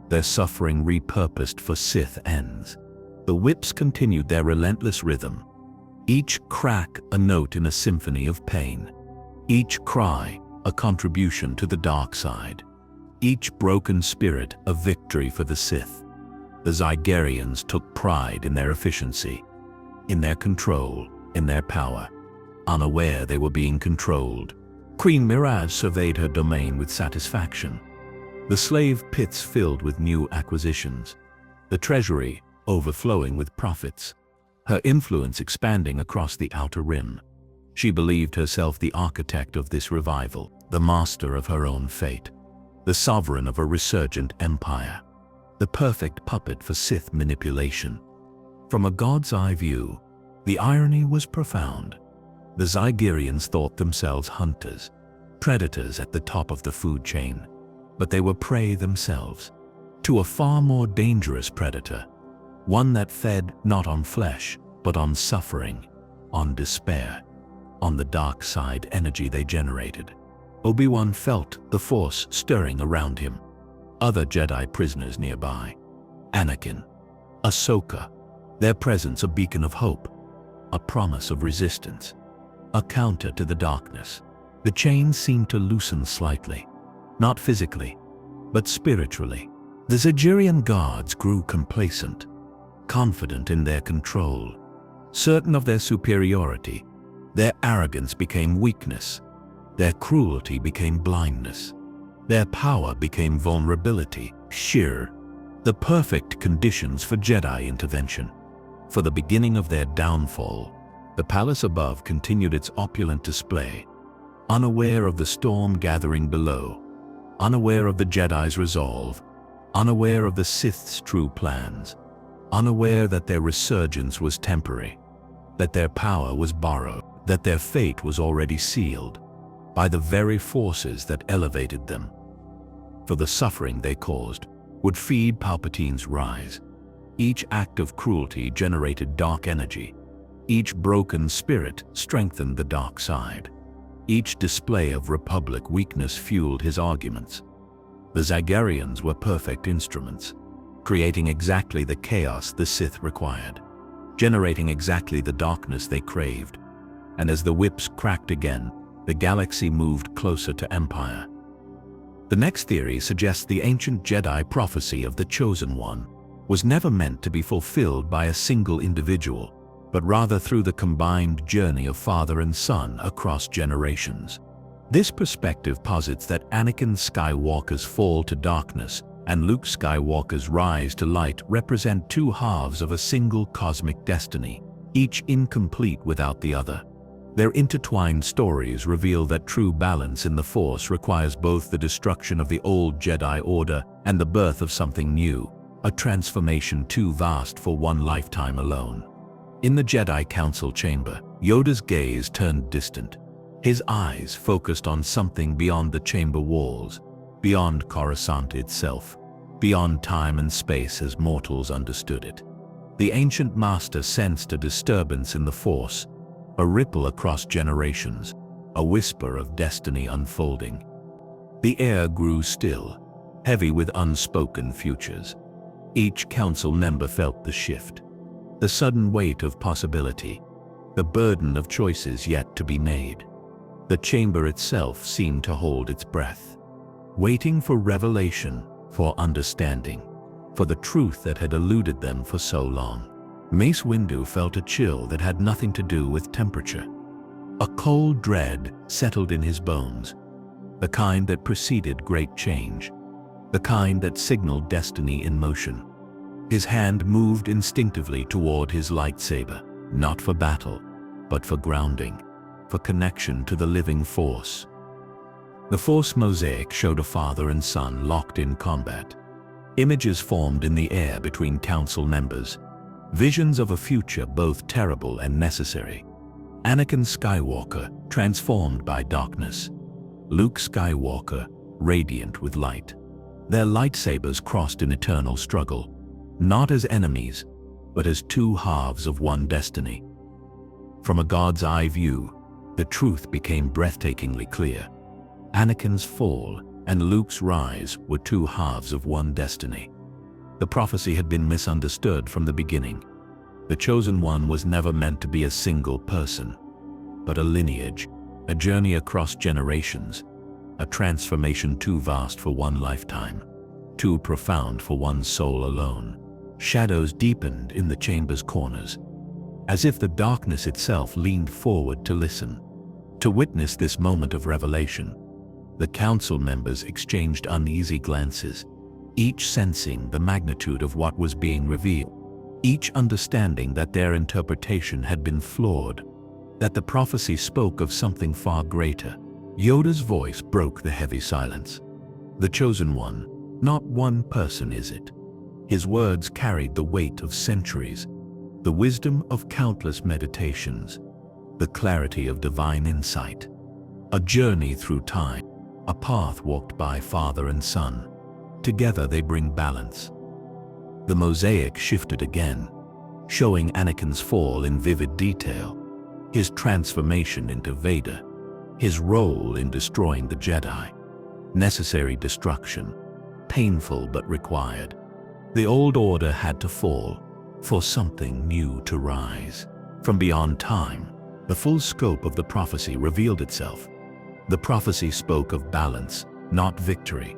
their suffering repurposed for Sith ends. The whips continued their relentless rhythm, each crack a note in a symphony of pain, each cry a contribution to the dark side, each broken spirit a victory for the Sith. The Zygerrians took pride in their efficiency, in their control, in their power. Unaware they were being controlled, Queen Mirage surveyed her domain with satisfaction. The slave pits filled with new acquisitions, the treasury overflowing with profits, her influence expanding across the outer rim. She believed herself the architect of this revival, the master of her own fate, the sovereign of a resurgent empire, the perfect puppet for Sith manipulation. From a god's eye view, the irony was profound. The Zygerrians thought themselves hunters, predators at the top of the food chain, but they were prey themselves, to a far more dangerous predator, one that fed not on flesh, but on suffering, on despair, on the dark side energy they generated. Obi-Wan felt the Force stirring around him. Other Jedi prisoners nearby, Anakin, Ahsoka, their presence a beacon of hope, a promise of resistance, a counter to the darkness. The chains seemed to loosen slightly, not physically, but spiritually. The Zygerrian guards grew complacent, confident in their control, certain of their superiority. Their arrogance became weakness, their cruelty became blindness, their power became vulnerability, sheer, the perfect conditions for Jedi intervention. For the beginning of their downfall, the palace above continued its opulent display, unaware of the storm gathering below, unaware of the Jedi's resolve, unaware of the Sith's true plans, unaware that their resurgence was temporary, that their power was borrowed, that their fate was already sealed by the very forces that elevated them. For the suffering they caused would feed Palpatine's rise. Each act of cruelty generated dark energy. Each broken spirit strengthened the dark side. Each display of Republic weakness fueled his arguments. The Zygerrians were perfect instruments, creating exactly the chaos the Sith required, generating exactly the darkness they craved. And as the whips cracked again, the galaxy moved closer to Empire. The next theory suggests the ancient Jedi prophecy of the Chosen One was never meant to be fulfilled by a single individual, but rather through the combined journey of father and son across generations. This perspective posits that Anakin Skywalker's fall to darkness and Luke Skywalker's rise to light represent two halves of a single cosmic destiny, each incomplete without the other. Their intertwined stories reveal that true balance in the Force requires both the destruction of the old Jedi Order and the birth of something new, a transformation too vast for one lifetime alone. In the Jedi Council chamber, Yoda's gaze turned distant, His eyes focused on something beyond the chamber walls, beyond Coruscant itself, beyond time and space as mortals understood it. The ancient master sensed a disturbance in the Force, a ripple across generations, a whisper of destiny unfolding. The air grew still, heavy with unspoken futures. Each council member felt the shift, the sudden weight of possibility, the burden of choices yet to be made. The chamber itself seemed to hold its breath, waiting for revelation, for understanding, for the truth that had eluded them for so long. Mace Windu felt a chill that had nothing to do with temperature. A cold dread settled in his bones, the kind that preceded great change, the kind that signaled destiny in motion. His hand moved instinctively toward his lightsaber, not for battle, but for grounding, for connection to the living Force. The Force mosaic showed a father and son locked in combat. Images formed in the air between council members, visions of a future both terrible and necessary. Anakin Skywalker, transformed by darkness. Luke Skywalker, radiant with light. Their lightsabers crossed in eternal struggle, not as enemies, but as two halves of one destiny. From a God's eye view, the truth became breathtakingly clear. Anakin's fall and Luke's rise were two halves of one destiny. The prophecy had been misunderstood from the beginning. The Chosen One was never meant to be a single person, but a lineage, a journey across generations, a transformation too vast for one lifetime, too profound for one soul alone. Shadows deepened in the chamber's corners, as if the darkness itself leaned forward to listen, to witness this moment of revelation. The council members exchanged uneasy glances, each sensing the magnitude of what was being revealed, each understanding that their interpretation had been flawed, that the prophecy spoke of something far greater. Yoda's voice broke the heavy silence. The Chosen One, not one person is it. His words carried the weight of centuries, the wisdom of countless meditations, the clarity of divine insight. A journey through time, a path walked by father and son. Together they bring balance. The mosaic shifted again, showing Anakin's fall in vivid detail, his transformation into Vader, his role in destroying the Jedi. Necessary destruction, painful but required. The old order had to fall for something new to rise. From beyond time, the full scope of the prophecy revealed itself. The prophecy spoke of balance, not victory,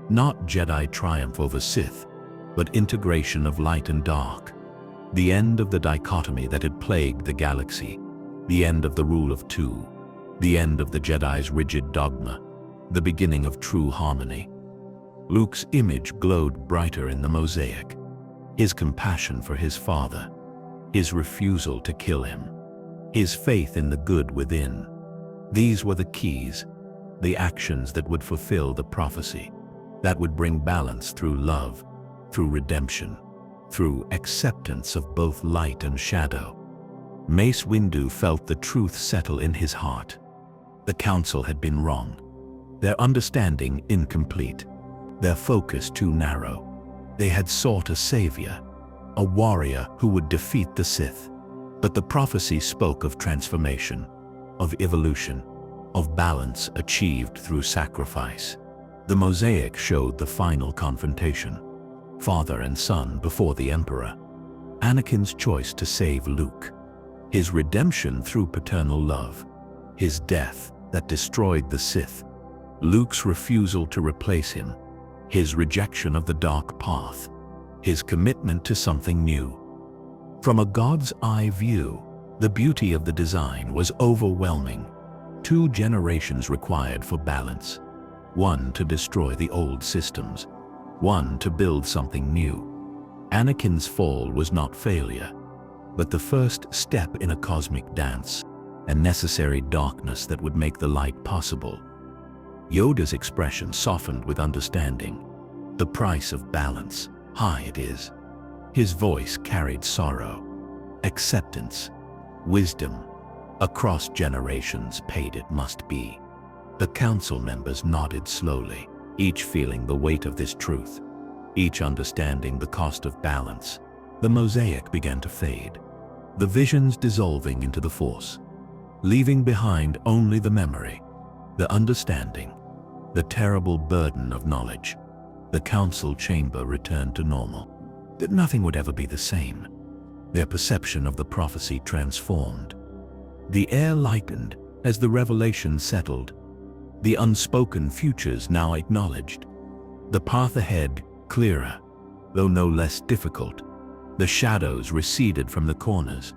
not Jedi triumph over Sith, but integration of light and dark. The end of the dichotomy that had plagued the galaxy, the end of the rule of two, the end of the Jedi's rigid dogma, the beginning of true harmony. Luke's image glowed brighter in the mosaic, his compassion for his father, his refusal to kill him, his faith in the good within. These were the keys, the actions that would fulfill the prophecy, that would bring balance through love, through redemption, through acceptance of both light and shadow. Mace Windu felt the truth settle in his heart. The council had been wrong, their understanding incomplete, their focus too narrow. They had sought a savior, a warrior who would defeat the Sith. But the prophecy spoke of transformation, of evolution, of balance achieved through sacrifice. The mosaic showed the final confrontation, father and son before the Emperor. Anakin's choice to save Luke, his redemption through paternal love, his death that destroyed the Sith, Luke's refusal to replace him, his rejection of the dark path, his commitment to something new. From a God's eye view, the beauty of the design was overwhelming. 2 generations required for balance, one to destroy the old systems, one to build something new. Anakin's fall was not failure, but the first step in a cosmic dance, a necessary darkness that would make the light possible. Yoda's expression softened with understanding. The price of balance, high it is. His voice carried sorrow, acceptance, wisdom. Across generations paid it must be. The council members nodded slowly, each feeling the weight of this truth, each understanding the cost of balance. The mosaic began to fade, the visions dissolving into the Force, leaving behind only the memory, the understanding, the terrible burden of knowledge. The council chamber returned to normal. That nothing would ever be the same. Their perception of the prophecy transformed. The air lightened as the revelation settled, the unspoken futures now acknowledged. The path ahead clearer, though no less difficult. The shadows receded from the corners,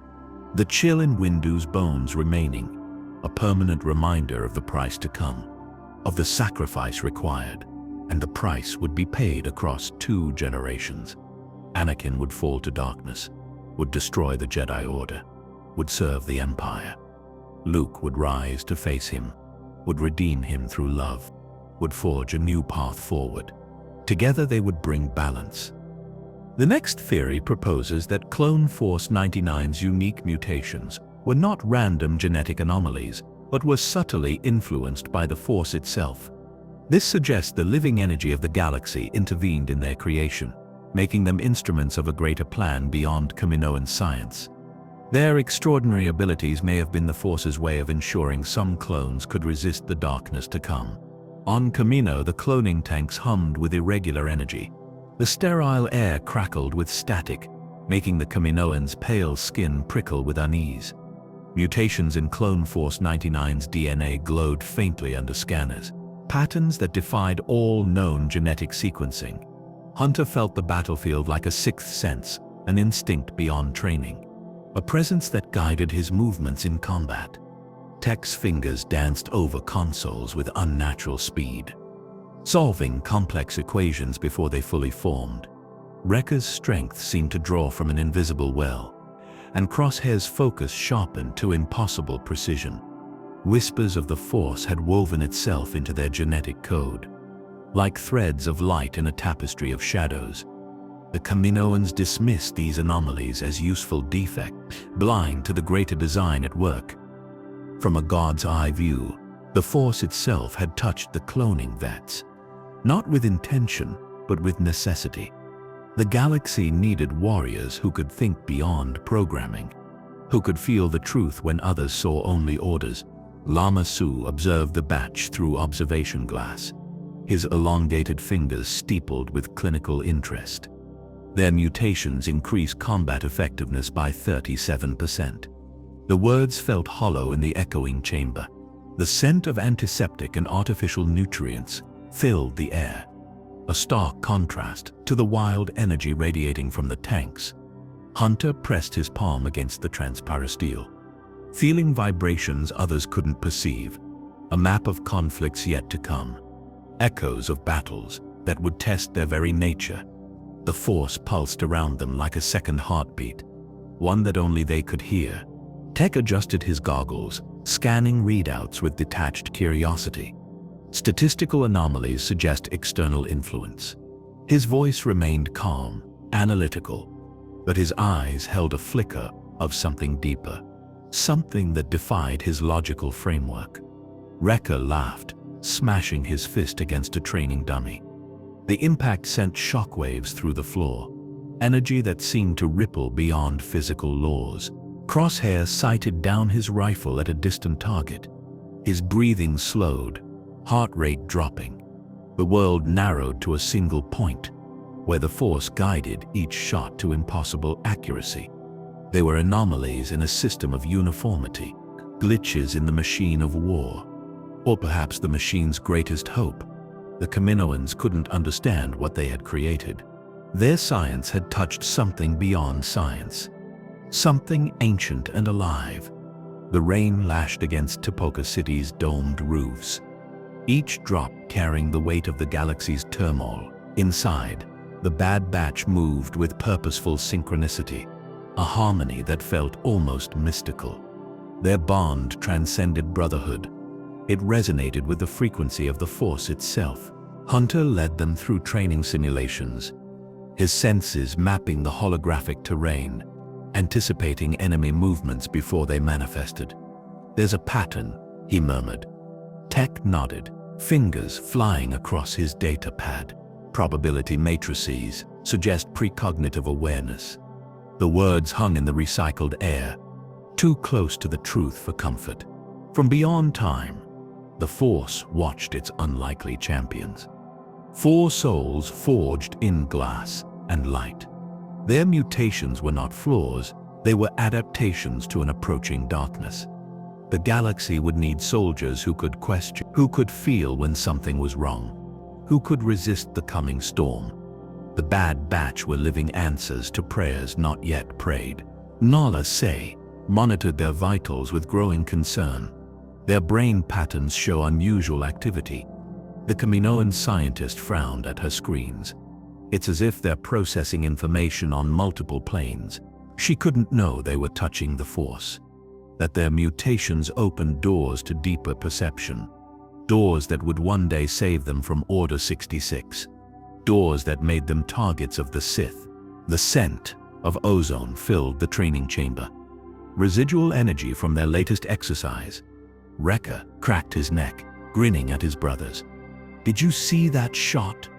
the chill in Windu's bones remaining, a permanent reminder of the price to come, of the sacrifice required, and the price would be paid across 2 generations. Anakin would fall to darkness, would destroy the Jedi Order, would serve the Empire. Luke would rise to face him, would redeem him through love, would forge a new path forward. Together they would bring balance. The next theory proposes that Clone Force 99's unique mutations were not random genetic anomalies, but were subtly influenced by the Force itself. This suggests the living energy of the galaxy intervened in their creation, making them instruments of a greater plan beyond Kaminoan science. Their extraordinary abilities may have been the Force's way of ensuring some clones could resist the darkness to come. On Kamino, the cloning tanks hummed with irregular energy. The sterile air crackled with static, making the Kaminoans' pale skin prickle with unease. Mutations in Clone Force 99's DNA glowed faintly under scanners, patterns that defied all known genetic sequencing. Hunter felt the battlefield like a sixth sense, an instinct beyond training, a presence that guided his movements in combat. Tech's fingers danced over consoles with unnatural speed, solving complex equations before they fully formed. Wrecker's strength seemed to draw from an invisible well, and Crosshair's focus sharpened to impossible precision. Whispers of the Force had woven itself into their genetic code, like threads of light in a tapestry of shadows. The Kaminoans dismissed these anomalies as useful defects, blind to the greater design at work. From a god's eye view, the Force itself had touched the cloning vets, not with intention, but with necessity. The galaxy needed warriors who could think beyond programming, who could feel the truth when others saw only orders. Lama Su observed the batch through observation glass, his elongated fingers steepled with clinical interest. Their mutations increased combat effectiveness by 37%. The words felt hollow in the echoing chamber. The scent of antiseptic and artificial nutrients filled the air, a stark contrast to the wild energy radiating from the tanks. Hunter pressed his palm against the transparent steel, feeling vibrations others couldn't perceive, a map of conflicts yet to come, echoes of battles that would test their very nature. The Force pulsed around them like a second heartbeat, one that only they could hear. Tech adjusted his goggles, scanning readouts with detached curiosity. Statistical anomalies suggest external influence. His voice remained calm, analytical, but his eyes held a flicker of something deeper, something that defied his logical framework. Wrecker laughed, smashing his fist against a training dummy. The impact sent shockwaves through the floor, energy that seemed to ripple beyond physical laws. Crosshair sighted down his rifle at a distant target. His breathing slowed, heart rate dropping. The world narrowed to a single point, where the Force guided each shot to impossible accuracy. They were anomalies in a system of uniformity, glitches in the machine of war, or perhaps the machine's greatest hope. The Kaminoans couldn't understand what they had created. Their science had touched something beyond science, something ancient and alive. The rain lashed against Tipoca City's domed roofs, each drop carrying the weight of the galaxy's turmoil. Inside, the Bad Batch moved with purposeful synchronicity, a harmony that felt almost mystical. Their bond transcended brotherhood. It resonated with the frequency of the Force itself. Hunter led them through training simulations, his senses mapping the holographic terrain, anticipating enemy movements before they manifested. "There's a pattern," he murmured. Tech nodded, fingers flying across his data pad. "Probability matrices suggest precognitive awareness." The words hung in the recycled air, too close to the truth for comfort. From beyond time, the Force watched its unlikely champions. 4 souls forged in glass and light. Their mutations were not flaws, they were adaptations to an approaching darkness. The galaxy would need soldiers who could question, who could feel when something was wrong, who could resist the coming storm. The Bad Batch were living answers to prayers not yet prayed. Nala Se monitored their vitals with growing concern. Their brain patterns show unusual activity. The Kaminoan scientist frowned at her screens. It's as if they're processing information on multiple planes. She couldn't know they were touching the Force, that their mutations opened doors to deeper perception, doors that would one day save them from Order 66, doors that made them targets of the Sith. The scent of ozone filled the training chamber. Residual energy from their latest exercise. Wrecker cracked his neck, grinning at his brothers. "Did you see that shot?"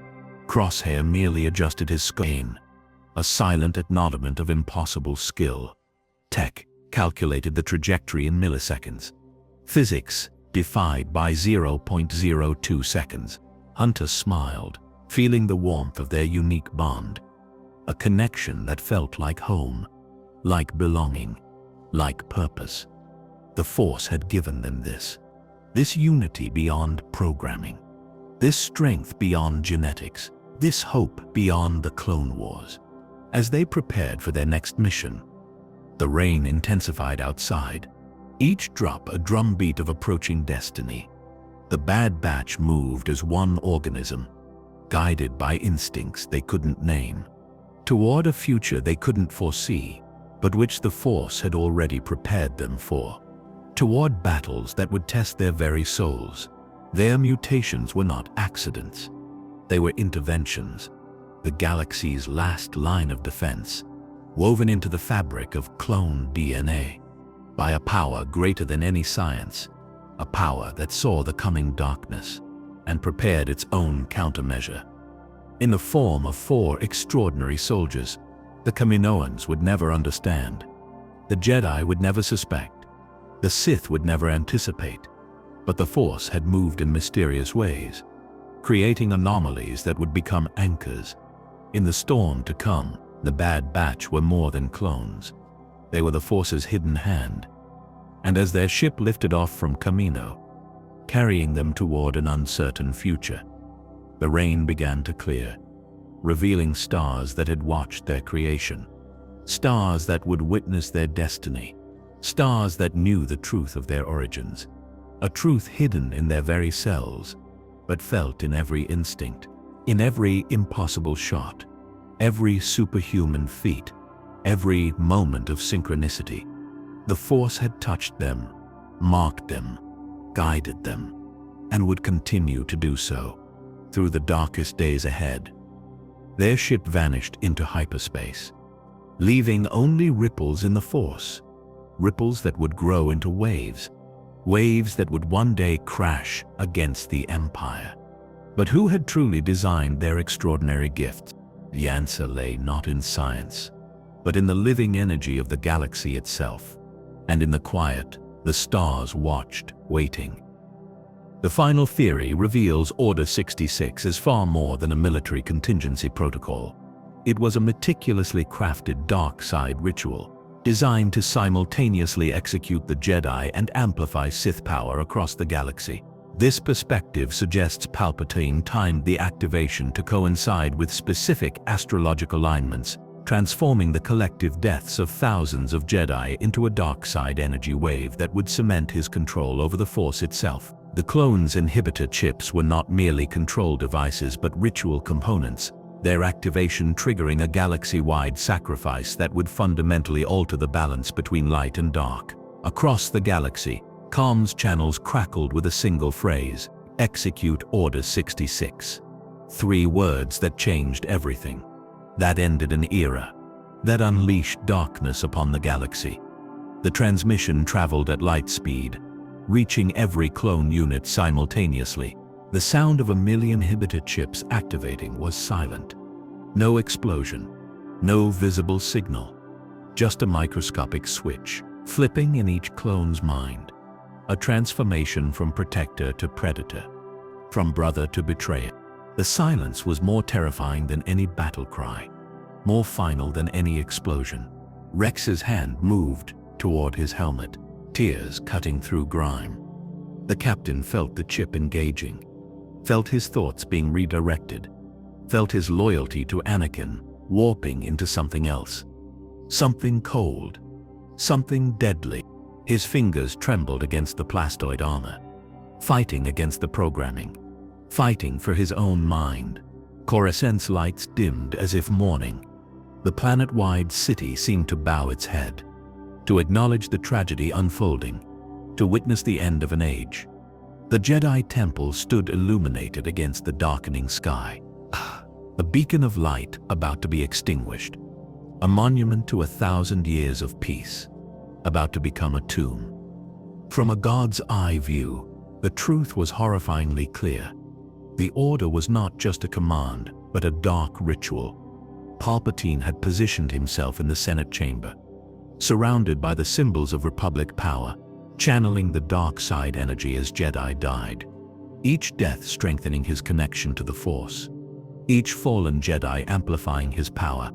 Crosshair merely adjusted his screen, a silent acknowledgement of impossible skill. Tech calculated the trajectory in milliseconds. Physics defied by 0.02 seconds. Hunter smiled, feeling the warmth of their unique bond. A connection that felt like home, like belonging, like purpose. The Force had given them this unity beyond programming, this strength beyond genetics, this hope beyond the Clone Wars. As they prepared for their next mission, the rain intensified outside, each drop a drumbeat of approaching destiny. The Bad Batch moved as one organism, guided by instincts they couldn't name, toward a future they couldn't foresee, but which the Force had already prepared them for. Toward battles that would test their very souls. Their mutations were not accidents. They were interventions, the galaxy's last line of defense, woven into the fabric of clone DNA, by a power greater than any science, a power that saw the coming darkness and prepared its own countermeasure. In the form of 4 extraordinary soldiers, the Kaminoans would never understand. The Jedi would never suspect. The Sith would never anticipate. But the Force had moved in mysterious ways, creating anomalies that would become anchors. In the storm to come, the Bad Batch were more than clones. They were the Force's hidden hand. And as their ship lifted off from Kamino, carrying them toward an uncertain future, the rain began to clear, revealing stars that had watched their creation, stars that would witness their destiny, stars that knew the truth of their origins, a truth hidden in their very cells, but felt in every instinct, in every impossible shot, every superhuman feat, every moment of synchronicity. The Force had touched them, marked them, guided them, and would continue to do so through the darkest days ahead. Their ship vanished into hyperspace, leaving only ripples in the Force, ripples that would grow into waves, waves that would one day crash against the Empire. But who had truly designed their extraordinary gifts? The answer lay not in science, but in the living energy of the galaxy itself. And in the quiet, the stars watched, waiting. The final theory reveals Order 66 as far more than a military contingency protocol. It was a meticulously crafted dark side ritual, designed to simultaneously execute the Jedi and amplify Sith power across the galaxy. This perspective suggests Palpatine timed the activation to coincide with specific astrological alignments, transforming the collective deaths of thousands of Jedi into a dark side energy wave that would cement his control over the Force itself. The clones' inhibitor chips were not merely control devices but ritual components, their activation triggering a galaxy-wide sacrifice that would fundamentally alter the balance between light and dark. Across the galaxy, comms channels crackled with a single phrase: "Execute Order 66." 3 words that changed everything. That ended an era, that unleashed darkness upon the galaxy. The transmission traveled at light speed, reaching every clone unit simultaneously. The sound of a million inhibitor chips activating was silent. No explosion, no visible signal, just a microscopic switch, flipping in each clone's mind. A transformation from protector to predator, from brother to betrayer. The silence was more terrifying than any battle cry, more final than any explosion. Rex's hand moved toward his helmet, tears cutting through grime. The captain felt the chip engaging, felt his thoughts being redirected, felt his loyalty to Anakin warping into something else. Something cold, something deadly. His fingers trembled against the plastoid armor, fighting against the programming, fighting for his own mind. Coruscant's lights dimmed as if mourning. The planet-wide city seemed to bow its head, to acknowledge the tragedy unfolding, to witness the end of an age. The Jedi Temple stood illuminated against the darkening sky, a beacon of light about to be extinguished, a monument to 1,000 years of peace, about to become a tomb. From a God's eye view, the truth was horrifyingly clear. The order was not just a command, but a dark ritual. Palpatine had positioned himself in the Senate chamber, surrounded by the symbols of Republic power, channeling the dark side energy as Jedi died, each death strengthening his connection to the Force, each fallen Jedi amplifying his power,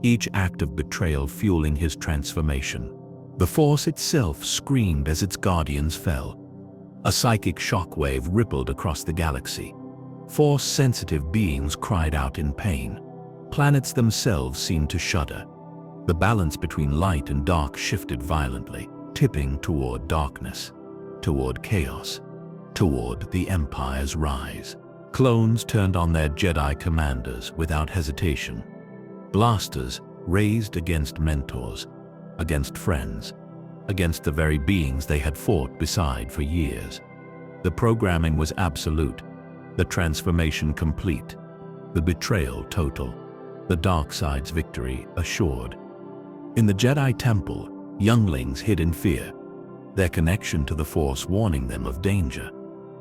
each act of betrayal fueling his transformation. The Force itself screamed as its guardians fell. A psychic shockwave rippled across the galaxy. Force-sensitive beings cried out in pain. Planets themselves seemed to shudder. The balance between light and dark shifted violently, tipping toward darkness, toward chaos, toward the Empire's rise. Clones turned on their Jedi commanders without hesitation. Blasters raised against mentors, against friends, against the very beings they had fought beside for years. The programming was absolute, the transformation complete, the betrayal total, the dark side's victory assured. In the Jedi Temple, younglings hid in fear, their connection to the Force warning them of danger,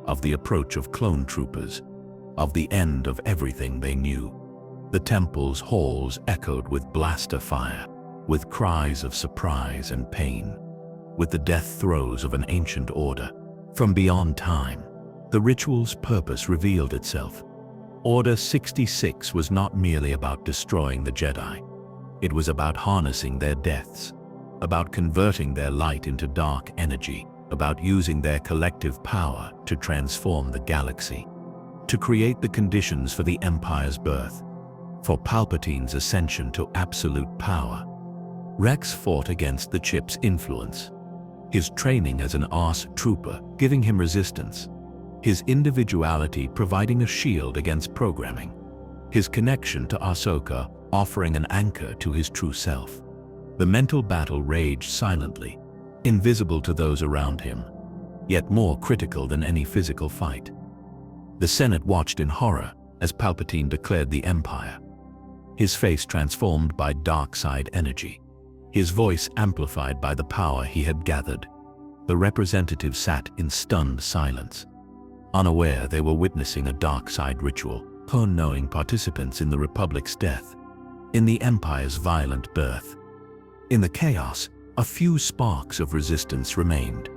of the approach of clone troopers, of the end of everything they knew. The temple's halls echoed with blaster fire, with cries of surprise and pain, with the death throes of an ancient order. From beyond time, the ritual's purpose revealed itself. Order 66 was not merely about destroying the Jedi. It was about harnessing their deaths, about converting their light into dark energy, about using their collective power to transform the galaxy, to create the conditions for the Empire's birth, for Palpatine's ascension to absolute power. Rex fought against the chip's influence, his training as an ARS trooper giving him resistance, his individuality providing a shield against programming, his connection to Ahsoka offering an anchor to his true self. The mental battle raged silently, invisible to those around him, yet more critical than any physical fight. The Senate watched in horror as Palpatine declared the Empire, his face transformed by dark side energy, his voice amplified by the power he had gathered. The representatives sat in stunned silence, unaware they were witnessing a dark side ritual, unknowing participants in the Republic's death, in the Empire's violent birth. In the chaos, a few sparks of resistance remained.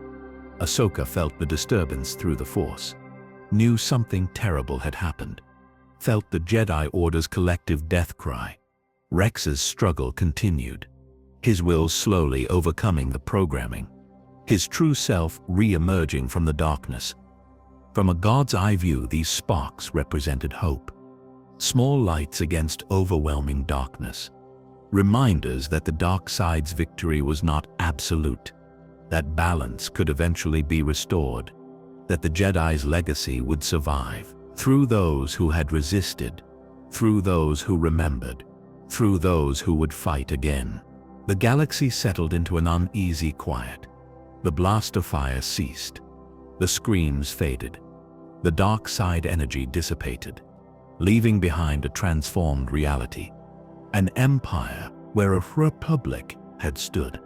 Ahsoka felt the disturbance through the Force, knew something terrible had happened, felt the Jedi Order's collective death cry. Rex's struggle continued, his will slowly overcoming the programming, his true self re-emerging from the darkness. From a God's eye view, these sparks represented hope, small lights against overwhelming darkness, reminders that the dark side's victory was not absolute, that balance could eventually be restored, that the Jedi's legacy would survive through those who had resisted, through those who remembered, through those who would fight again. The galaxy settled into an uneasy quiet. The blaster fire ceased. The screams faded. The dark side energy dissipated, leaving behind a transformed reality. An empire where a republic had stood.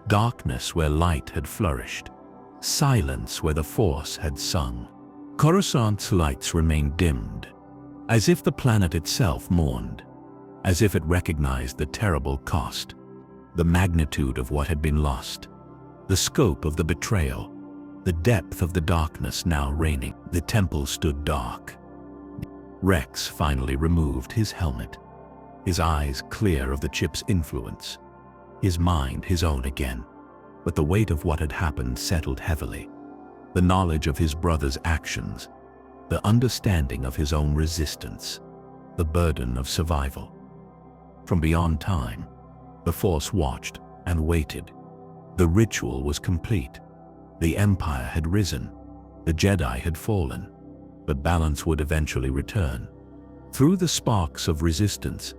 darkness where light had flourished, silence where the Force had sung. Coruscant's lights remained dimmed, as if the planet itself mourned, as if it recognized the terrible cost, the magnitude of what had been lost, the scope of the betrayal, the depth of the darkness now reigning. The temple stood dark. Rex finally removed his helmet, his eyes clear of the chip's influence, his mind his own again. But the weight of what had happened settled heavily. The knowledge of his brother's actions, the understanding of his own resistance, the burden of survival. From beyond time, the Force watched and waited. The ritual was complete. The Empire had risen. The Jedi had fallen. But balance would eventually return. Through the sparks of resistance,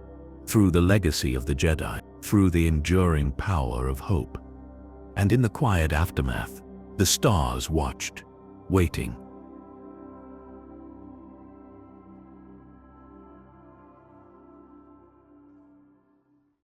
through the legacy of the Jedi, through the enduring power of hope. And in the quiet aftermath, the stars watched, waiting,